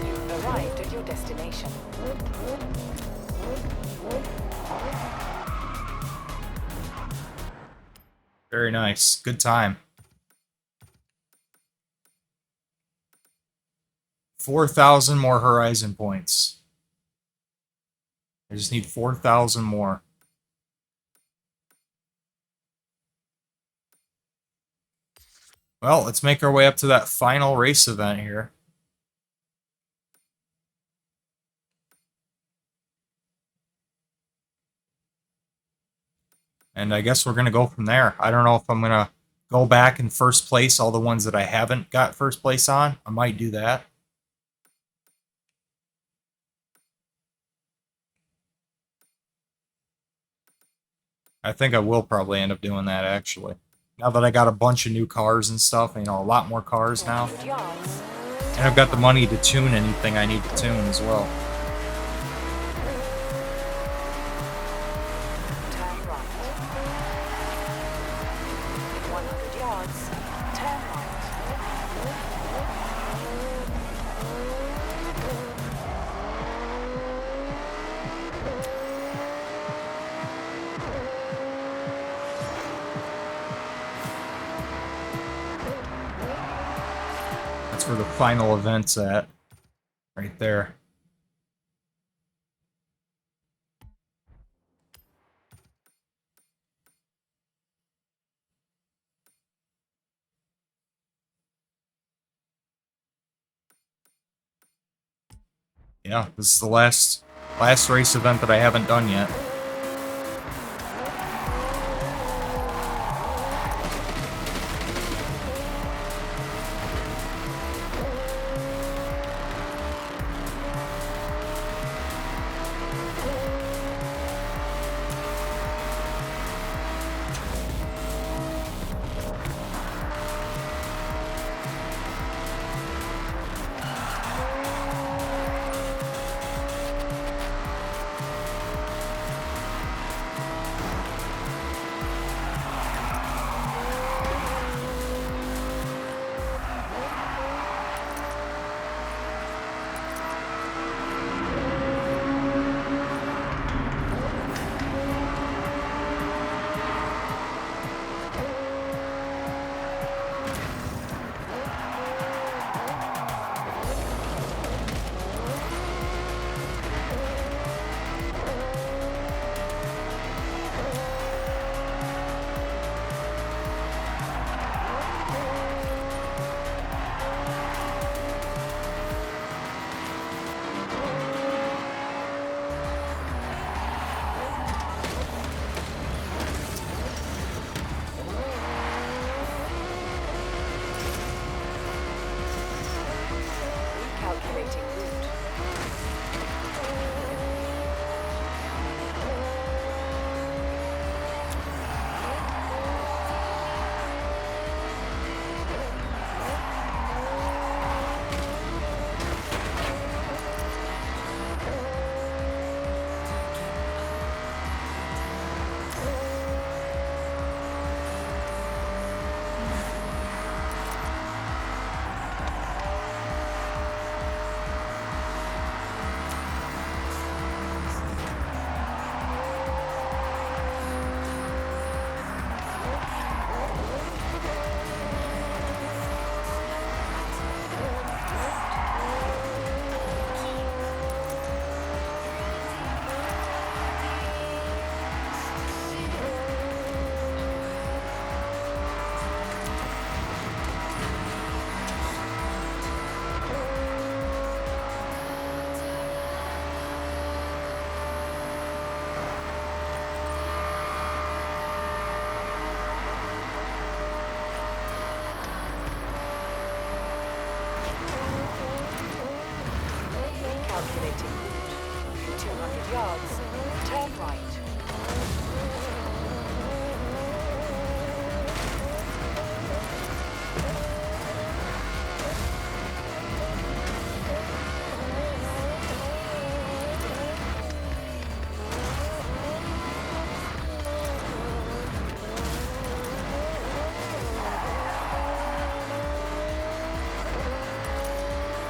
You've arrived at your destination.
Very nice. Good time. 4,000 more Horizon points. I just need 4,000 more. Well, let's make our way up to that final race event here. And I guess we're going to go from there. I don't know if I'm going to go back in first place, all the ones that I haven't got first place on. I might do that. I think I will probably end up doing that, actually. Now that I got a bunch of new cars and stuff, you know, a lot more cars now.
100 yards.
And I've got the money to tune anything I need to tune as well.
Turn right. In 100 yards, turn right.
That's where the final event's at. Right there. Yeah, this is the last race event that I haven't done yet.
continued. 200 yards, turn right.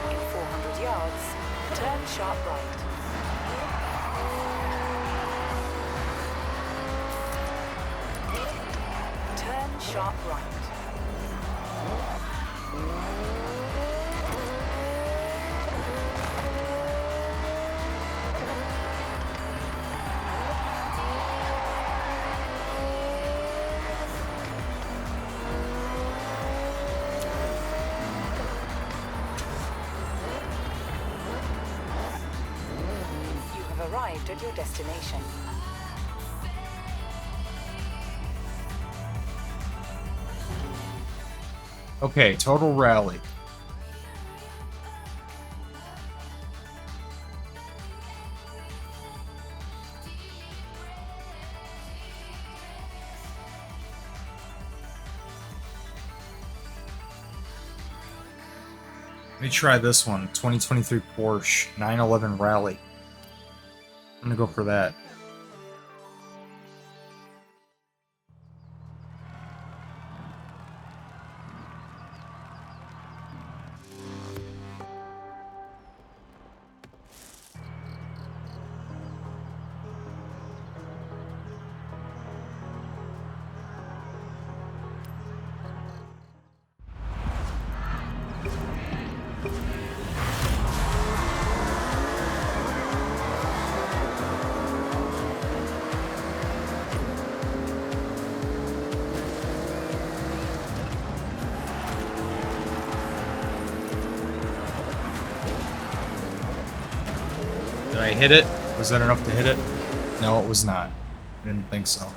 In 400 yards, turn sharp right. Turn sharp right. You have arrived at your destination.
Okay, total rally. Let me try this one. 2023 Porsche 911 Rally. I'm gonna go for that. Did I hit it? Was that enough to hit it? No, it was not. I didn't think so.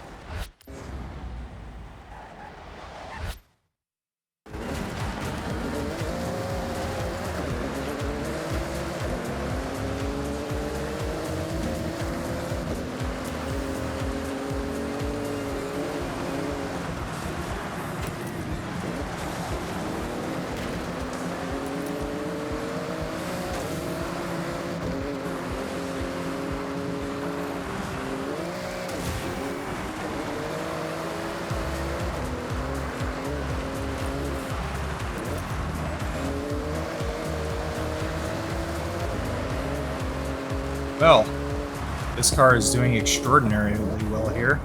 Well, this car is doing extraordinarily well here.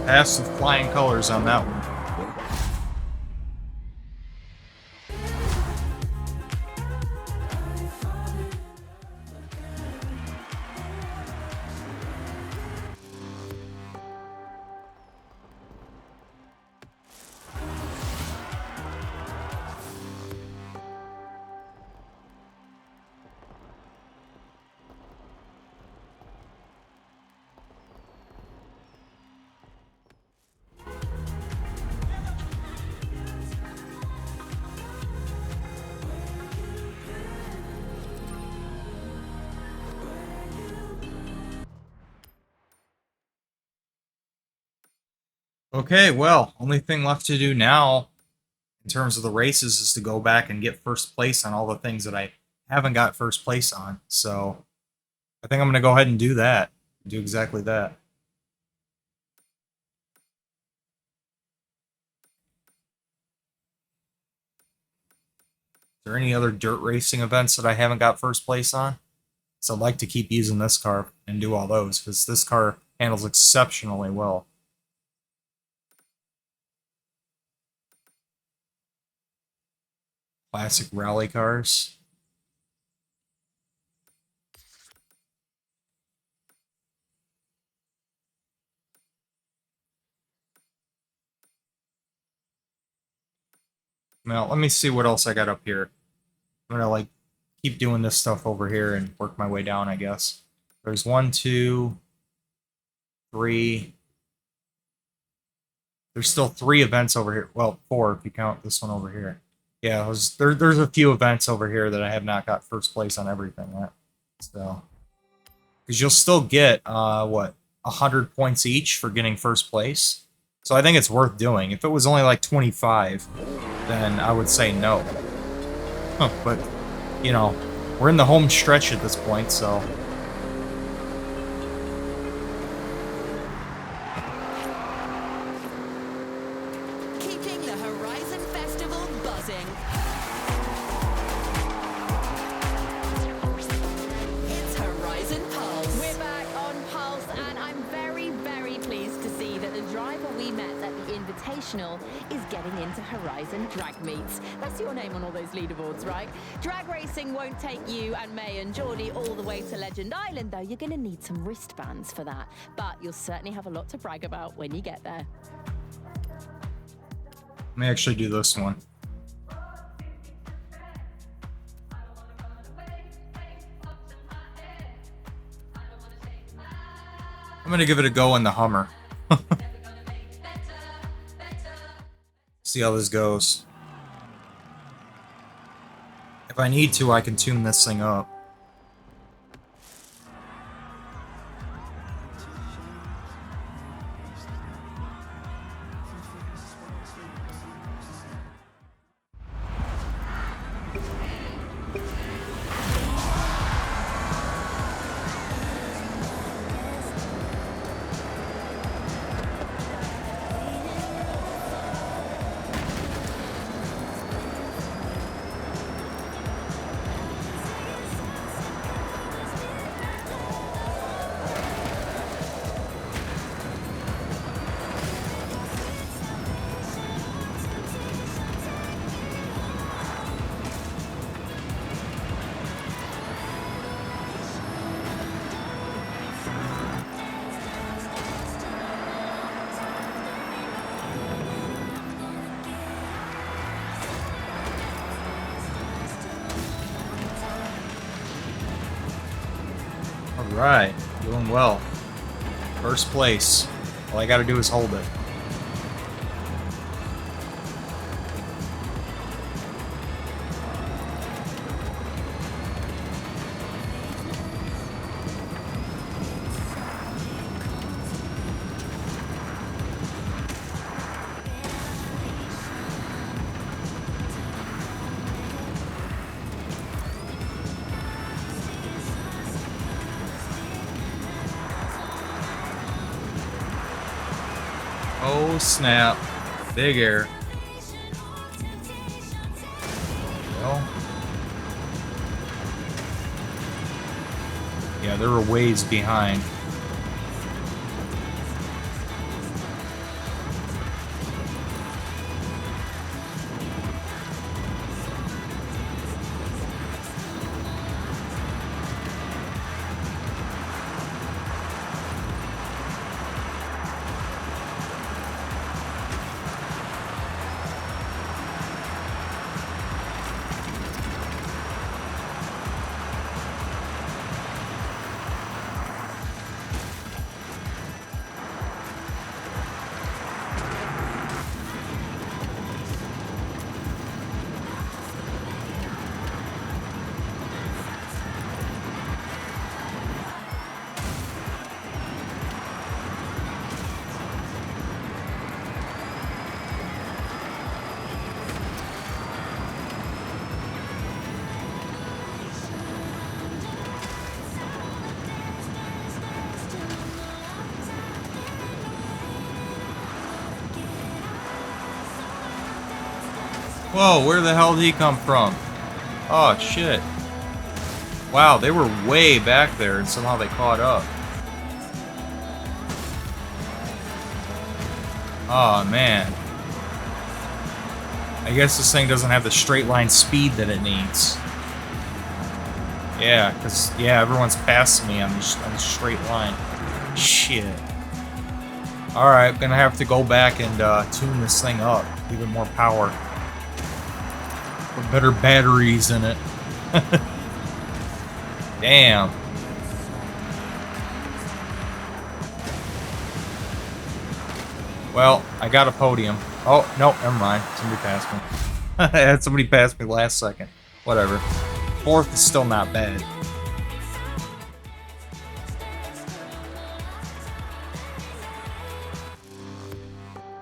Passed with flying colors on that one. Okay, well, only thing left to do now in terms of the races is to go back and get first place on all the things that I haven't got first place on. So I think I'm going to go ahead and do that. Do exactly that. Is there any other dirt racing events that I haven't got first place on? So I'd like to keep using this car and do all those, because this car handles exceptionally well. Classic rally cars. Now, let me see what else I got up here. I'm gonna, like, keep doing this stuff over here and work my way down, I guess. There's 1, 2, 3. There's still 3 events over here. Well, 4 if you count this one over here. Yeah, there's a few events over here that I have not got first place on everything yet. So, because you'll still get, what, 100 points each for getting first place. So I think it's worth doing. If it was only like 25, then I would say no. But, you know, we're in the home stretch at this point, so...
Keeping the Horizon Festival buzzing. It's Horizon Pulse. We're back on Pulse, and I'm very, very pleased to see that the driver we met at the Invitational is getting into Horizon Drag Meets. That's your name on all those leaderboards, right? Drag racing won't take you and May and Geordie all the way to Legend Island, though. You're going to need some wristbands for that, but you'll certainly have a lot to brag about when you get there.
Let me actually do this one. I'm gonna give it a go in the Hummer. See how this goes. If I need to, I can tune this thing up. Alright, doing well. First place. All I gotta do is hold it. Oh snap. Big air. Well. Yeah, they were ways behind. Whoa, where the hell did he come from? Oh, shit. Wow, they were way back there and somehow they caught up. Oh, man. I guess this thing doesn't have the straight line speed that it needs. Yeah, because, yeah, everyone's passing me on the straight line. Shit. Alright, gonna have to go back and tune this thing up. Give it more power. Put better batteries in it. Damn. Well, I got a podium. Oh, no, never mind. Somebody passed me. I had somebody pass me last second. Whatever. Fourth is still not bad.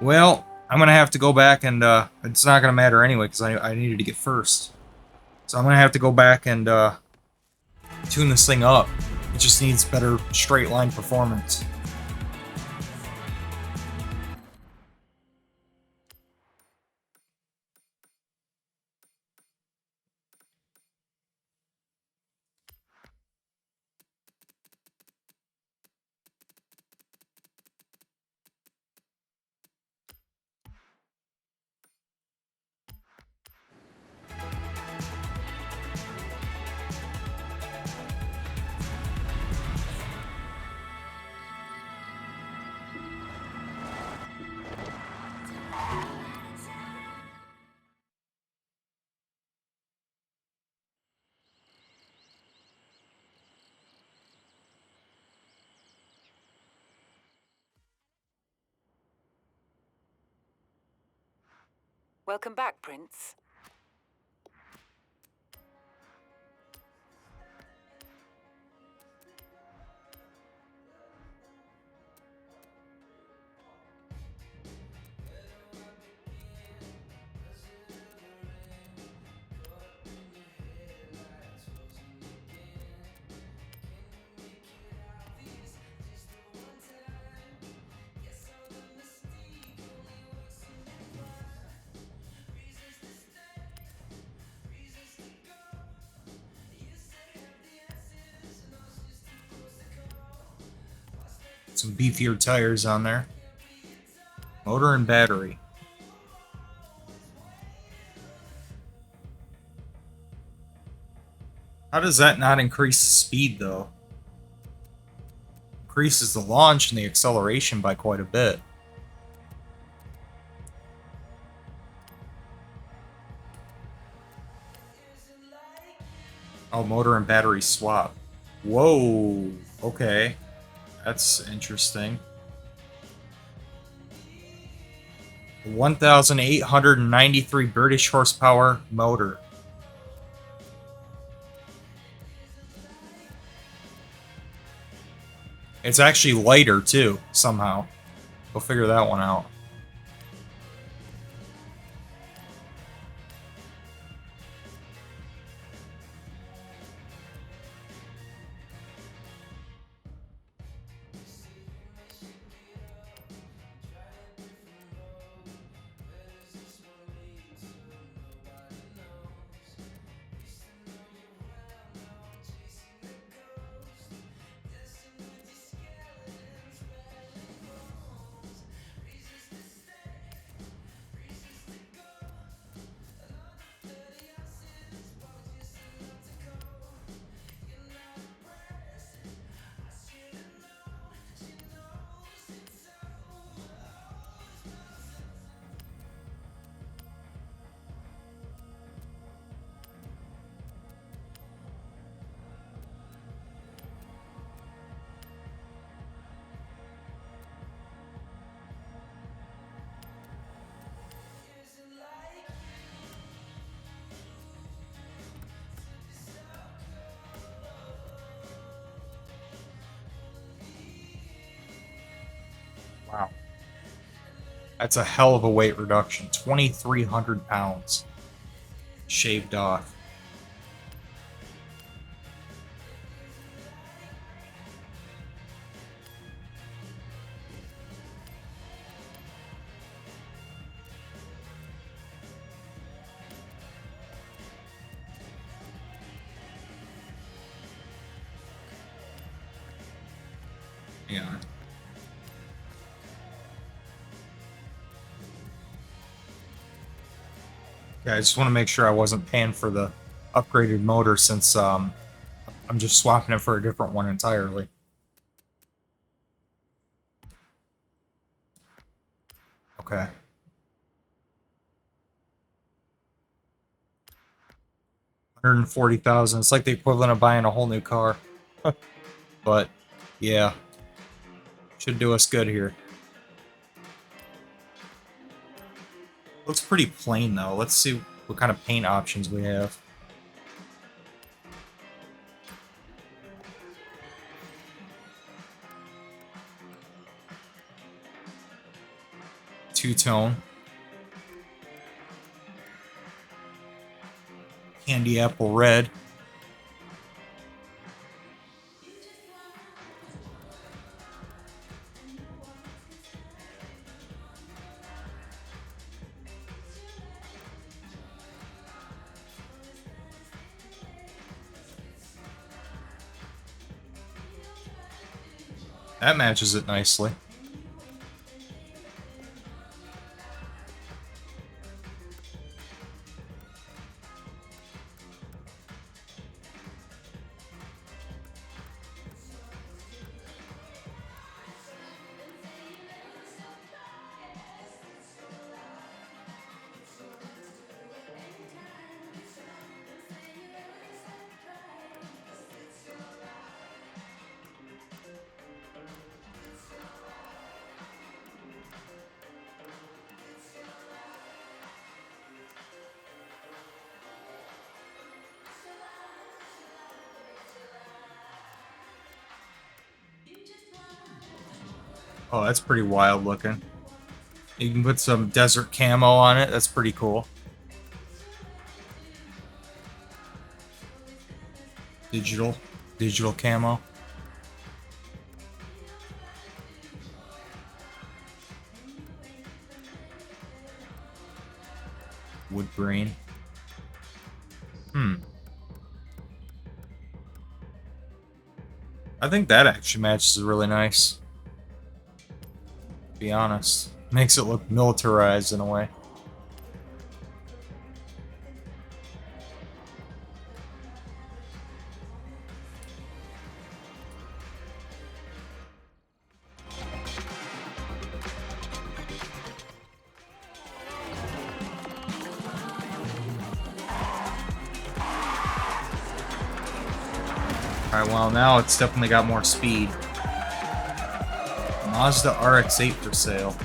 Well, I'm gonna have to go back and, it's not gonna matter anyway, because I needed to get first. So I'm gonna have to go back and, tune this thing up. It just needs better straight line performance.
Welcome back, Prince.
Some beefier tires on there. Motor and battery. How does that not increase the speed, though? Increases the launch and the acceleration by quite a bit. Oh, motor and battery swap. Whoa. Okay. That's interesting. 1,893 British horsepower motor. It's actually lighter, too, somehow. We'll figure that one out. Wow. That's a hell of a weight reduction. 2,300 pounds. Shaved off. Yeah. Yeah, I just want to make sure I wasn't paying for the upgraded motor since I'm just swapping it for a different one entirely. Okay. $140,000. It's like the equivalent of buying a whole new car. But yeah, should do us good here. Looks pretty plain though. Let's see what kind of paint options we have. Two-tone. Candy apple red. That matches it nicely. Oh, that's pretty wild looking. You can put some desert camo on it. That's pretty cool. Digital camo. Wood grain. I think that actually matches really nice. To be honest. Makes it look militarized in a way. Alright, well now it's definitely got more speed. Mazda RX-8 for sale.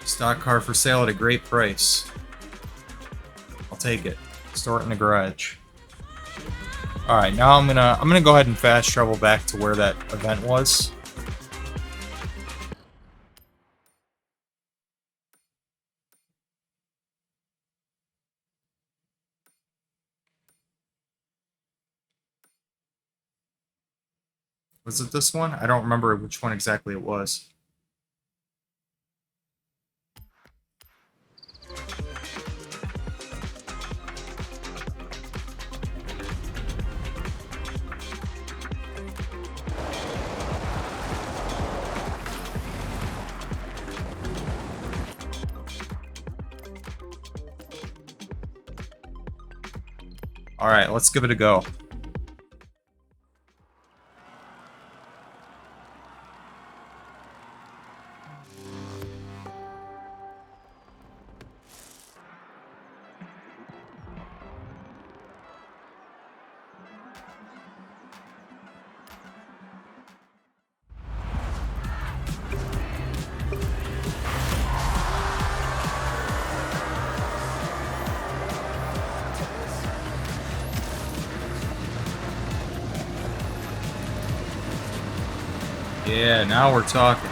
Stock car for sale at a great price. I'll take it. Store it in the garage. Alright, now I'm gonna go ahead and fast travel back to where that event was. Was it this one? I don't remember which one exactly it was. Alright, let's give it a go. Yeah, now we're talking.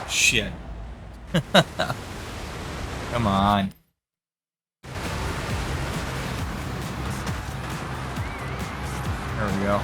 shit. Come on. There we go.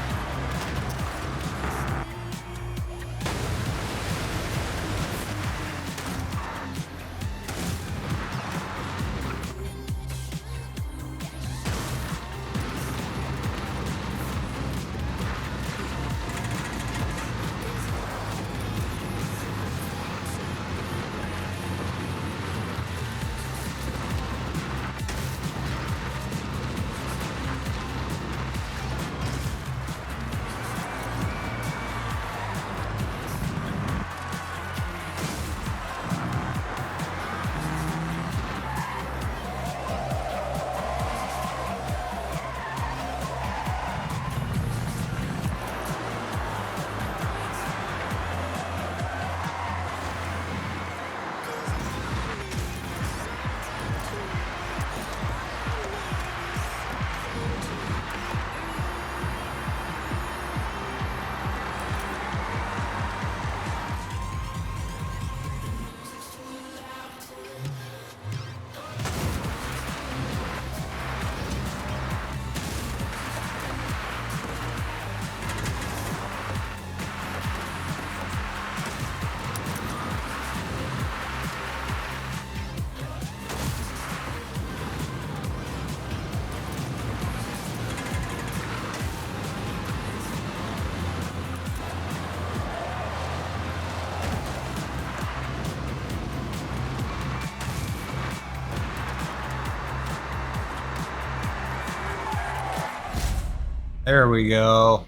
There we go.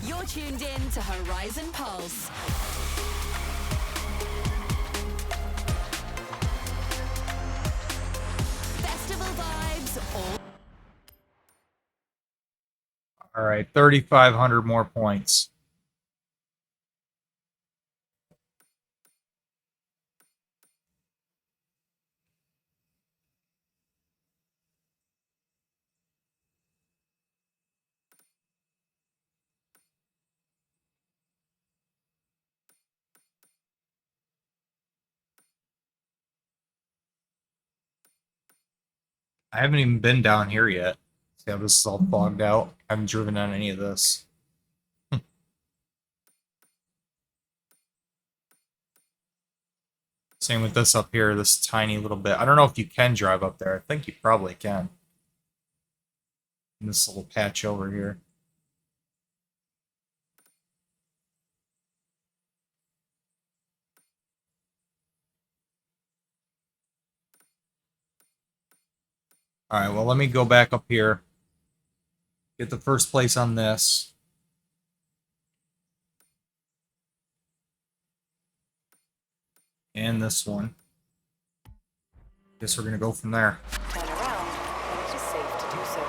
You're tuned in to Horizon Pulse. Festival vibes all.
All right, 3,500 more points. I haven't even been down here yet. See how this is all fogged out? I haven't driven on any of this. Same with this up here, this tiny little bit. I don't know if you can drive up there. I think you probably can. In this little patch over here. Alright, well, let me go back up here. Get the first place on this. And this one. Guess we're gonna go from there.
Turn around when it is safe to do so.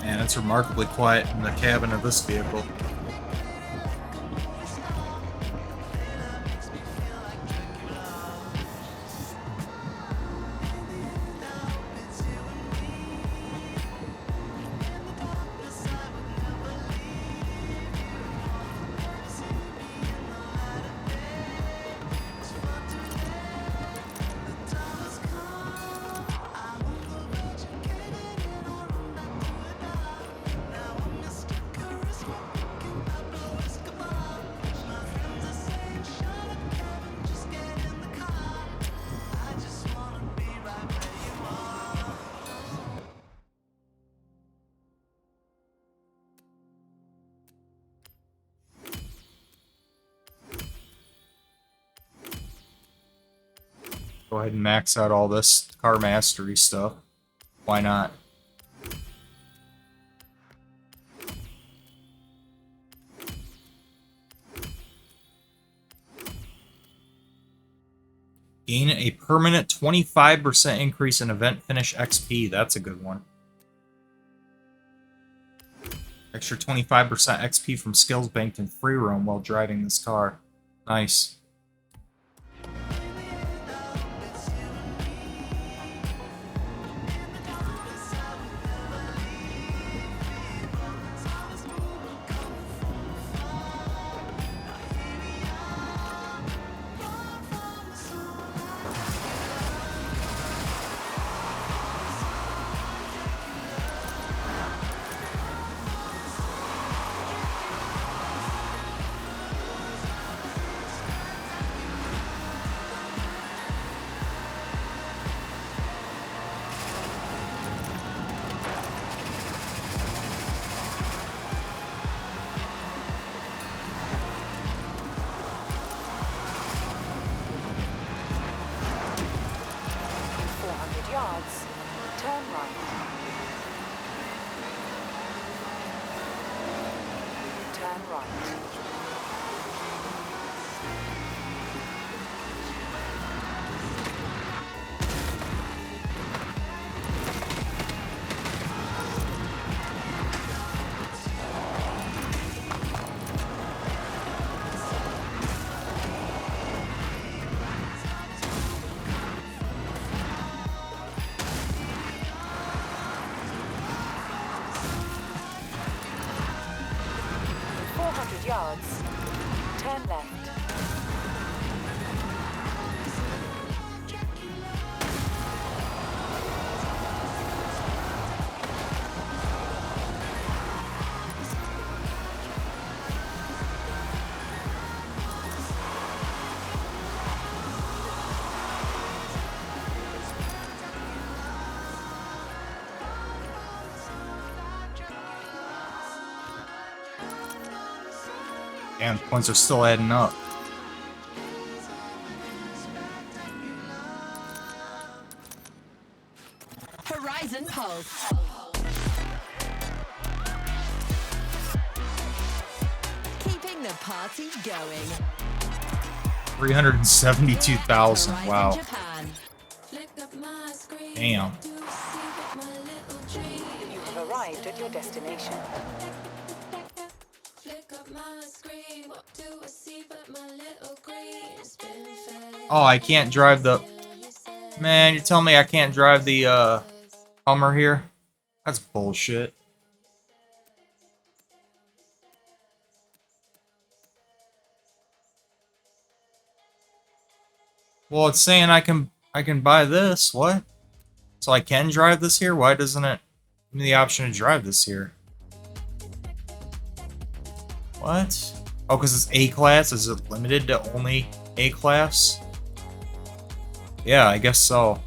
And it's remarkably quiet in the cabin of this vehicle. Go ahead and max out all this car mastery stuff. Why not? Gain a permanent 25% increase in event finish XP. That's a good one. Extra 25% XP from skills banked in free roam while driving this car. Nice.
Turn right. Turn right. 400 yards. Turn left.
And points are still adding up.
Horizon Pulse. Keeping the party going.
372,000.
Horizon
Wow.
Japan.
Damn.
You have arrived at your destination.
Oh, I can't drive the... Man, you're telling me I can't drive the, Hummer here? That's bullshit. Well, it's saying I can buy this. What? So I can drive this here? Why doesn't it give me the option to drive this here? What? Oh, because it's A-class? Is it limited to only A-class? Yeah, I guess so.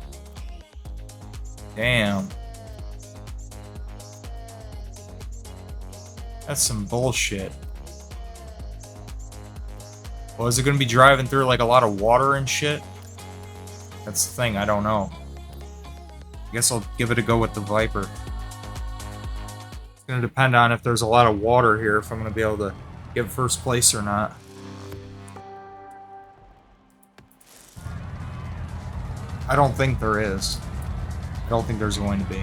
Damn. That's some bullshit. Well, is it going to be driving through, like, a lot of water and shit? That's the thing, I don't know. I guess I'll give it a go with the Viper. It's going to depend on if there's a lot of water here, if I'm going to be able to get first place or not. I don't think there is. I don't think there's going to be.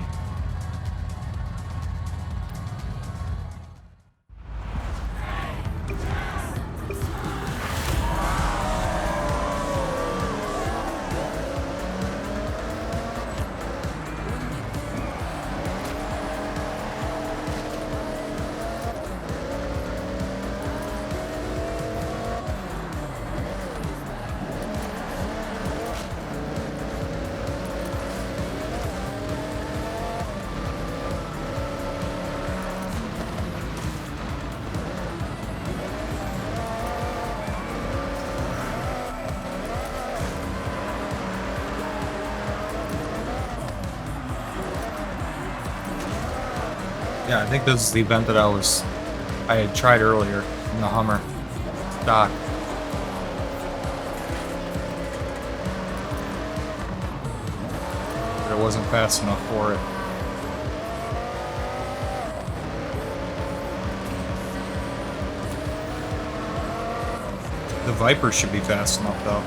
Yeah, I think this is the event that I had tried earlier in the Hummer stock. I wasn't fast enough for it. The Viper should be fast enough, though.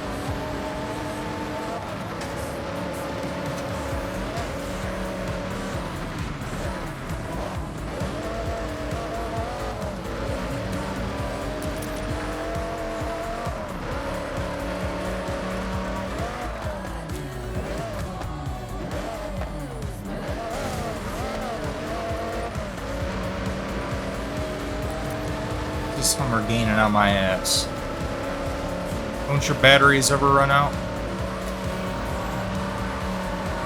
This Hummer gaining on my ass. Don't your batteries ever run out?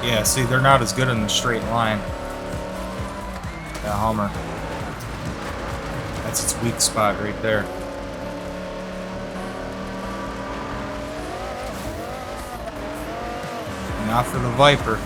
Yeah, see, they're not as good in the straight line. That Hummer. That's its weak spot right there. Not for the Viper.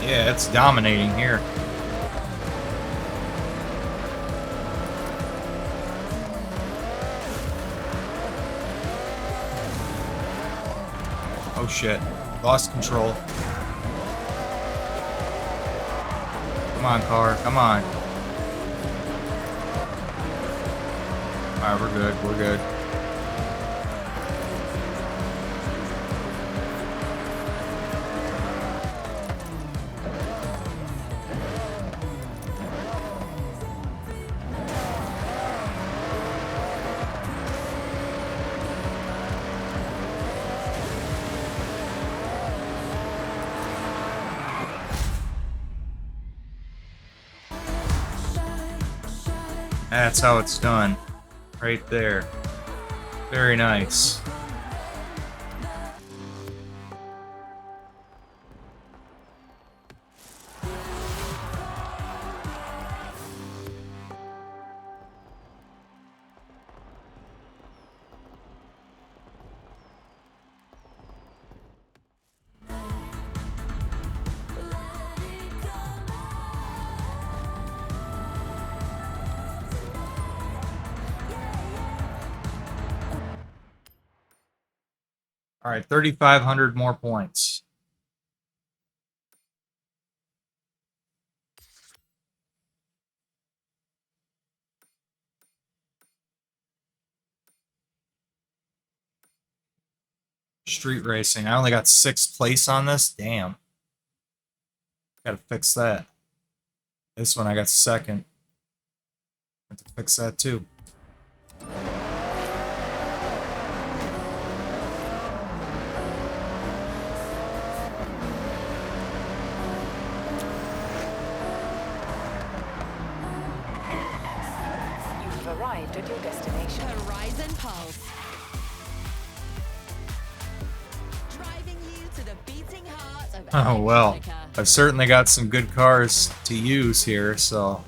Yeah, it's dominating here. Oh shit. Lost control. Come on, car. Come on. Alright, we're good. We're good. That's how it's done. Right there. Very nice. All right, 3,500 more points. Street racing. I only got 6th place on this. Damn. Gotta fix that. This one I got 2nd. Have to fix that too.
You've arrived at your destination.
Horizon Pulse. Driving you to the beating heart of
Oh well.
Electronica.
I've certainly got some good cars to use here, so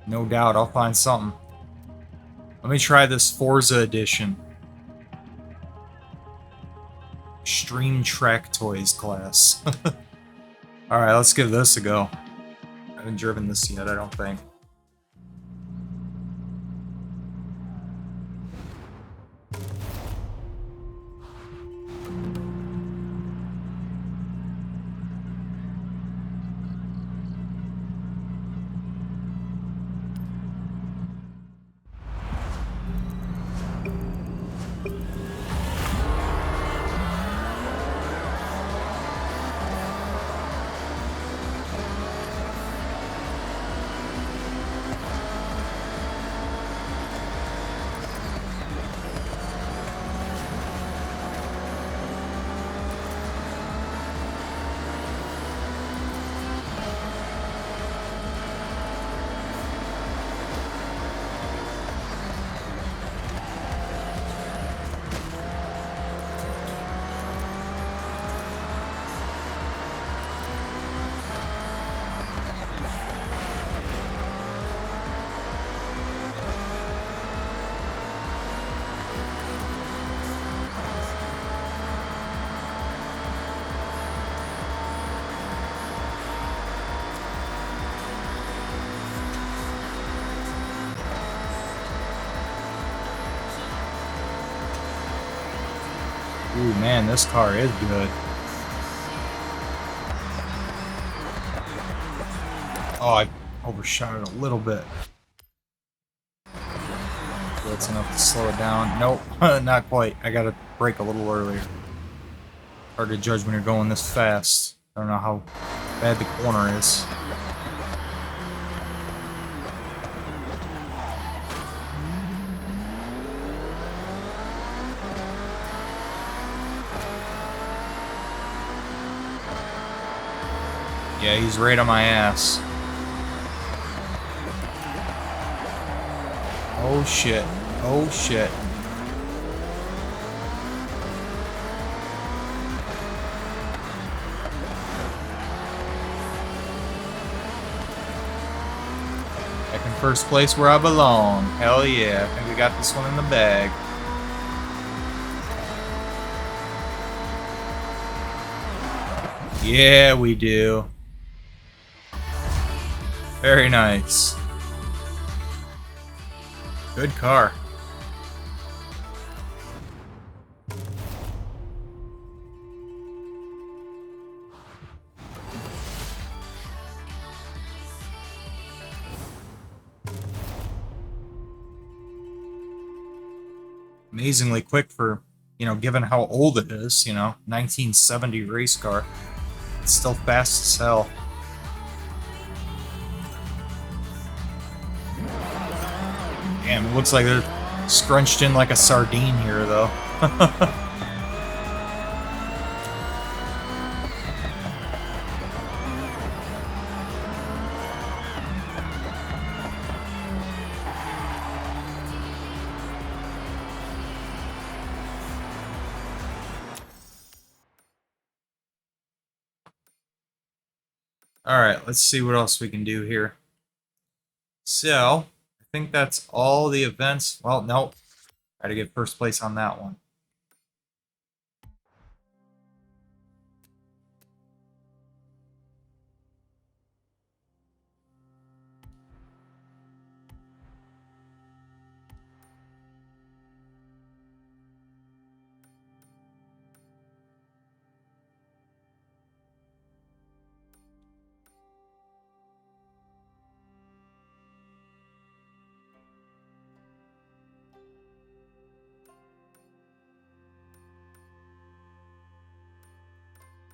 no doubt I'll find something. Let me try this Forza edition. Extreme Track Toys class. Alright, let's give this a go. I haven't driven this yet, I don't think. Ooh, man, this car is good. Oh, I overshot it a little bit. That's enough to slow it down. Nope, not quite. I gotta brake a little earlier. Hard to judge when you're going this fast. I don't know how bad the corner is. Yeah, he's right on my ass. Oh shit. Oh shit. Back in first place where I belong. Hell yeah. I think we got this one in the bag. Yeah, we do. Very nice. Good car. Amazingly quick for, you know, given how old it is, you know, 1970 race car. It's still fast as hell. Damn, it looks like they're scrunched in like a sardine here, though. Alright, let's see what else we can do here. So, I think that's all the events. Well, nope. Try to get first place on that one.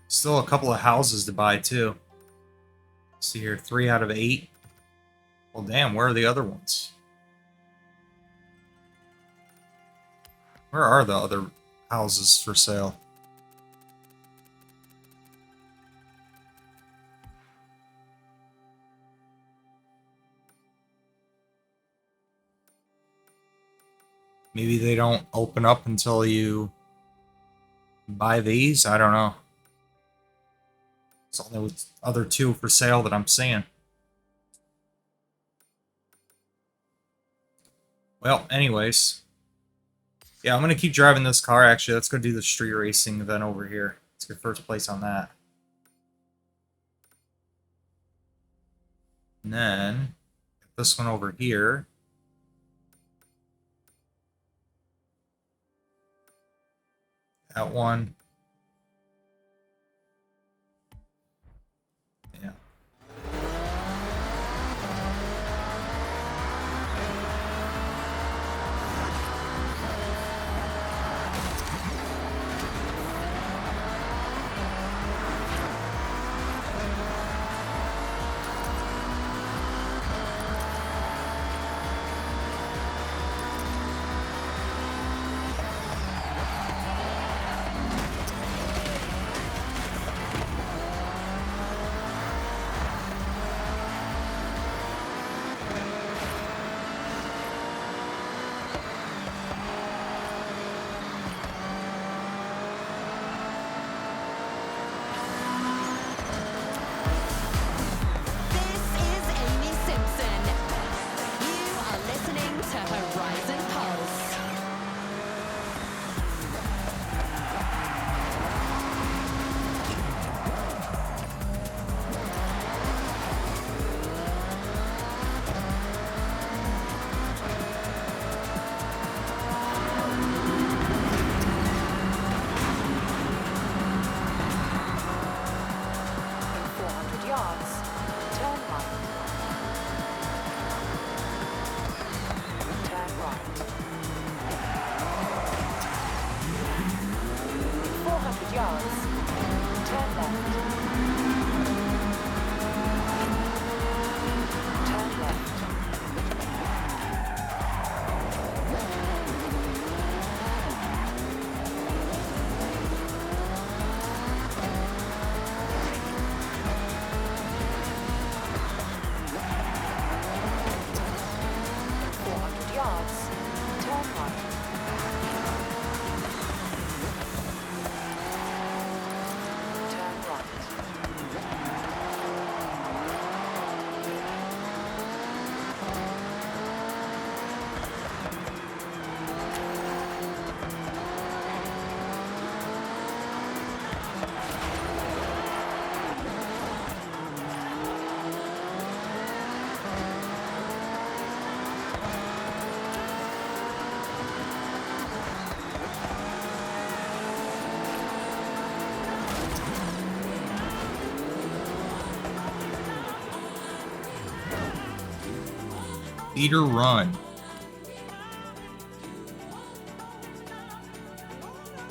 Still a couple of houses to buy, too. See here, 3 out of 8. Well, damn, where are the other ones? Where are the other houses for sale? Maybe they don't open up until you buy these? I don't know. It's only the other 2 for sale that I'm seeing. Well, anyways. Yeah, I'm going to keep driving this car, actually. Let's go do the street racing event over here. Let's get first place on that. And then, this one over here. That one. Yeah.
400 yards. Turn left. Turn left. 400 yards. Turn right. Turn right.
Eat or run.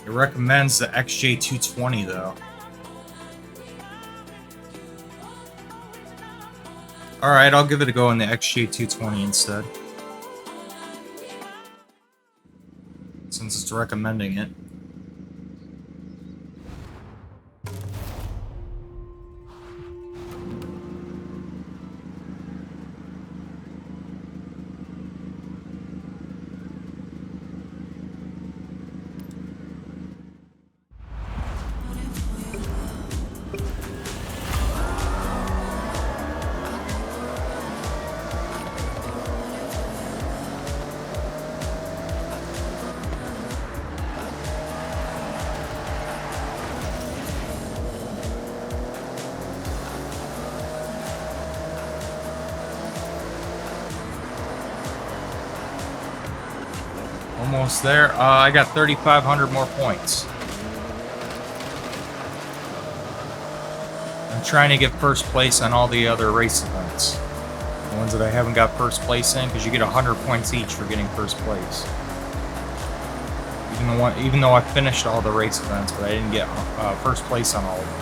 It recommends the XJ220 though. Alright, I'll give it a go in the XJ220 instead. Since it's recommending it. Almost there. I got 3,500 more points. I'm trying to get first place on all the other race events. The ones that I haven't got first place in, because you get 100 points each for getting first place. Even though I finished all the race events, but I didn't get first place on all of them.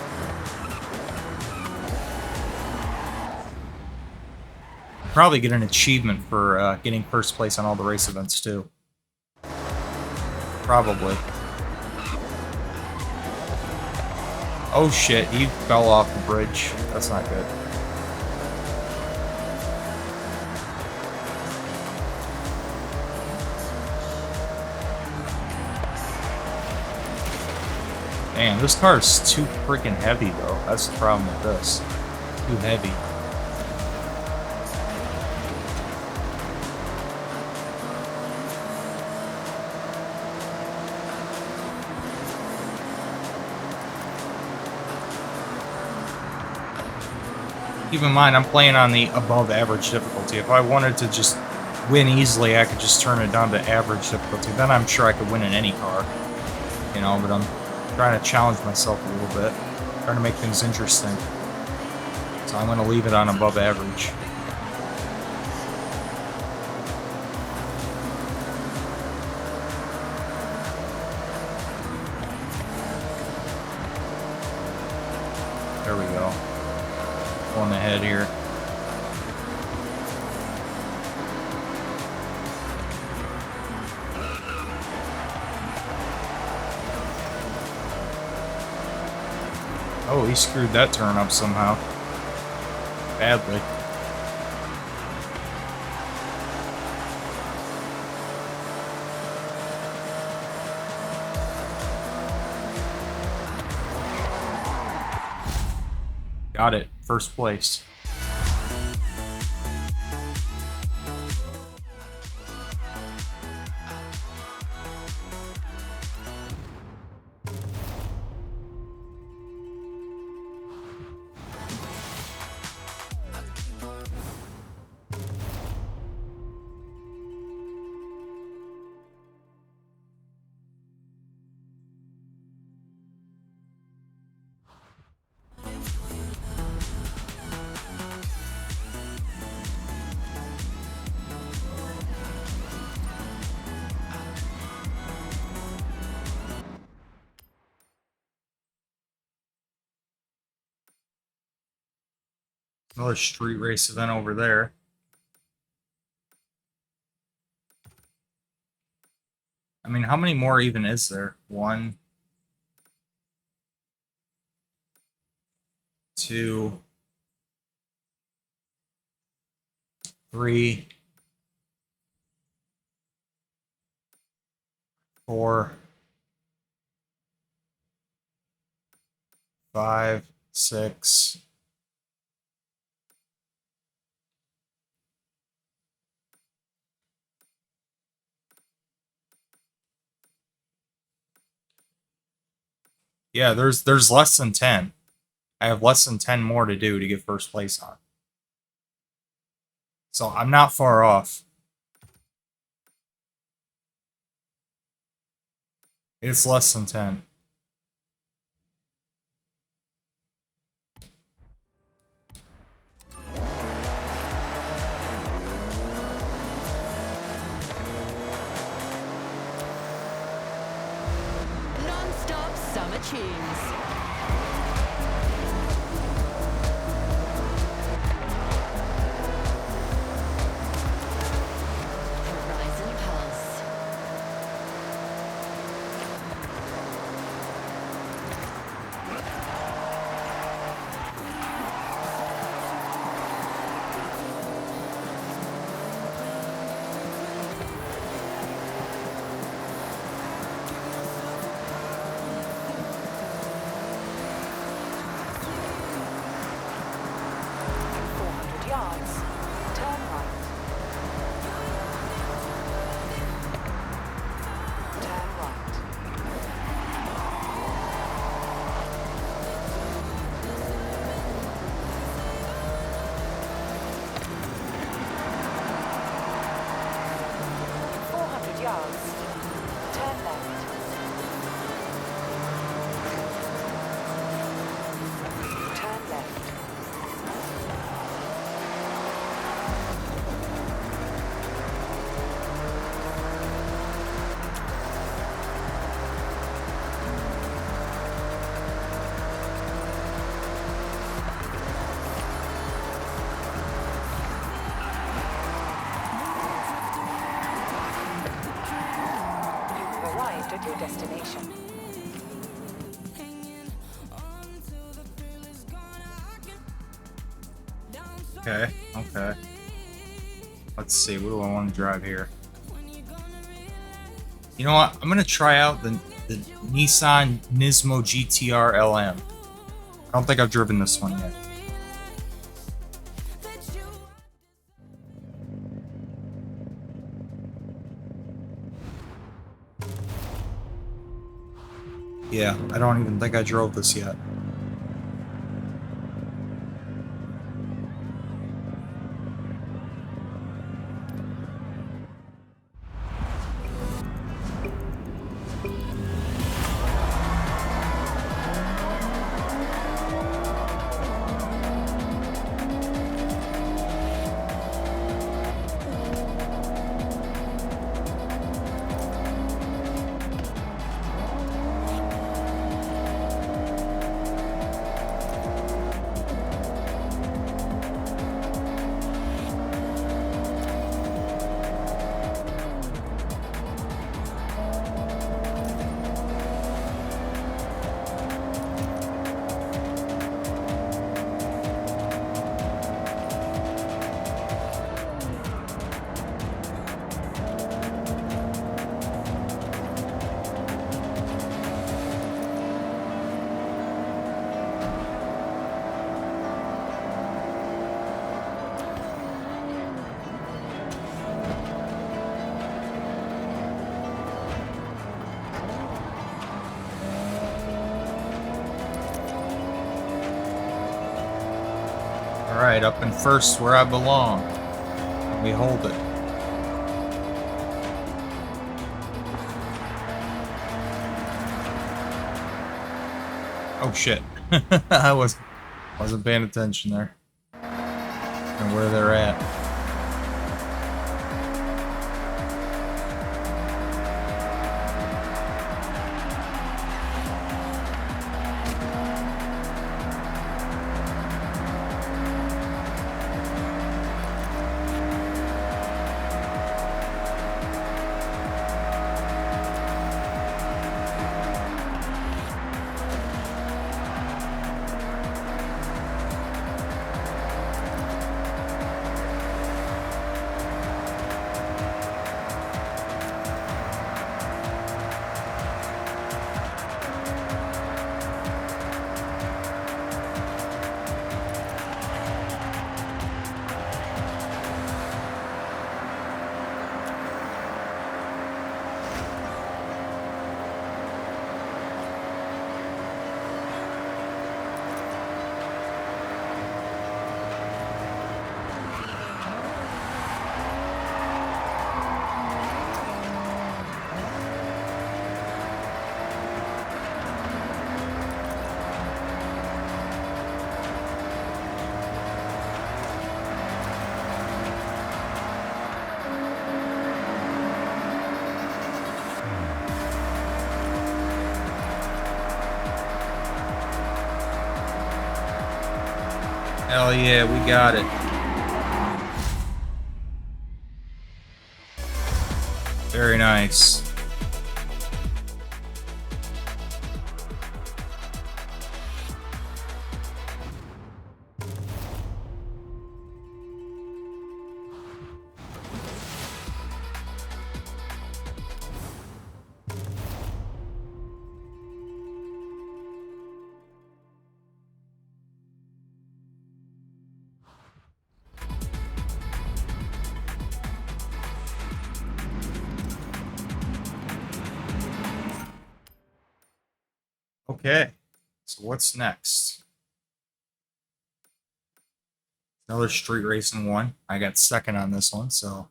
Probably get an achievement for getting first place on all the race events too. Probably. Oh shit, he fell off the bridge. That's not good. Man, this car is too freaking heavy though. That's the problem with this. Too heavy. Keep in mind, I'm playing on the above average difficulty. If I wanted to just win easily, I could just turn it down to average difficulty. Then I'm sure I could win in any car. You know, but I'm trying to challenge myself a little bit. Trying to make things interesting. So I'm going to leave it on above average. There we go. On ahead here. Oh, he screwed that turn up somehow. Badly. Got it. First place. Another street race event over there. I mean, how many more even is there? 1, 2, 3, 4, 5, 6. Yeah, there's less than 10. I have less than 10 more to do to get first place on. So I'm not far off. It's less than 10.
Non-stop summer tunes. Horizon Pulse.
At your destination.
Okay, okay. Let's see, what do I want to drive here? You know what? I'm gonna try out the Nissan Nismo GTR LM. I don't think I've driven this one yet. Yeah, I don't even think I drove this yet. Alright, up in first where I belong. We hold it. Oh shit. I wasn't paying attention there. And where they're at. Hell yeah, we got it. Very nice. Okay, so what's next? Another street racing one. I got second on this one, so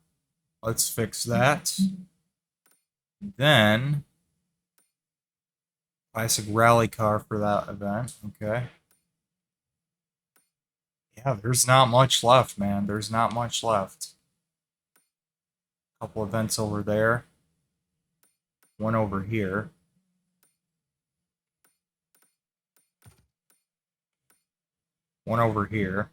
let's fix that. Then, classic rally car for that event. Okay. Yeah, there's not much left, man. There's not much left. Couple events over there. One over here. One over here.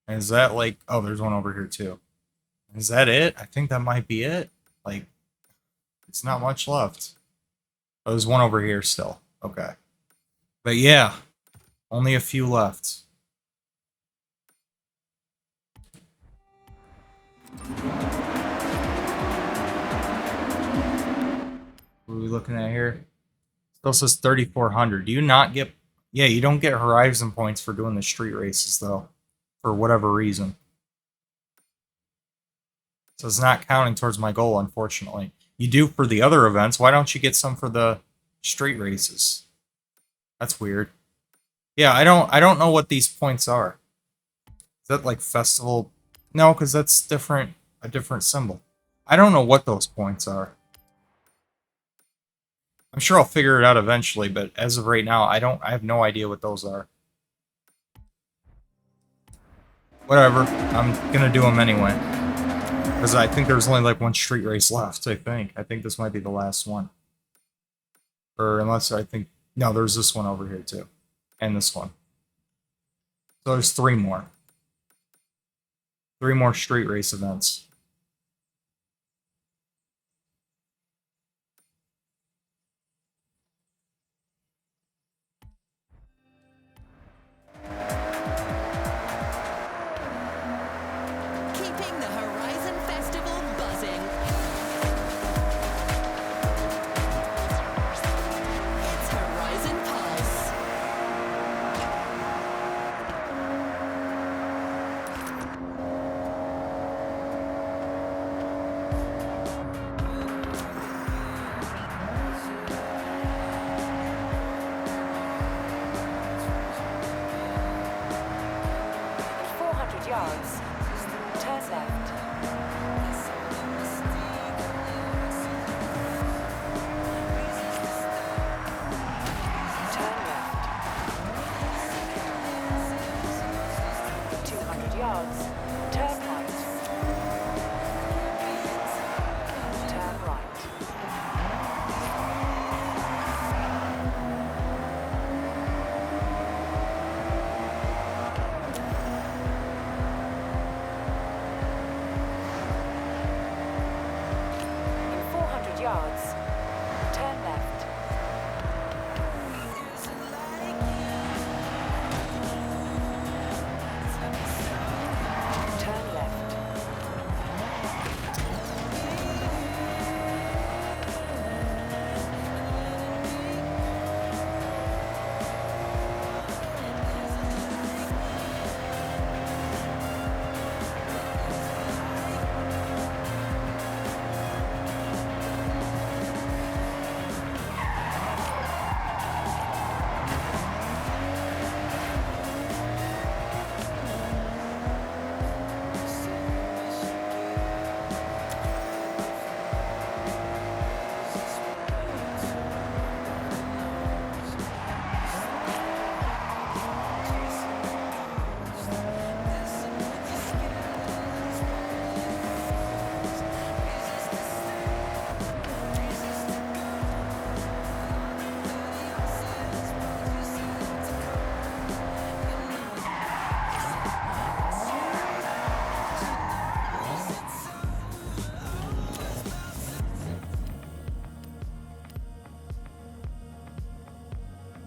And is that like... Oh, there's one over here too. Is that it? I think that might be it. Like, it's not much left. Oh, there's one over here still. Okay. But yeah, only a few left. What are we looking at here? Still says 3,400. Do you not get... Yeah, you don't get Horizon points for doing the street races, though. For whatever reason. So it's not counting towards my goal, unfortunately. You do for the other events. Why don't you get some for the street races? That's weird. Yeah, I don't know what these points are. Is that like festival? No, because that's different. A different symbol. I don't know what those points are. I'm sure I'll figure it out eventually, but as of right now, I have no idea what those are. Whatever. I'm gonna do them anyway. Because I think there's only like one street race left, I think. I think this might be the last one. Or unless I think... No, there's this one over here too. And this one. So there's 3 more. 3 more street race events.
Keeping the Horizon Festival buzzing. It's Horizon Pulse.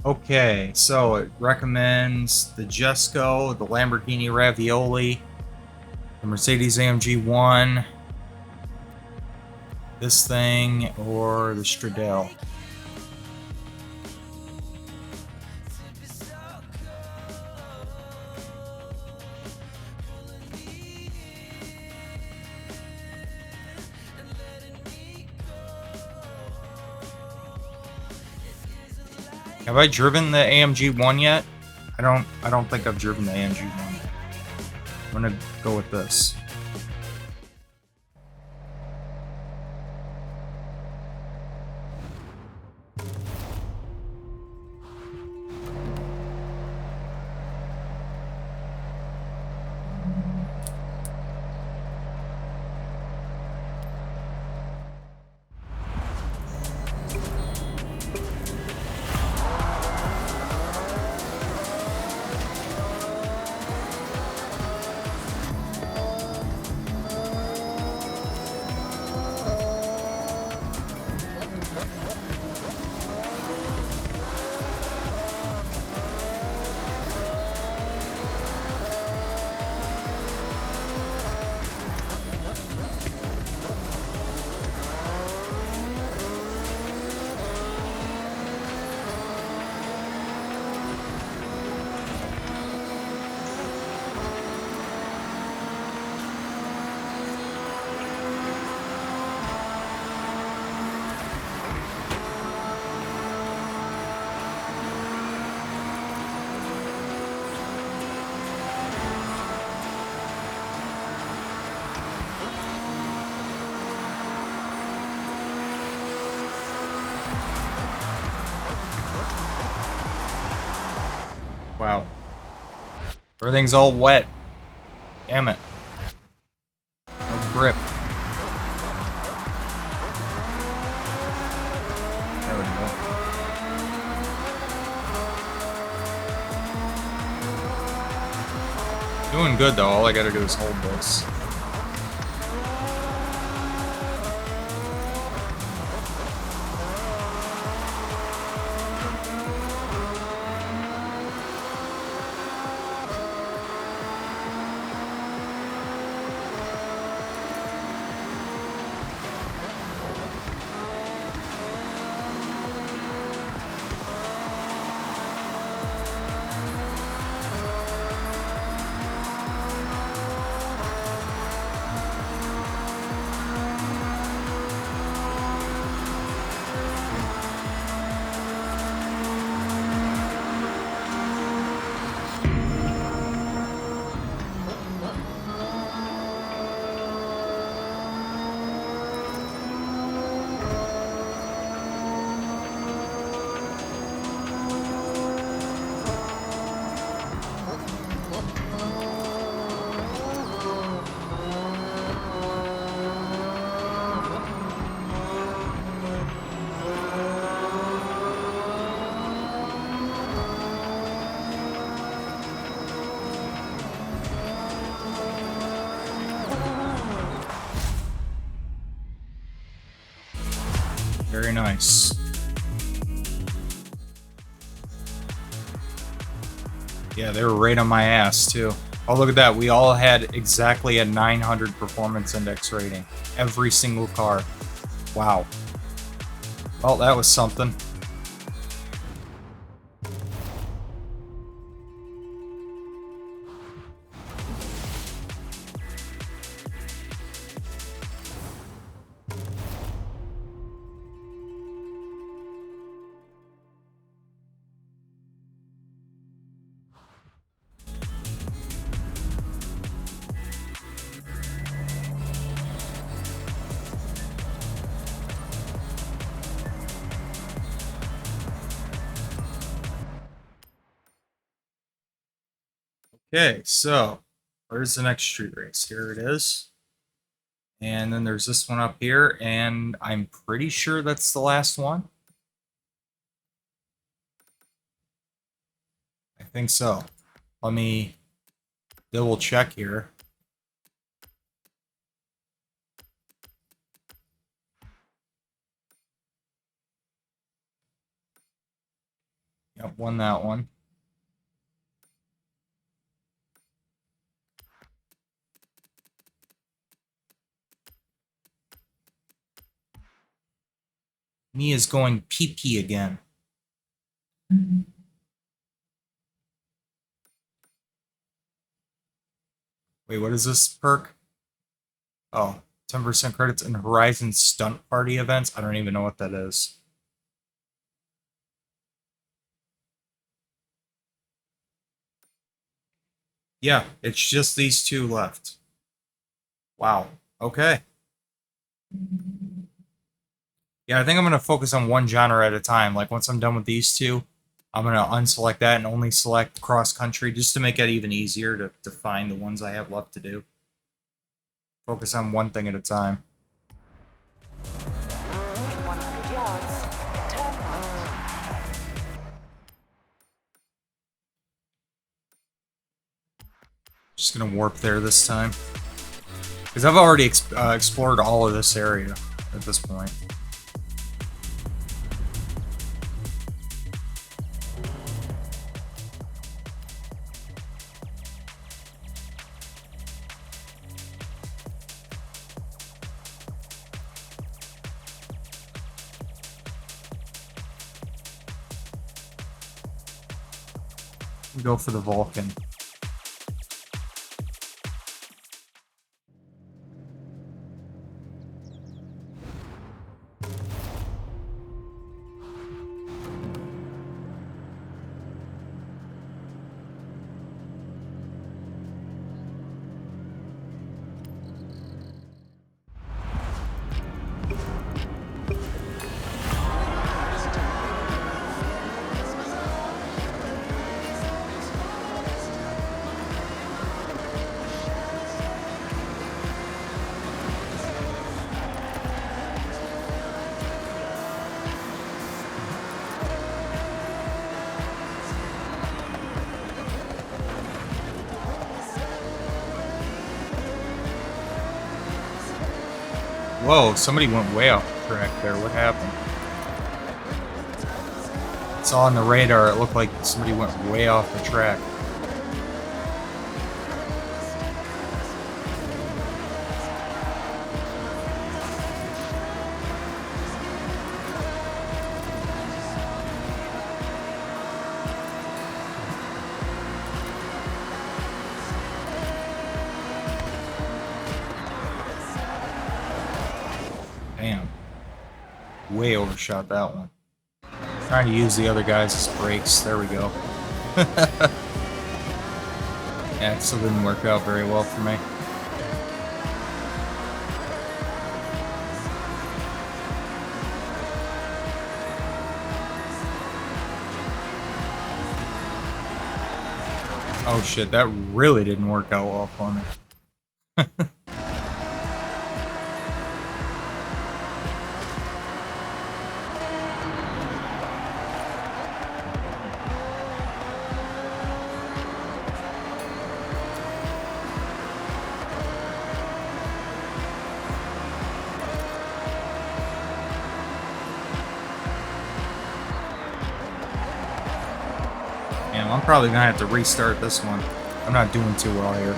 Okay, so it recommends the Jesco, the Lamborghini Ravioli, the Mercedes AMG 1, this thing, or the Stradale. Have I driven the AMG 1 yet? I don't think I've driven the AMG 1 yet. I'm gonna go with this. Wow. Everything's all wet. Damn it. No grip. There we go. Doing good though, all I gotta do is hold this. Very nice. Yeah, they were right on my ass, too. Oh, look at that. We all had exactly a 900 performance index rating. Every single car. Wow. Well, that was something. Okay, so where's the next street race? Here it is. And then there's this one up here, and I'm pretty sure that's the last one. I think so. Let me double check here. Yep, won that one. Mia's going pee-pee again. Wait, what is this perk? Oh, 10% credits in Horizon Stunt Party events? I don't even know what that is. Yeah, it's just these two left. Wow. Okay. Yeah, I think I'm going to focus on one genre at a time. Like, once I'm done with these two, I'm going to unselect that and only select cross-country just to make it even easier to find the ones I have left to do. Focus on one thing at a time.
In 100 yards, turn right.
Just going to warp there this time. Because I've already explored all of this area at this point. Go for the Vulcan. Whoa, somebody went way off the track there. What happened? I saw on the radar, it looked like somebody went way off the track. Damn. Way overshot that one. Trying to use the other guys as brakes. There we go. Yeah, it still didn't work out very well for me. Oh shit, that really didn't work out well for me. Damn, I'm probably gonna have to restart this one. I'm not doing too well here.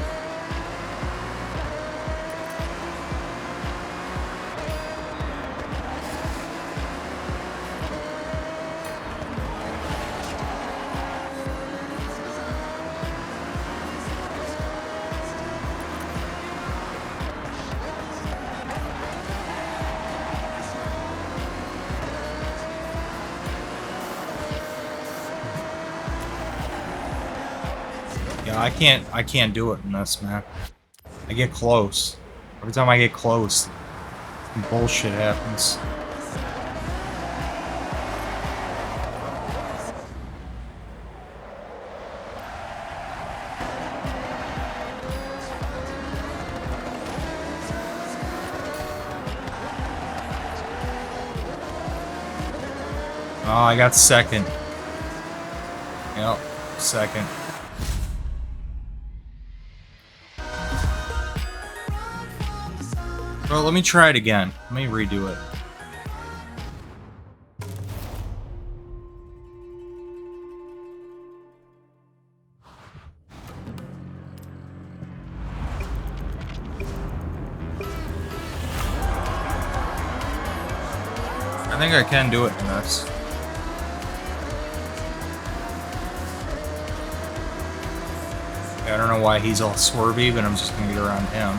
Yeah, I can't do it in this map. I get close. Every time I get close, some bullshit happens. Oh, I got second. Yep, second. Well, let me try it again. Let me redo it. think I can do it in this. I don't know why he's all swervy, but I'm just gonna get around him.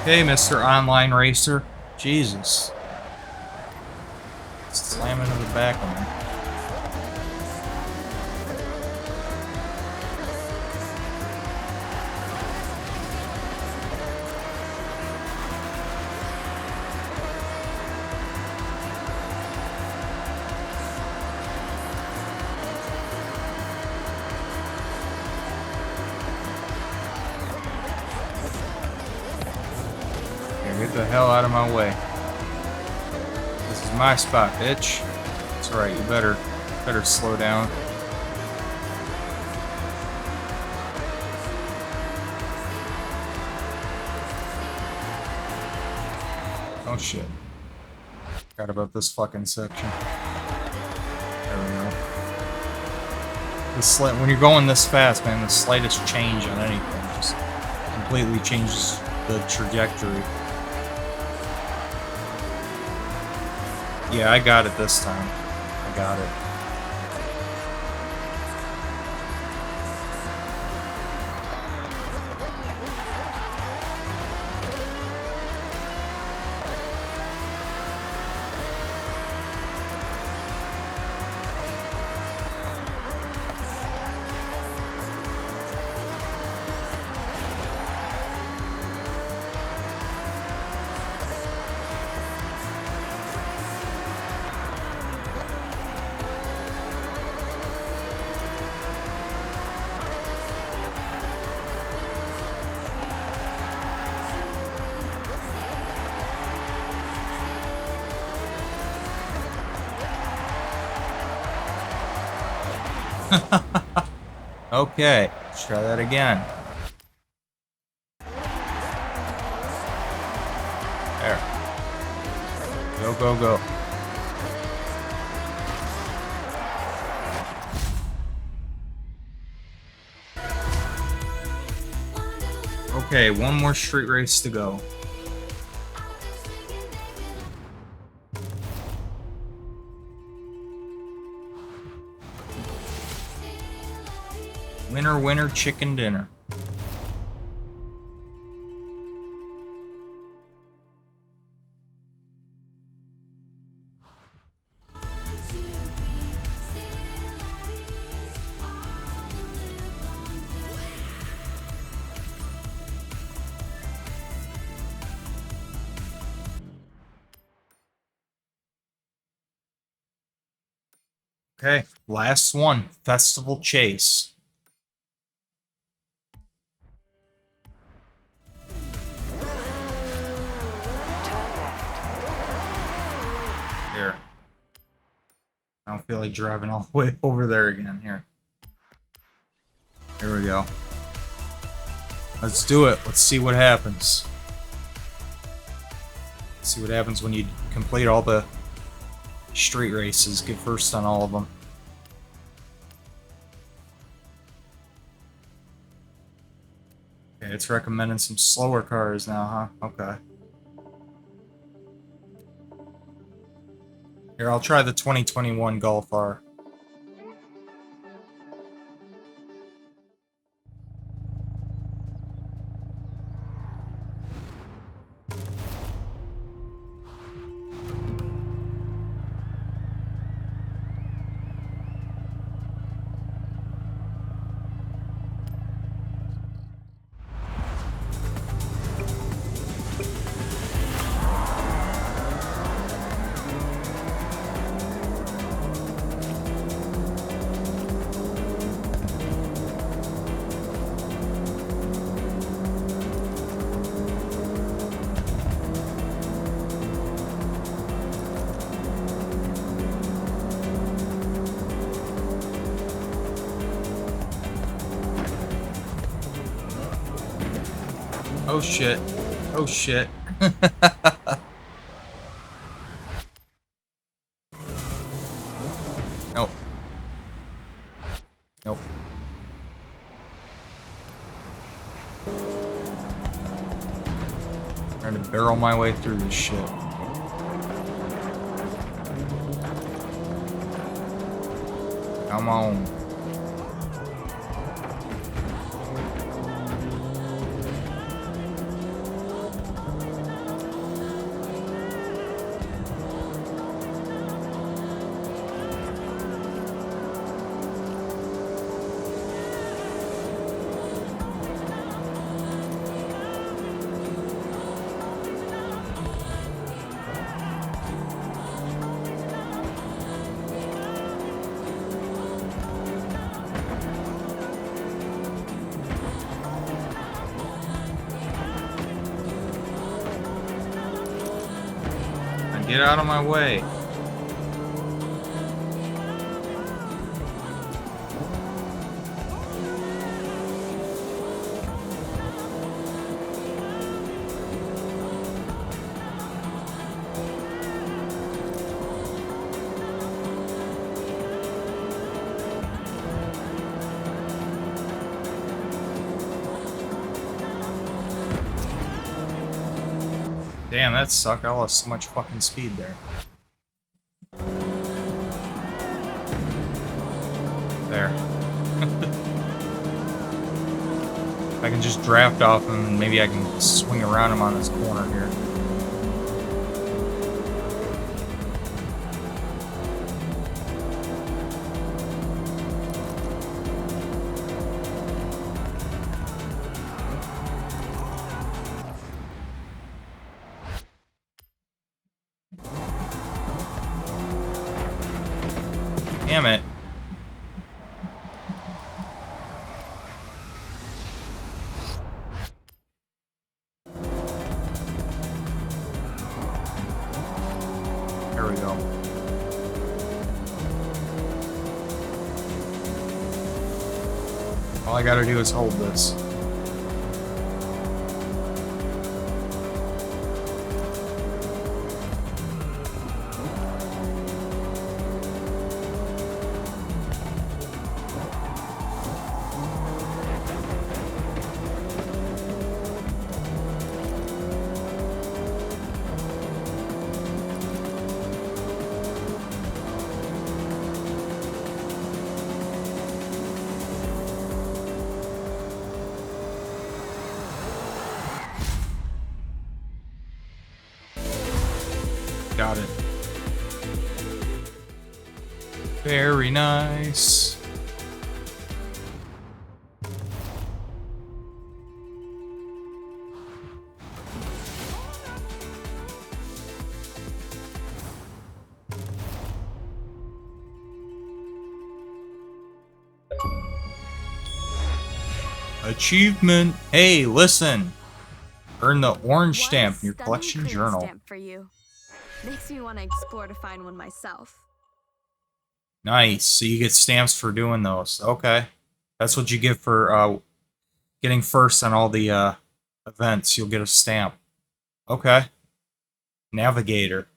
Hey, Mr. Online Racer. Jesus. Slam into the back of me. Get the hell out of my way. This is my spot, bitch. That's right, you better slow down. Oh shit. Forgot about this fucking section. There we go. When you're going this fast, man, the slightest change on anything just completely changes the trajectory. Yeah, I got it this time. I got it. Okay, let's try that again. There. Go, go, go. Okay, one more street race to go. Winner, winner, chicken dinner. Okay, last one. Festival Chase. Here. I don't feel like driving all the way over there again. Here. Here we go. Let's do it. Let's see what happens. Let's see what happens when you complete all the street races. Get first on all of them. Okay, it's recommending some slower cars now, huh? Okay. Here, I'll try the 2021 Golf R. Oh shit. Oh shit. Nope. Nope. Trying to barrel my way through this shit. Come on. Get out of my way. Damn, that sucked. I lost so much fucking speed there. There. I can just draft off him and maybe I can swing around him on this corner here. Damn it. There we go. All I gotta do is hold this. Got it. Very nice. Achievement. Hey, listen. Earn the orange stamp in your collection journal.
Stamp for you. Makes me want to explore to find one myself.
Nice. So you get stamps for doing those. Okay. That's what you get for getting first on all the events. You'll get a stamp. Okay. Navigator.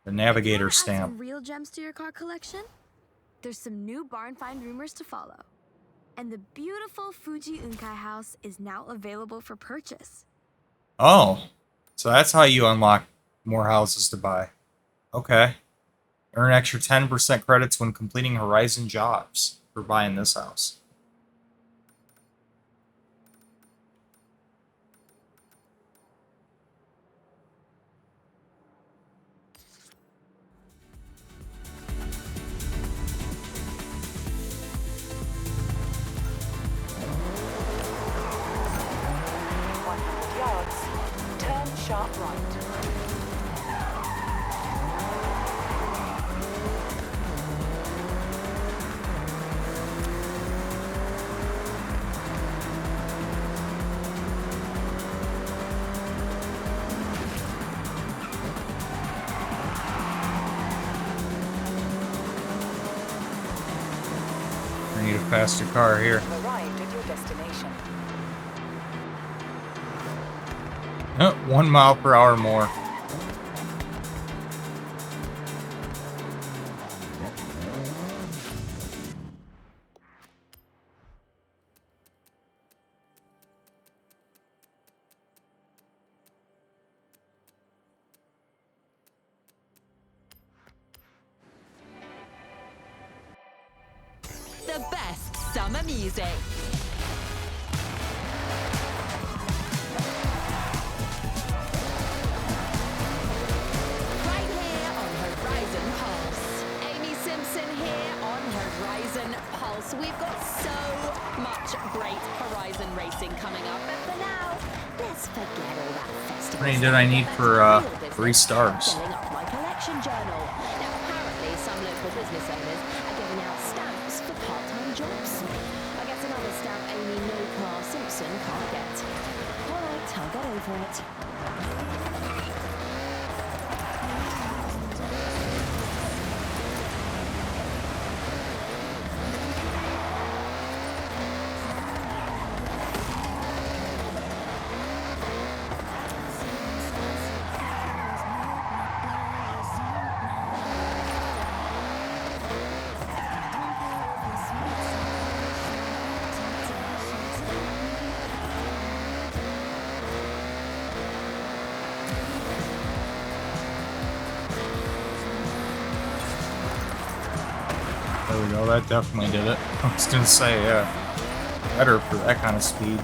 The Navigator stamp.
Some real gems to your car collection? There's some new barn find rumors to follow. And the beautiful Fuji Unkai house is now available for purchase.
Oh. So that's how you unlock more houses to buy. Okay. Earn extra 10% credits when completing Horizon jobs for buying this house.
Sharp right.
I need a faster car here.
Arrived at your destination.
1 mile per hour more.
The best summer music. Right here on Horizon Pulse. Amy Simpson here on Horizon Pulse. We've got so much great Horizon racing coming up, but for now, let's forget all that festival.
How many did I need for 3 stars?
Filling up my collection journal. Now, apparently, some local business owners are giving out stamps for part-time jobs. I guess another stamp Amy No Car Simpson can't get. All right, I'll get over it.
There we go, that definitely did it. I was gonna say, yeah, better for that kind of speed.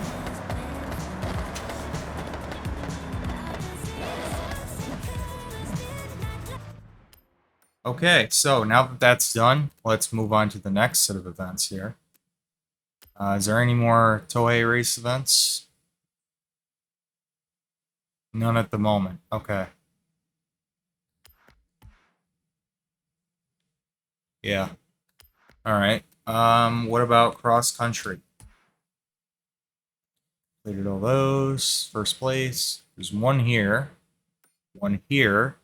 Okay, so now that that's done, let's move on to the next set of events here. Is there any more Toei race events? None at the moment. Okay. Yeah. Alright. What about cross country? Completed all those. First place. There's one here. One here.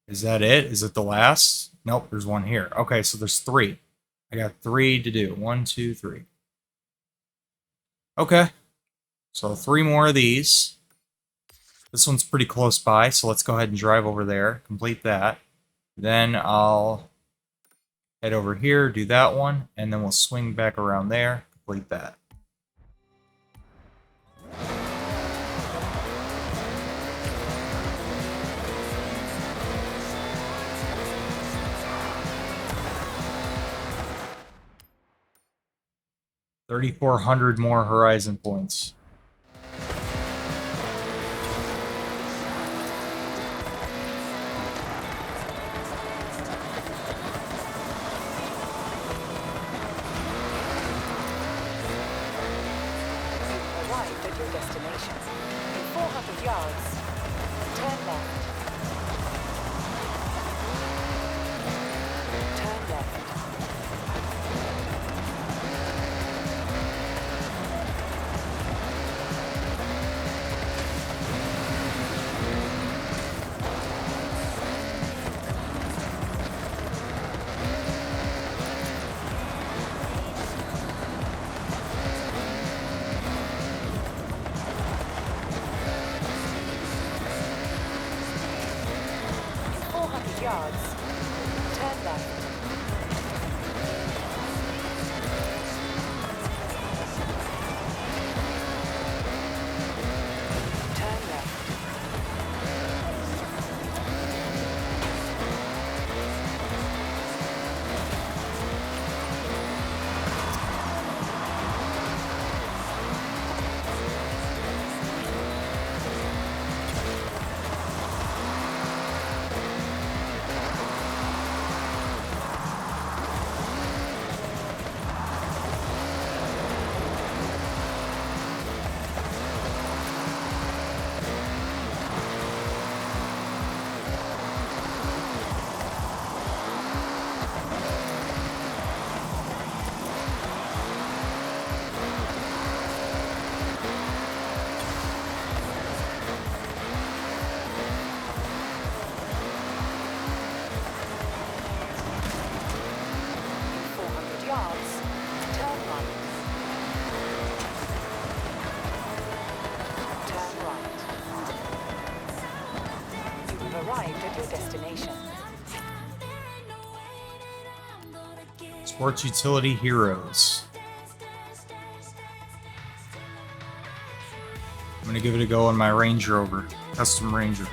Is that it? Is it the last? Nope, there's one here. Okay, so there's 3. I got 3 to do. 1, 2, 3. Okay. So 3 more of these. This one's pretty close by, so let's go ahead and drive over there, complete that. Then I'll head over here, do that one, and then we'll swing back around there, complete that. $3,400 more Horizon points.
Arrived at your destination. In 400 yards, turn left. Turn left. In 400 yards, turn left. Turn left. arrived at your destination.
Sports Utility Heroes. I'm gonna give it a go on my Range Rover, custom Range Rover.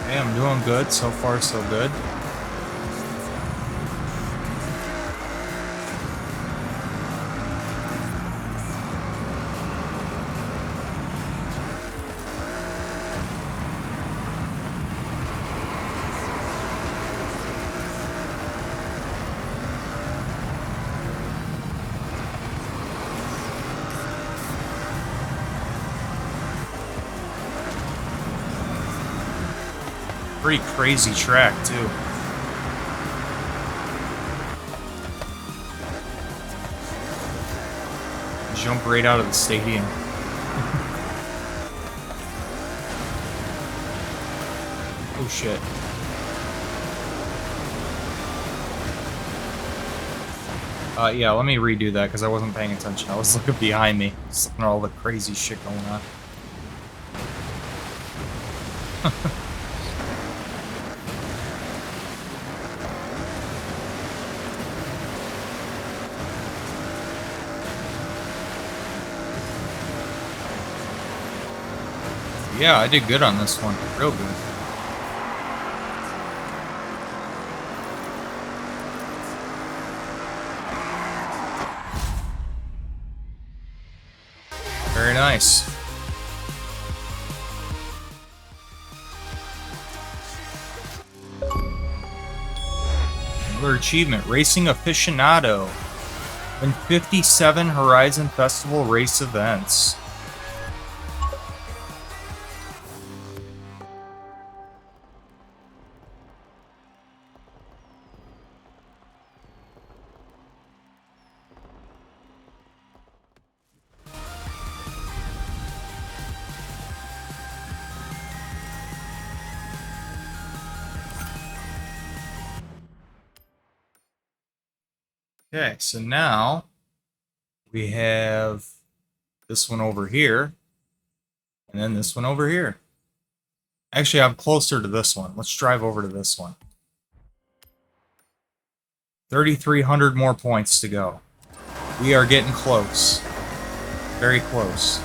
Hey, I'm doing good. So far, so good. Pretty crazy track, too. Jump right out of the stadium. Oh shit. Yeah, let me redo that because I wasn't paying attention. I was looking behind me, just looking at all the crazy shit going on. Yeah, I did good on this one. Real good. Very nice. Another achievement, Racing Aficionado. Win 57 Horizon Festival race events. Okay, so now we have this one over here, and then this one over here. Actually, I'm closer to this one. Let's drive over to this one. 3,300 more points to go. We are getting close. Very close.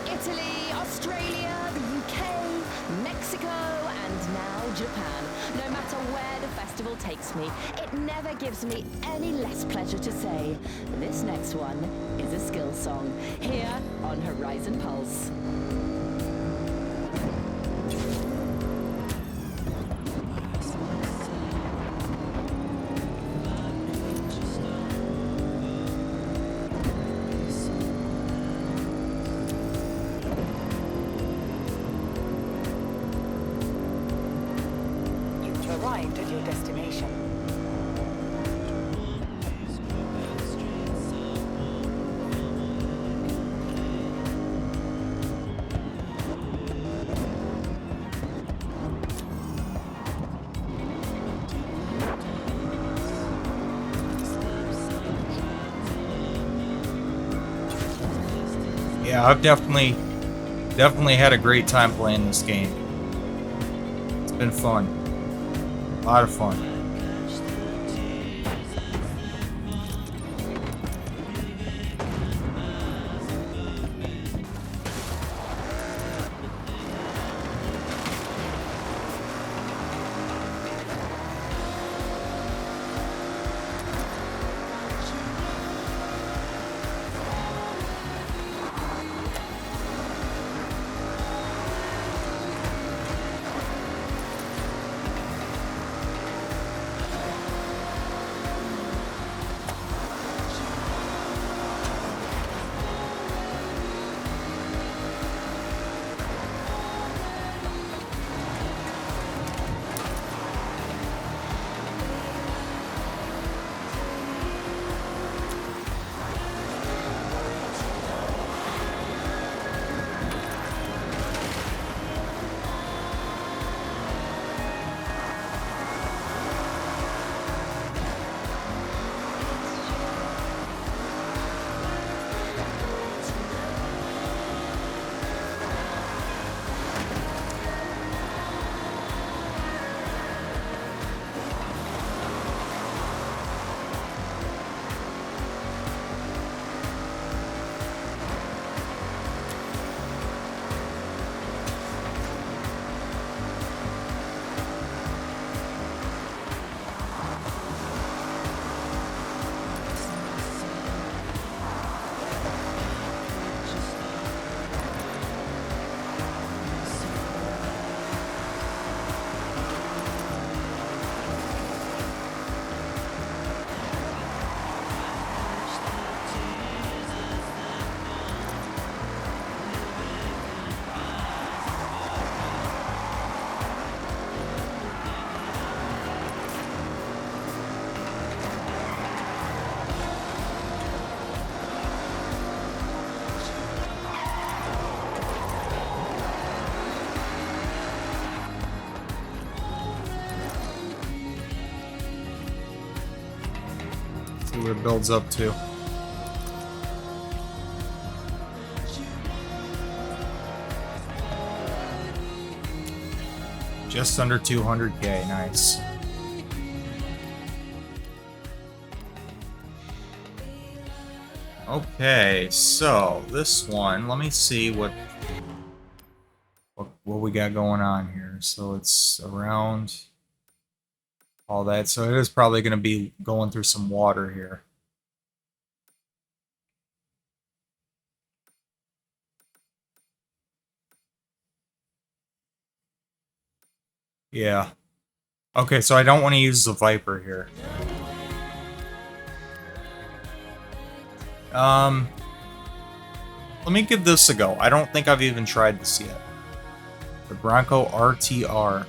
Italy, Australia, the UK, Mexico, and now Japan. No matter where the festival takes me, it never gives me any less pleasure to say, this next one is a skill song, here on Horizon Pulse.
arrived at your destination.
Yeah, I've definitely had a great time playing this game. It's been fun. A lot of fun. See what it builds up to. Just under 200K, nice. Okay, so this one, let me see what we got going on here. So it's around all that. So it is probably going to be going through some water here. Yeah. Okay, so I don't want to use the Viper here. Let me give this a go. I don't think I've even tried this yet. The Bronco RTR.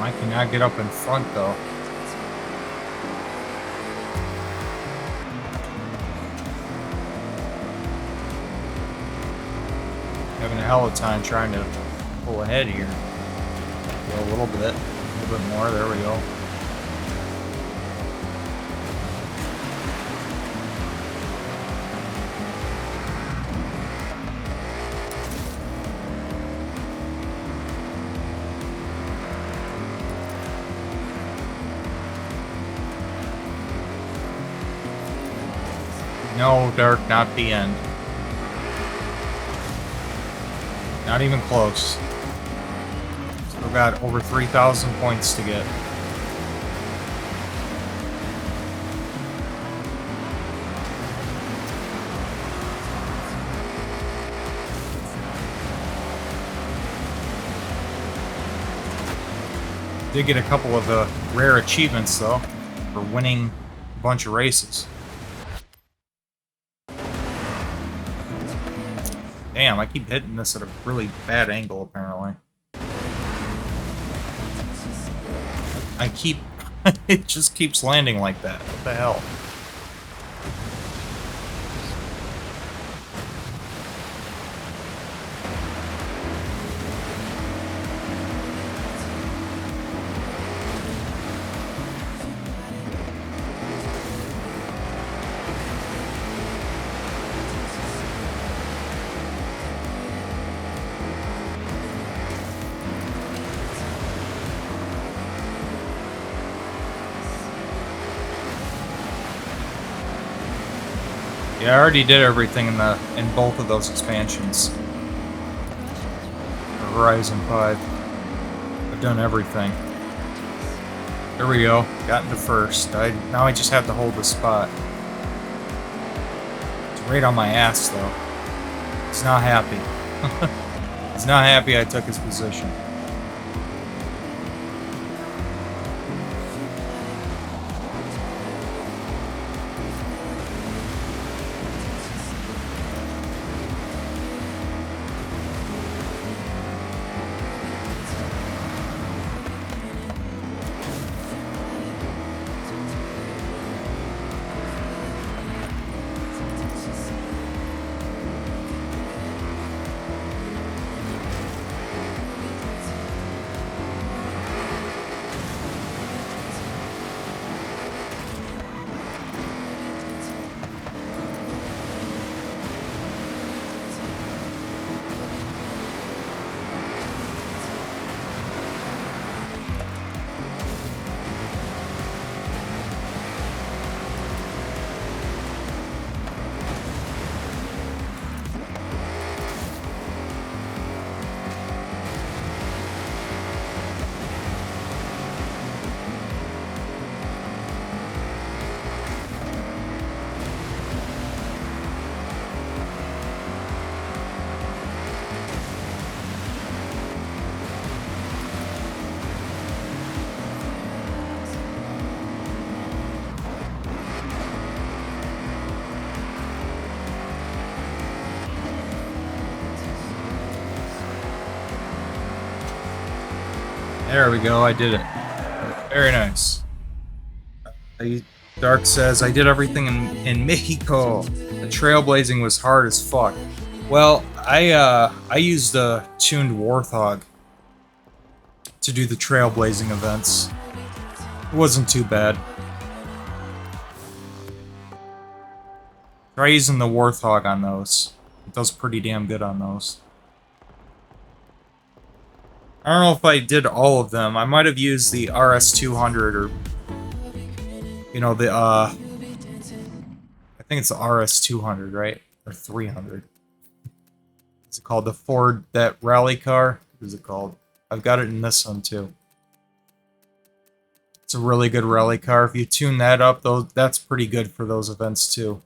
I cannot get up in front, though. Having a hell of a time trying to pull ahead here. Go a little bit more. There we go. No, Dark, not the end. Not even close. Still got over 3,000 points to get. Did get a couple of rare achievements, though, for winning a bunch of races. Damn, I keep hitting this at a really bad angle, apparently. It just keeps landing like that. What the hell? Yeah, I already did everything in both of those expansions. For Horizon 5. I've done everything. There we go. Got into first. Now I just have to hold the spot. It's right on my ass, though. He's not happy. He's not happy I took his position. There we go, I did it. Very nice. Dark says, I did everything in Mexico. The trailblazing was hard as fuck. Well, I used a tuned Warthog to do the trailblazing events. It wasn't too bad. Try using the Warthog on those. It does pretty damn good on those. I don't know if I did all of them. I might have used the RS200 or, you know, the, I think it's the RS200, right? Or 300. What's it called? The Ford, that rally car? What is it called? I've got it in this one, too. It's a really good rally car. If you tune that up, that's pretty good for those events, too.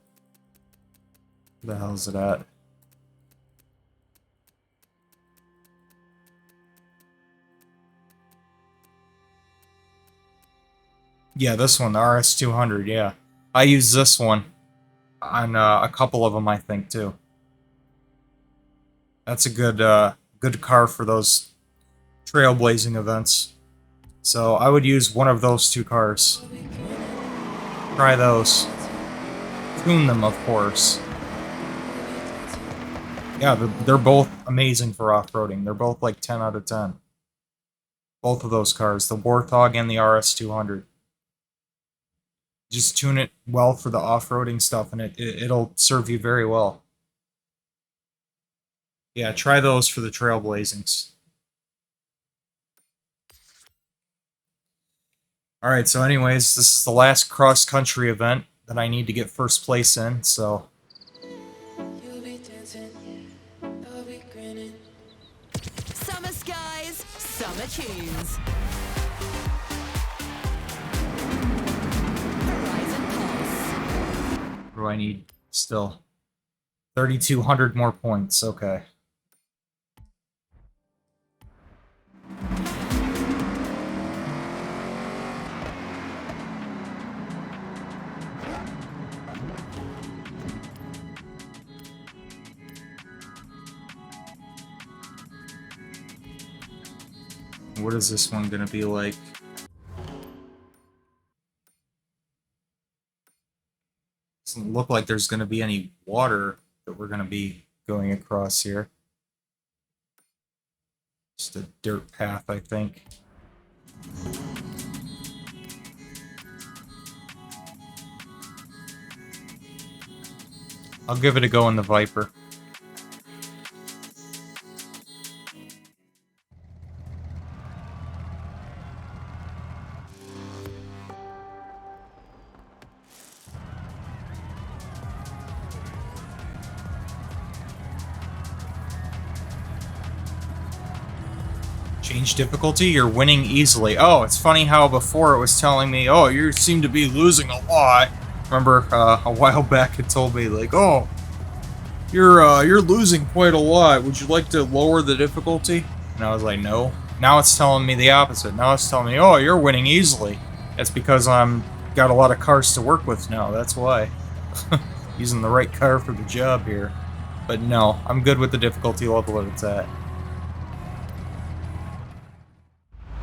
Where the hell is it at? Yeah, this one, the RS200, yeah. I use this one on a couple of them, I think, too. That's a good car for those trailblazing events. So I would use one of those two cars. Try those. Tune them, of course. Yeah, they're both amazing for off-roading. They're both like 10 out of 10. Both of those cars, the Warthog and the RS200. Just tune it well for the off-roading stuff, and it'll serve you very well. Yeah, try those for the trailblazings. Alright, so anyways, this is the last cross-country event that I need to get first place in, so...
Summer skies, summer tunes. Horizon Pulse.
What do I need still? 3,200 more points, okay. What is this one gonna be like? Doesn't look like there's gonna be any water that we're gonna be going across here. Just a dirt path, I think. I'll give it a go in the Viper. Change difficulty, you're winning easily. Oh, it's funny how before it was telling me, oh, you seem to be losing a lot. Remember, a while back it told me, like, oh, you're losing quite a lot. Would you like to lower the difficulty? And I was like, no. Now it's telling me the opposite. Now it's telling me, oh, you're winning easily. That's because I'm got a lot of cars to work with now. That's why. Using the right car for the job here. But no, I'm good with the difficulty level that it's at.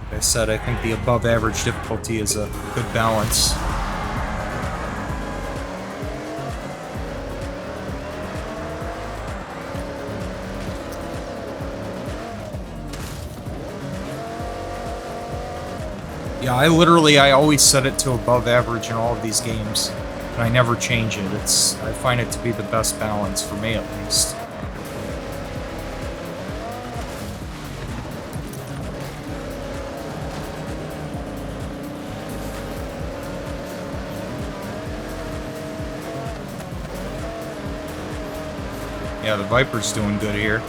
Like I said, I think the above average difficulty is a good balance. Yeah, I always set it to above average in all of these games, and I never change it. I find it to be the best balance, for me at least. Yeah, the Viper's doing good here.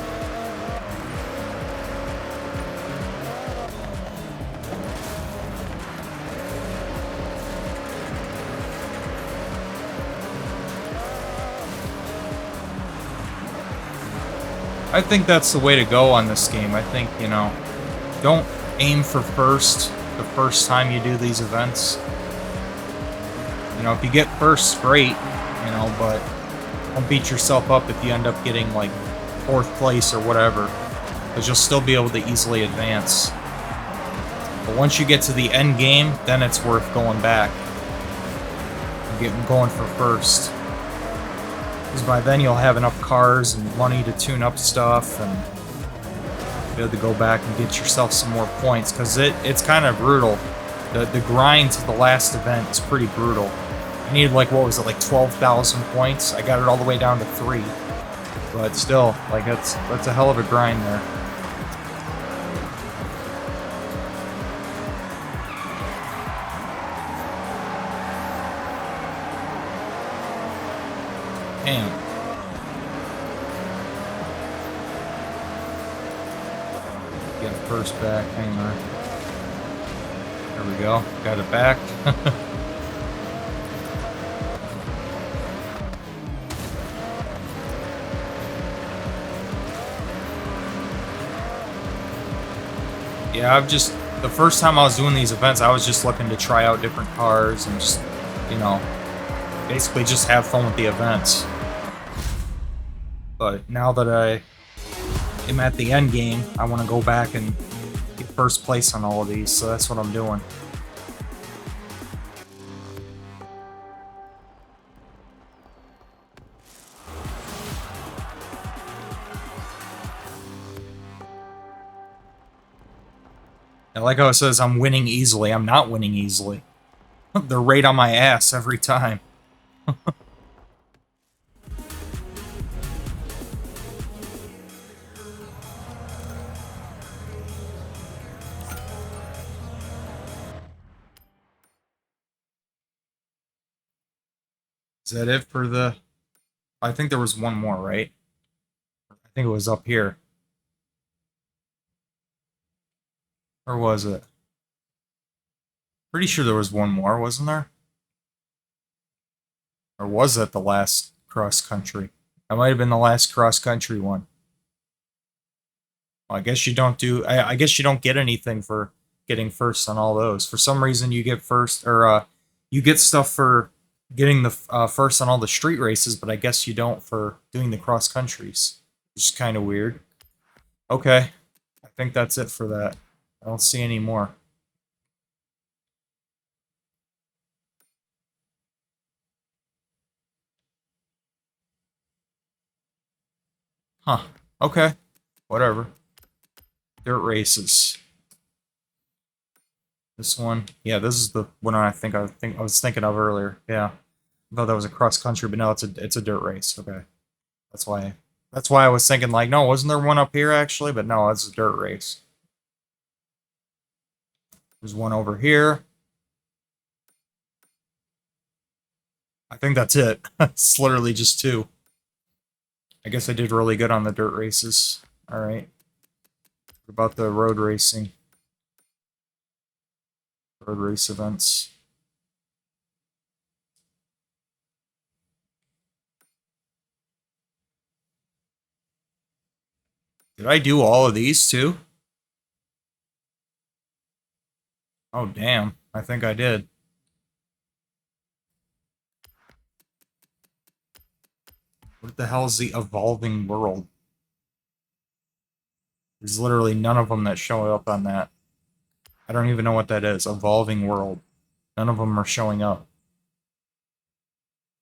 I think that's the way to go on this game. I think, you know, don't aim for first the first time you do these events. You know, if you get first, great, you know, but don't beat yourself up if you end up getting, like, 4th place or whatever, because you'll still be able to easily advance. But once you get to the end game, then it's worth going back and going for first. Because by then you'll have enough cars and money to tune up stuff and be able to go back and get yourself some more points, because it's kind of brutal. The grind to the last event is pretty brutal. I needed, like, what was it, like 12,000 points? I got it all the way down to 3. But still, like, that's a hell of a grind there. Damn. Get first back, hang on. There we go, got it back. Yeah, the first time I was doing these events, I was just looking to try out different cars and just, you know, basically just have fun with the events. But now that I am at the end game, I want to go back and first place on all of these, so that's what I'm doing. And like how it says, I'm winning easily. I'm not winning easily. They're right on my ass every time. Is that it for the... I think there was one more, right? I think it was up here. Or was it? Pretty sure there was one more, wasn't there? Or was that the last cross-country? That might have been the last cross-country one. Well, I guess you don't do... I guess you don't get anything for getting first on all those. For some reason, you get first... Or, you get stuff for getting the first on all the street races, but I guess you don't for doing the cross-countries. Which is kind of weird. Okay. I think that's it for that. I don't see any more. Huh. Okay. Whatever. Dirt races. This one. Yeah, this is the one I was thinking of earlier. Yeah. I thought that was a cross country, but no, it's a dirt race. Okay. That's why I was thinking like, no, wasn't there one up here actually? But no, it's a dirt race. There's one over here. I think that's it. It's literally just two. I guess I did really good on the dirt races. Alright. What about the road racing? Road race events. Did I do all of these too? Oh, damn. I think I did. What the hell is the evolving world? There's literally none of them that show up on that. I don't even know what that is. Evolving world. None of them are showing up.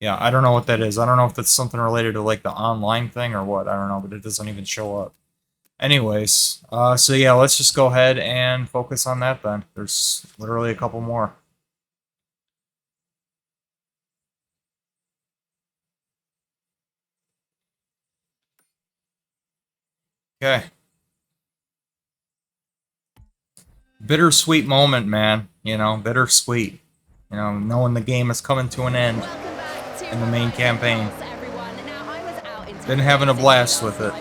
Yeah, I don't know what that is. I don't know if that's something related to like the online thing or what. I don't know, but it doesn't even show up. Anyways, so yeah, let's just go ahead and focus on that then. There's literally a couple more. Okay. Bittersweet moment, man. You know, bittersweet. You know, knowing the game is coming to an end in the main campaign. Been having a blast with it.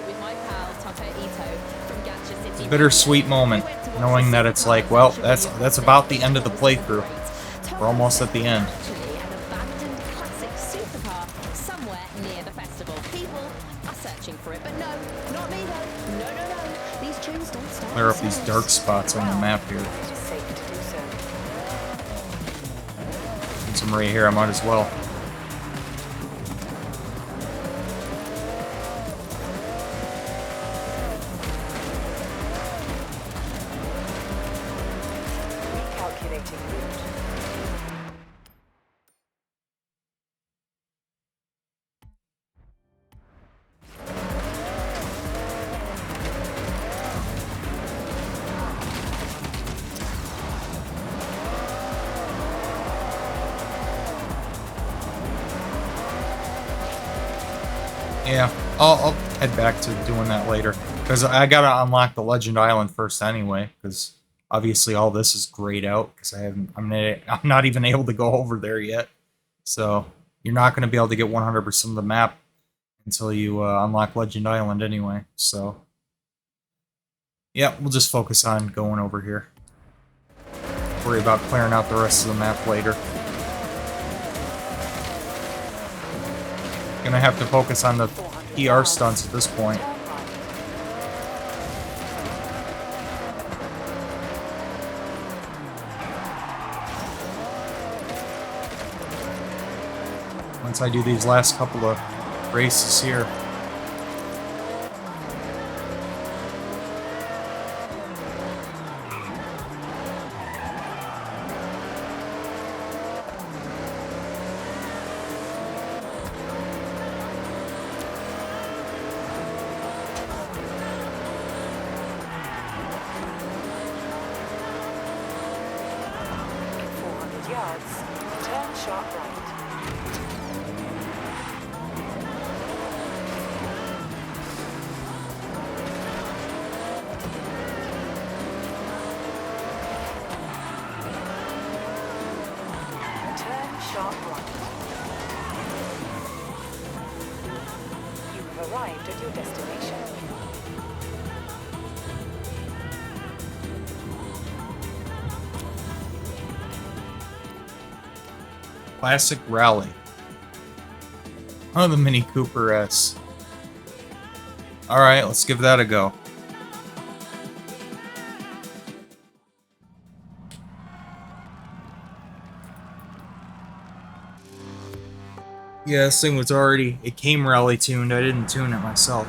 Bittersweet moment, knowing that it's like, well, that's about the end of the playthrough. We're almost at the end. Clear up these dark spots on the map here. Since I'm right here, I might as well. Yeah, I'll head back to doing that later, because I gotta unlock the Legend Island first anyway, because obviously all this is grayed out, because I'm not even able to go over there yet. So you're not going to be able to get 100% of the map until you unlock Legend Island anyway. So yeah, we'll just focus on going over here. Worry about clearing out the rest of the map later. Gonna have to focus on the PR stunts at this point. Once I do these last couple of races here.
sharp right. Turn sharp right. You have arrived at your destination.
Classic Rally. Oh, the Mini Cooper S. Alright, let's give that a go. Yeah, this thing was already... It came rally tuned, I didn't tune it myself.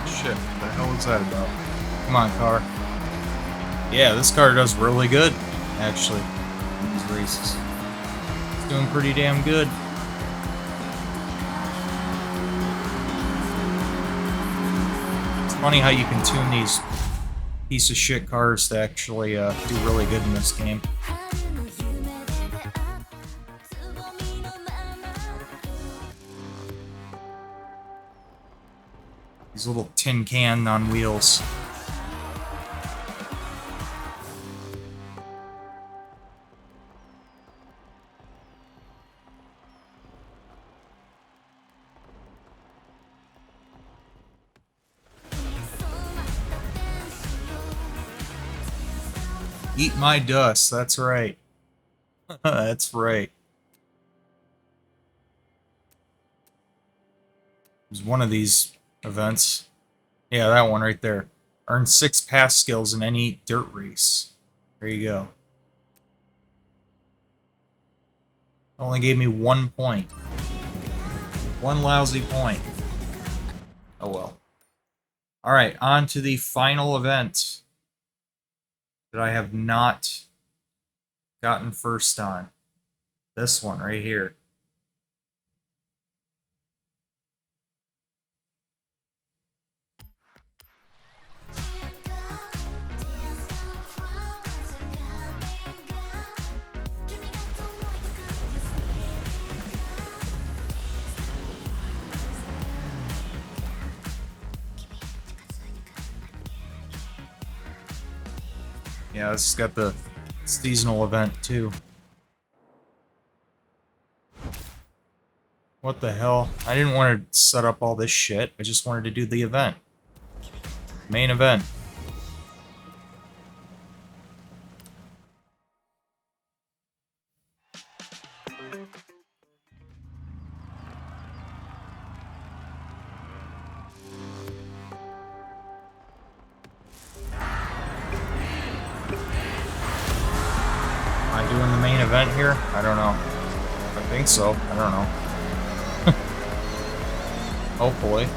Shit, what the hell was that about? Come on, car. Yeah, this car does really good, actually, in these races. It's doing pretty damn good. It's funny how you can tune these piece of shit cars to actually do really good in this game. These little tin can on wheels. Eat my dust, that's right. That's right. There's one of these events. Yeah, that one right there. Earn 6 pass skills in any dirt race. There you go. Only gave me 1 point. 1 lousy point. Oh well. Alright, on to the final event that I have not gotten first on. This one right here. Yeah, it's got the seasonal event too. What the hell? I didn't want to set up all this shit. I just wanted to do the event. Main event. Am I doing the main event here? I don't know. I think so. I don't know. Hopefully.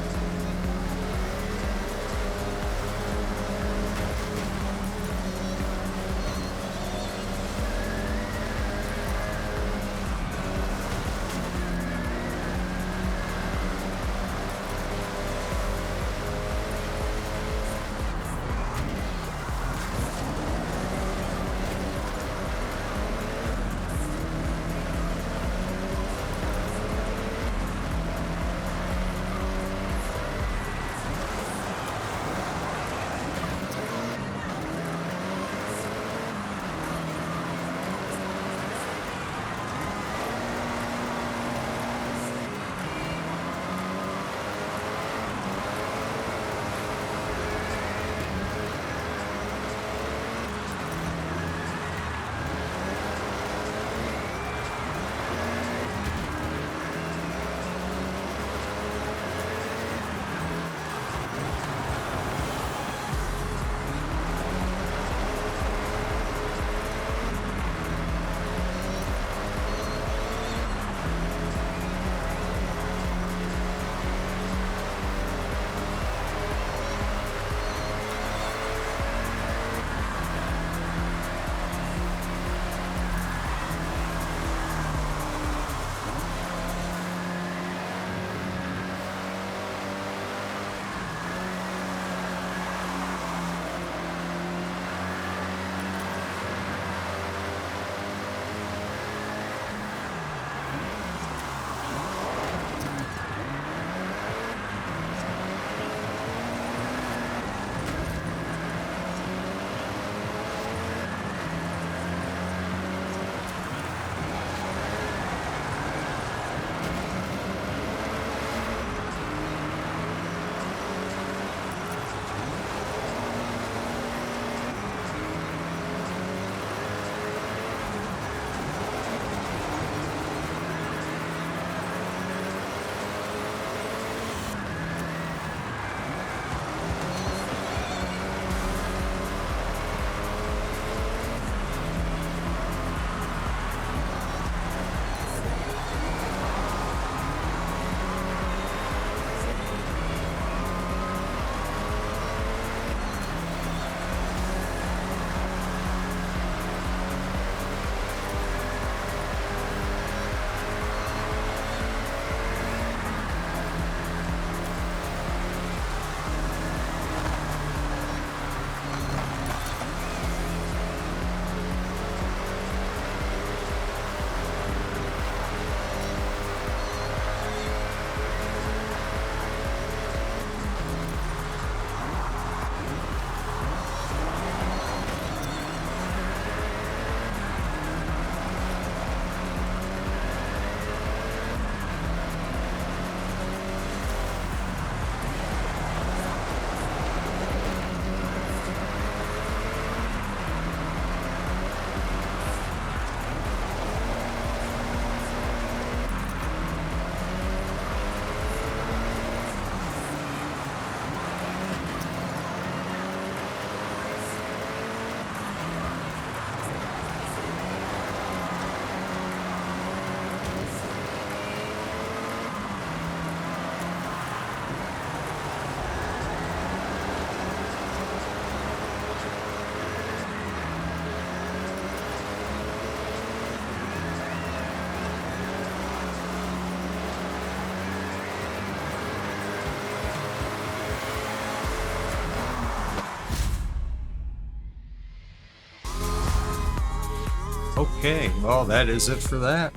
Okay, well, that is it for that.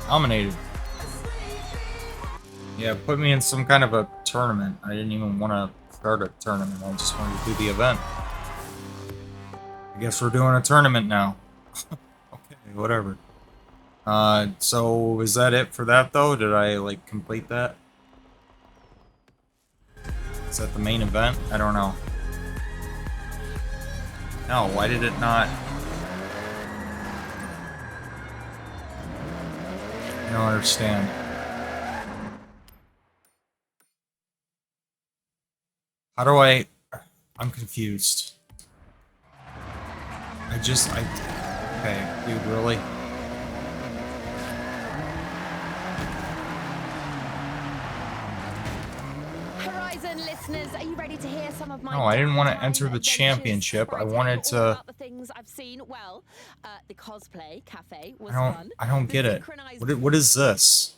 Nominated. Yeah, put me in some kind of a tournament. I didn't even want to start a tournament. I just wanted to do the event. I guess we're doing a tournament now. Okay, whatever. So is that it for that though? Did I like complete that? Is that the main event? I don't know. No, why did it not? I don't understand. How do I... I'm confused. Okay, dude, really?
Horizon listeners, are you ready to hear some of my
No, I didn't want to
downtown
enter the
adventures?
championship.
Where
I
tell you
wanted
all
to...
about the things I've seen. Well, the cosplay cafe was
I
fun.
don't
The
get it.
synchronized
What is this?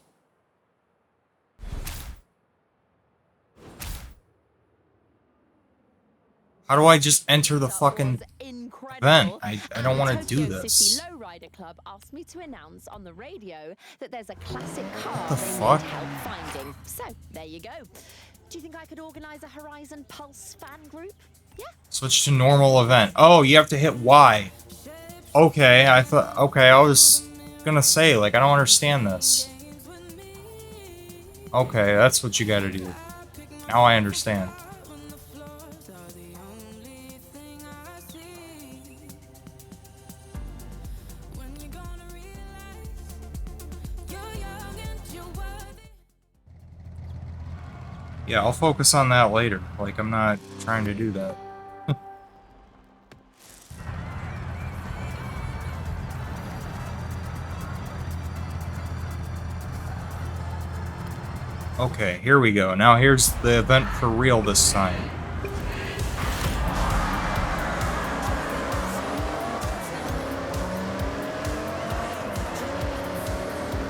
How do I just enter the fucking event? I don't want to do this.
City Lowrider Club asked me to announce on the radio that there's a classic car
the
they
fuck?
need help finding. So, there you go. Do you think I could organize a Horizon Pulse fan group? Yeah.
Switch to normal event. Oh, you have to hit Y. Okay, I thought... Okay, I was gonna say, like, I don't understand this. Okay, that's what you gotta do. Now I understand. Yeah, I'll focus on that later. Like, I'm not trying to do that. Okay, here we go. Now here's the event for real this time.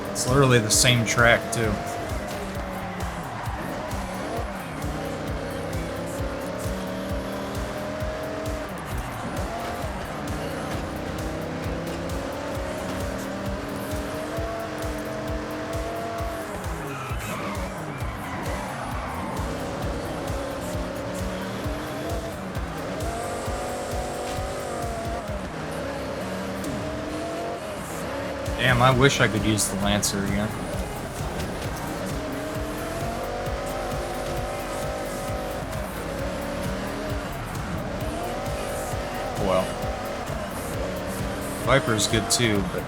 It's literally the same track, too. Damn, I wish I could use the Lancer again. Well. Viper's good too, but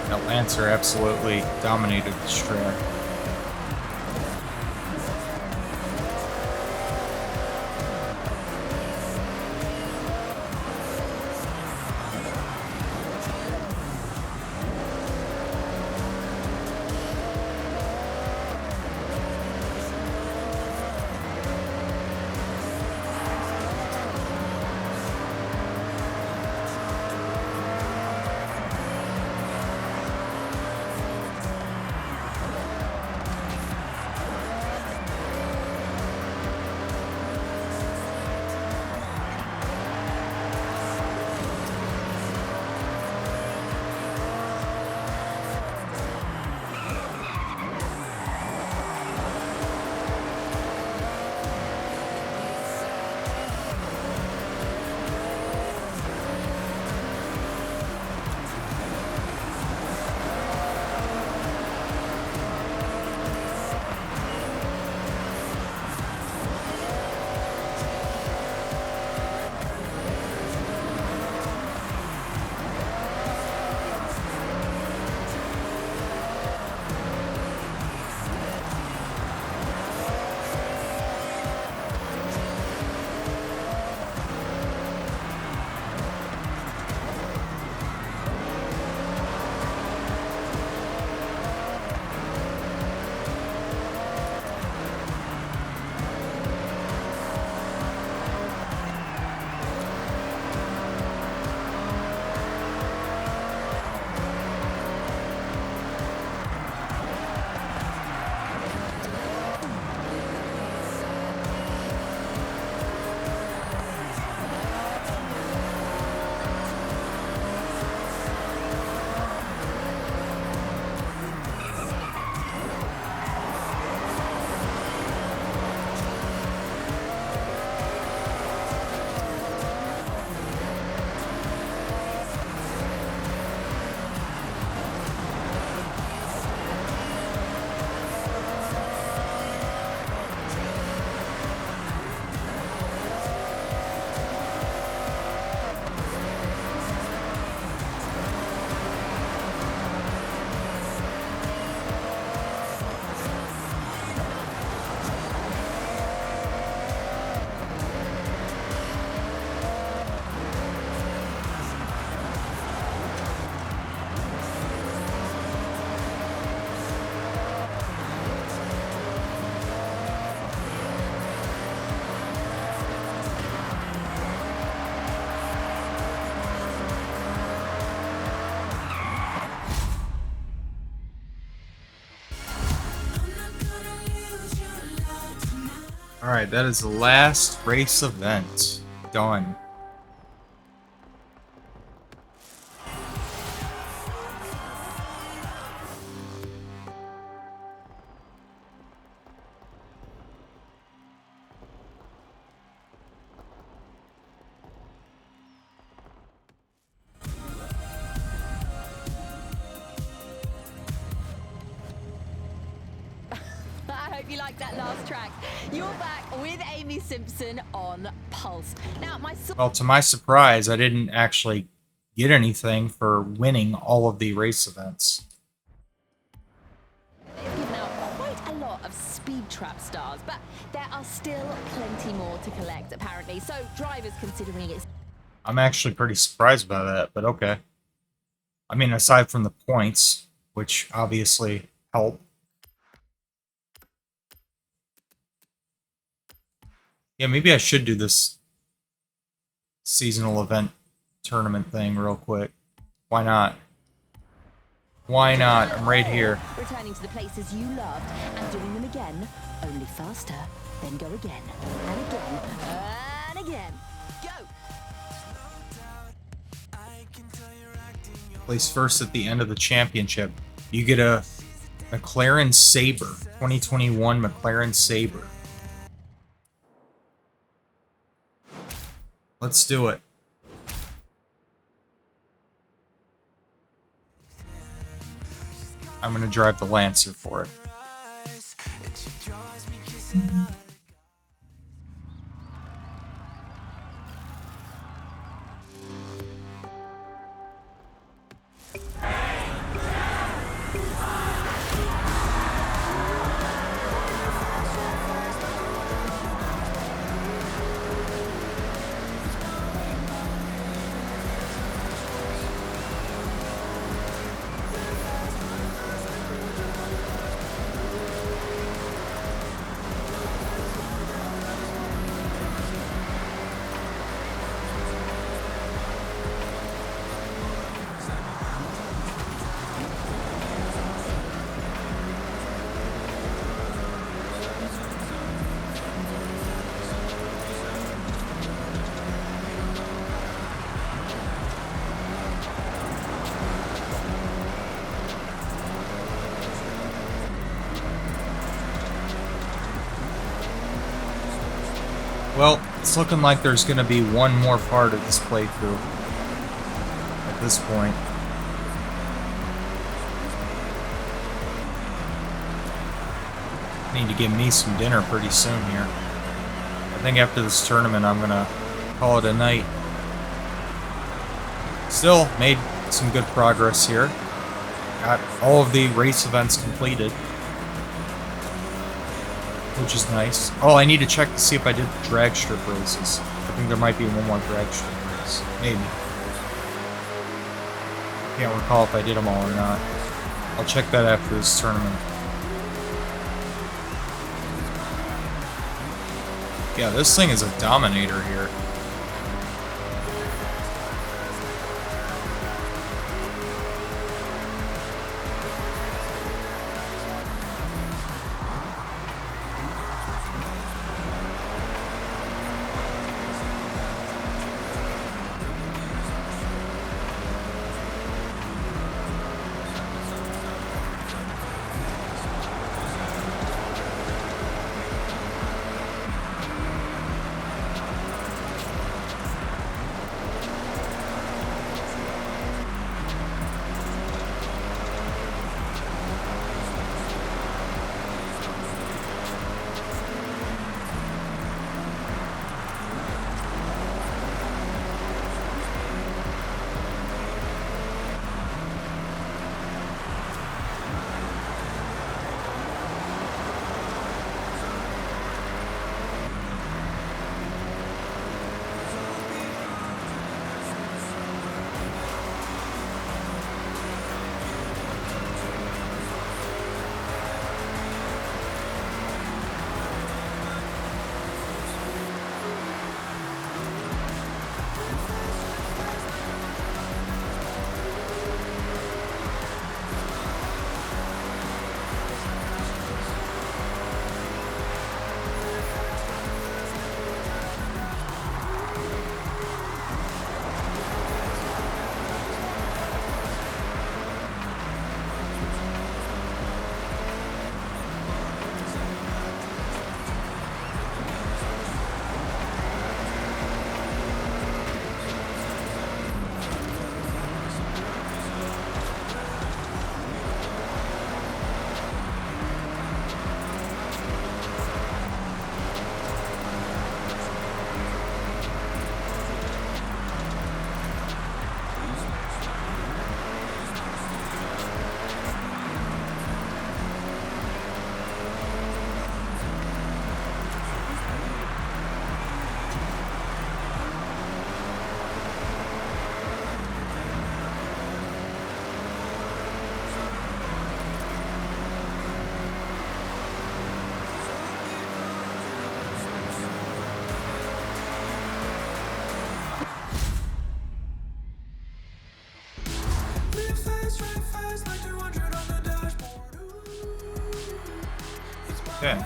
that Lancer absolutely dominated this track. Alright, that is the last race event. Done.
I hope you liked that last track. You're back with Amy Simpson on Pulse. Now,
Well, to my surprise, I didn't actually get anything for winning all of the race events.
they've given out quite a lot of speed trap stars, but there are still plenty more to collect, apparently. So, drivers considering it's...
I'm actually pretty surprised by that, but okay. I mean, aside from the points, which obviously help. Yeah, maybe I should do this seasonal event tournament thing real quick. Why not? Why not? I'm right here.
Returning to the places you loved and doing them again, only faster. Then go again, and again, and again. Go!
Place first at the end of the championship. You get a McLaren Sabre. 2021 McLaren Sabre. Let's do it. I'm gonna drive the Lancer for it. Well, it's looking like there's going to be one more part of this playthrough at this point. I need to get me some dinner pretty soon here. I think after this tournament I'm going to call it a night. Still, made some good progress here. Got all of the race events completed, which is nice. Oh, I need to check to see if I did the drag strip races. I think there might be one more drag strip race. Maybe. Can't recall if I did them all or not. I'll check that after this tournament. Yeah, this thing is a dominator here. Okay.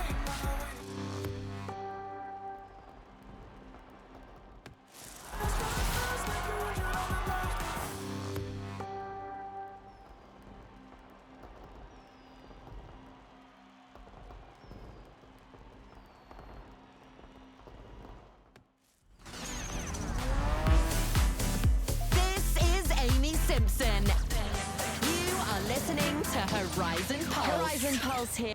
This is Amy Simpson. You are listening to Horizon Pulse. Horizon Pulse here.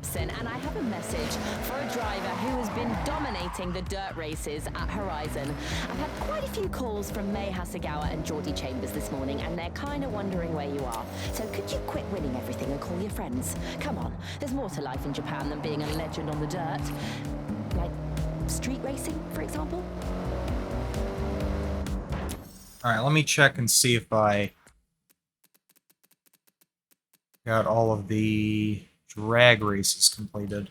Simpson, and I have a message for a driver who has been dominating the dirt races at Horizon. I've had quite a few calls from May Hasegawa and Geordie Chambers this morning, and they're kind of wondering where you are. So could you quit winning everything and call your friends? Come on, there's more to life in Japan than being a legend on the dirt. Like street racing, for example.
Alright, let me check and see if I got all of the drag races completed.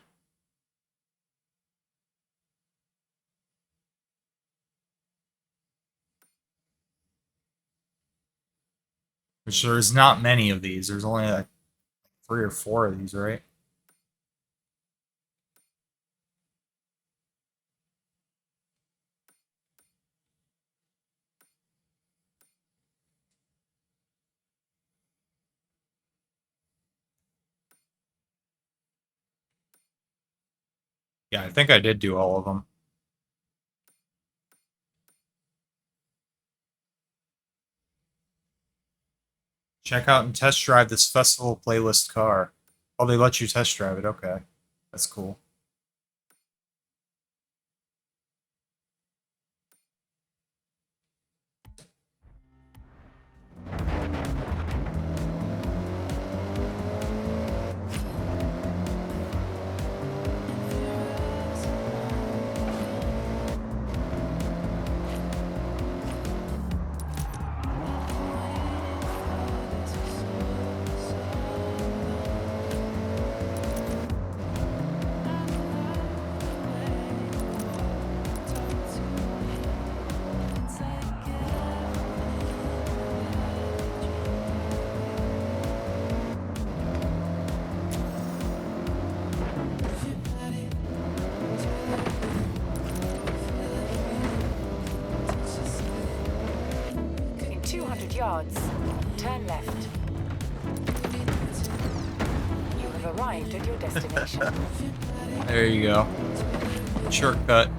Which there's not many of these. There's only like 3 or 4 of these, right? Yeah, I think I did do all of them. Check out and test drive this festival playlist car. Oh, they let you test drive it. Okay. That's cool.
In 200 yards, turn left. You have arrived at your destination.
There you go. Shortcut.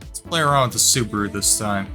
Let's play around with the Subaru this time.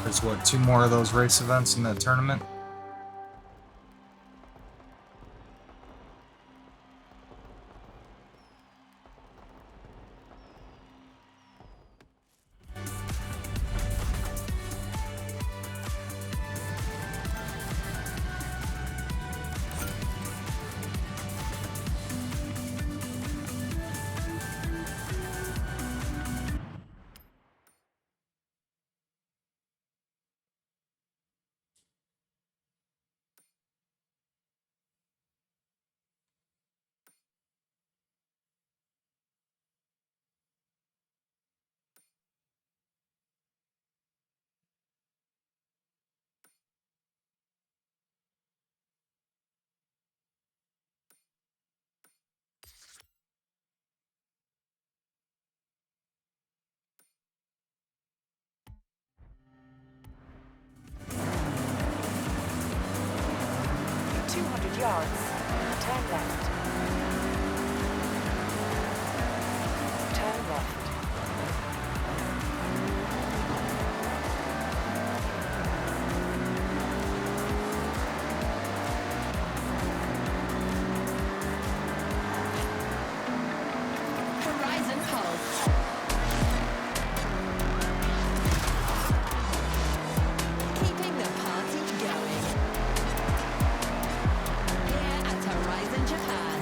There's what, 2 more of those race events in the tournament?
Yards. Turn left. Turn left.
Horizon Pulse. Keeping the party going. Here at Horizon Japan.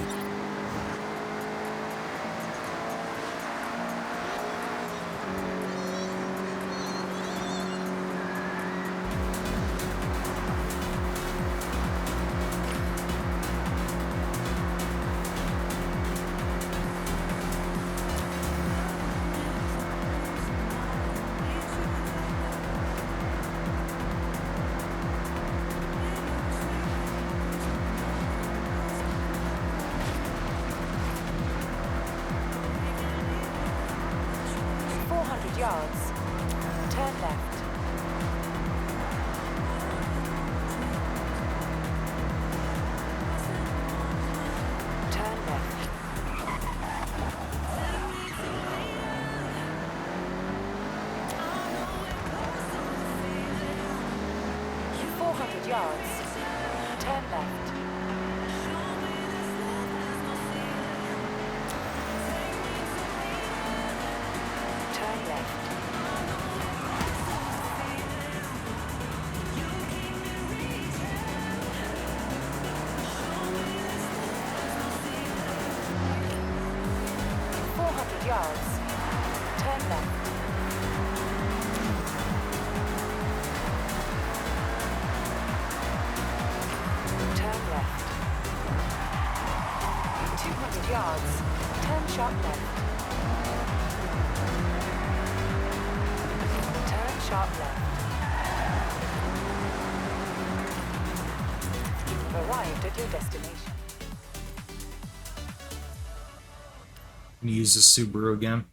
Yards. Turn left. Turn left. 400 yards. Turn left. Turn left. 400 yards. Turn left. Turn left. 200 yards. Turn sharp left. Turn sharp left. You've arrived at your destination.
Can you use the Subaru again?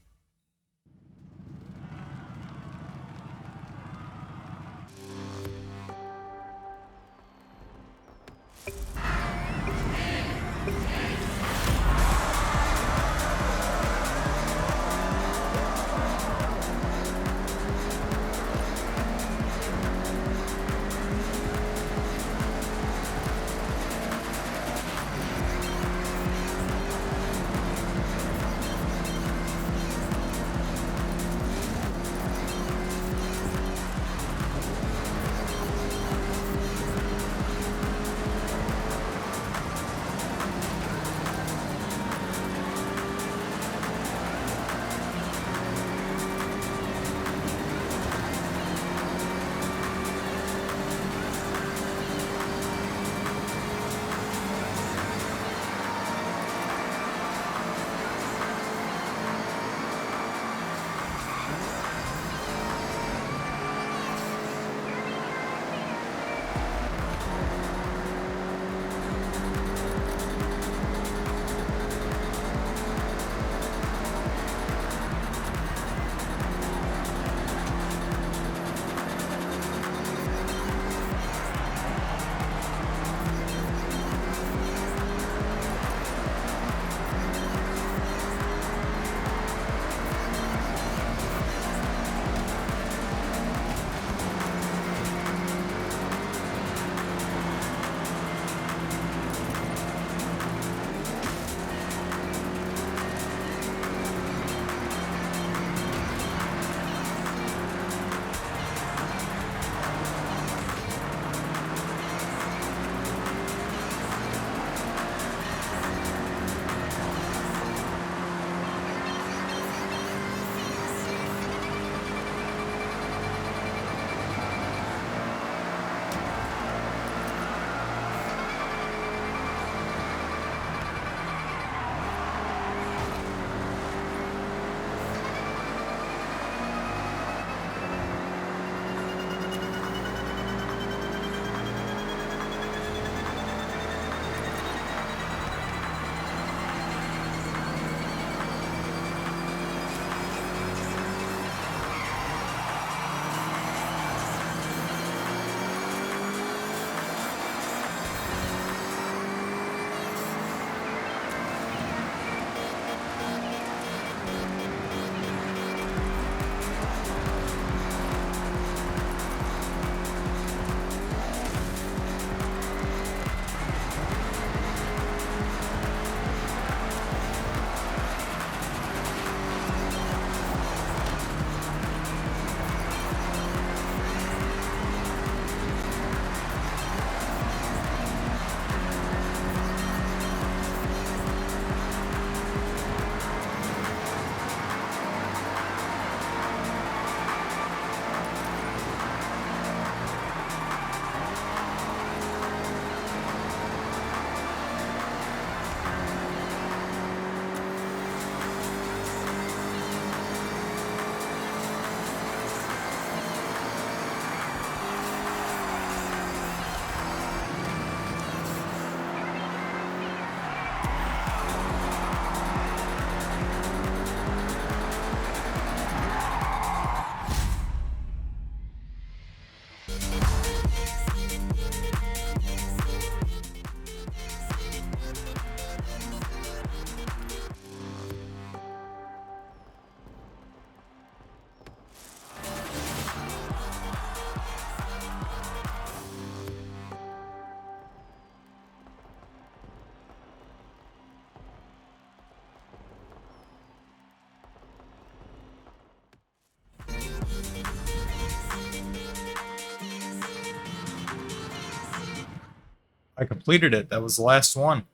I completed it. That was the last one.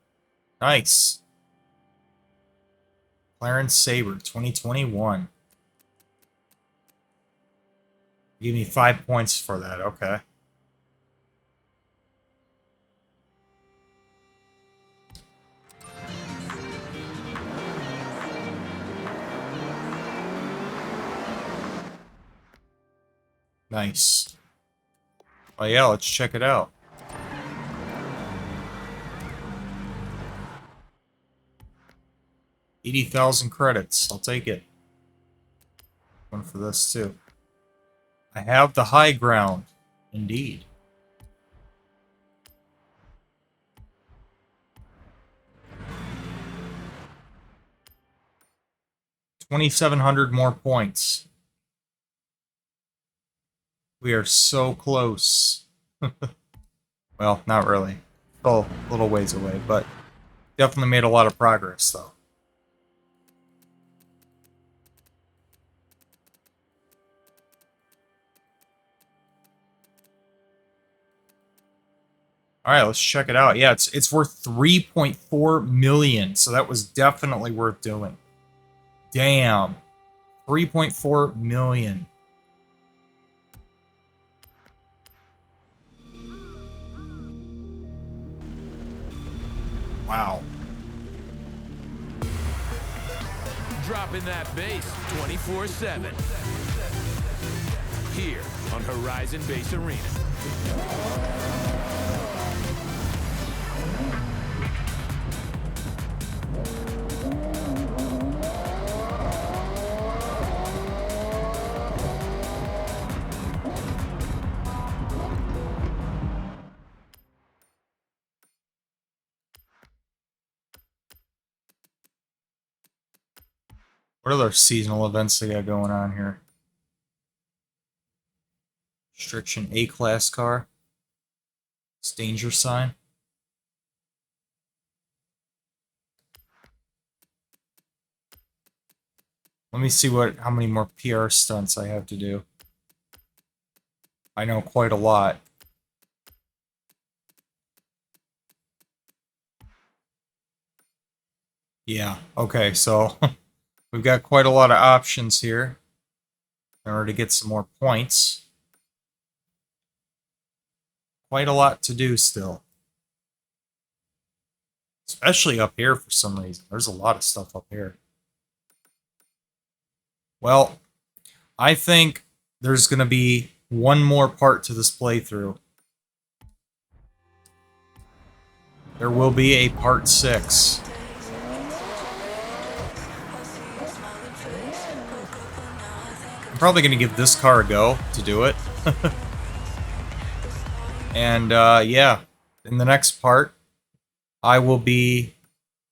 Nice. Clarence Saber, 2021. Give me 5 points for that. Okay. Nice. Oh yeah, let's check it out. $80,000 credits. I'll take it. One for this too. I have the high ground. Indeed. 2,700 more points. We are so close. Well, not really. Still a little ways away, but definitely made a lot of progress, though. All right, let's check it out. Yeah, it's worth 3.4 million, so that was definitely worth doing. Damn. 3.4 million. Wow.
Dropping that bass 24/7. Here on Horizon Bass Arena.
What other seasonal events they got going on here? Restriction A-class car. It's danger sign. Let me see how many more PR stunts I have to do. I know quite a lot. Yeah, okay, so we've got quite a lot of options here in order to get some more points. Quite a lot to do still. Especially up here for some reason. There's a lot of stuff up here. Well, I think there's going to be one more part to this playthrough. There will be a part 6. I'm probably going to give this car a go to do it. And, yeah, in the next part, I will be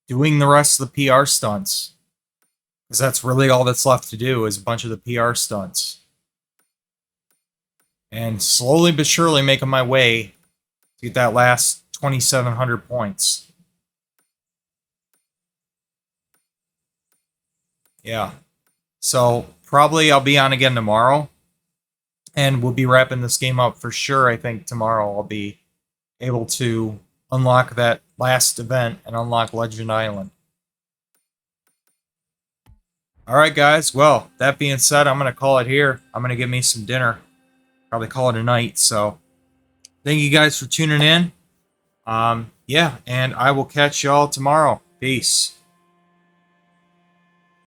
doing the rest of the PR stunts. Because that's really all that's left to do is a bunch of the PR stunts. And slowly but surely making my way to get that last 2,700 points. Yeah. So, probably I'll be on again tomorrow. And we'll be wrapping this game up for sure. I think tomorrow I'll be able to unlock that last event and unlock Legend Island. Alright guys, well, that being said, I'm going to call it here. I'm going to get me some dinner. Probably call it a night, so thank you guys for tuning in. Yeah, and I will catch y'all tomorrow. Peace.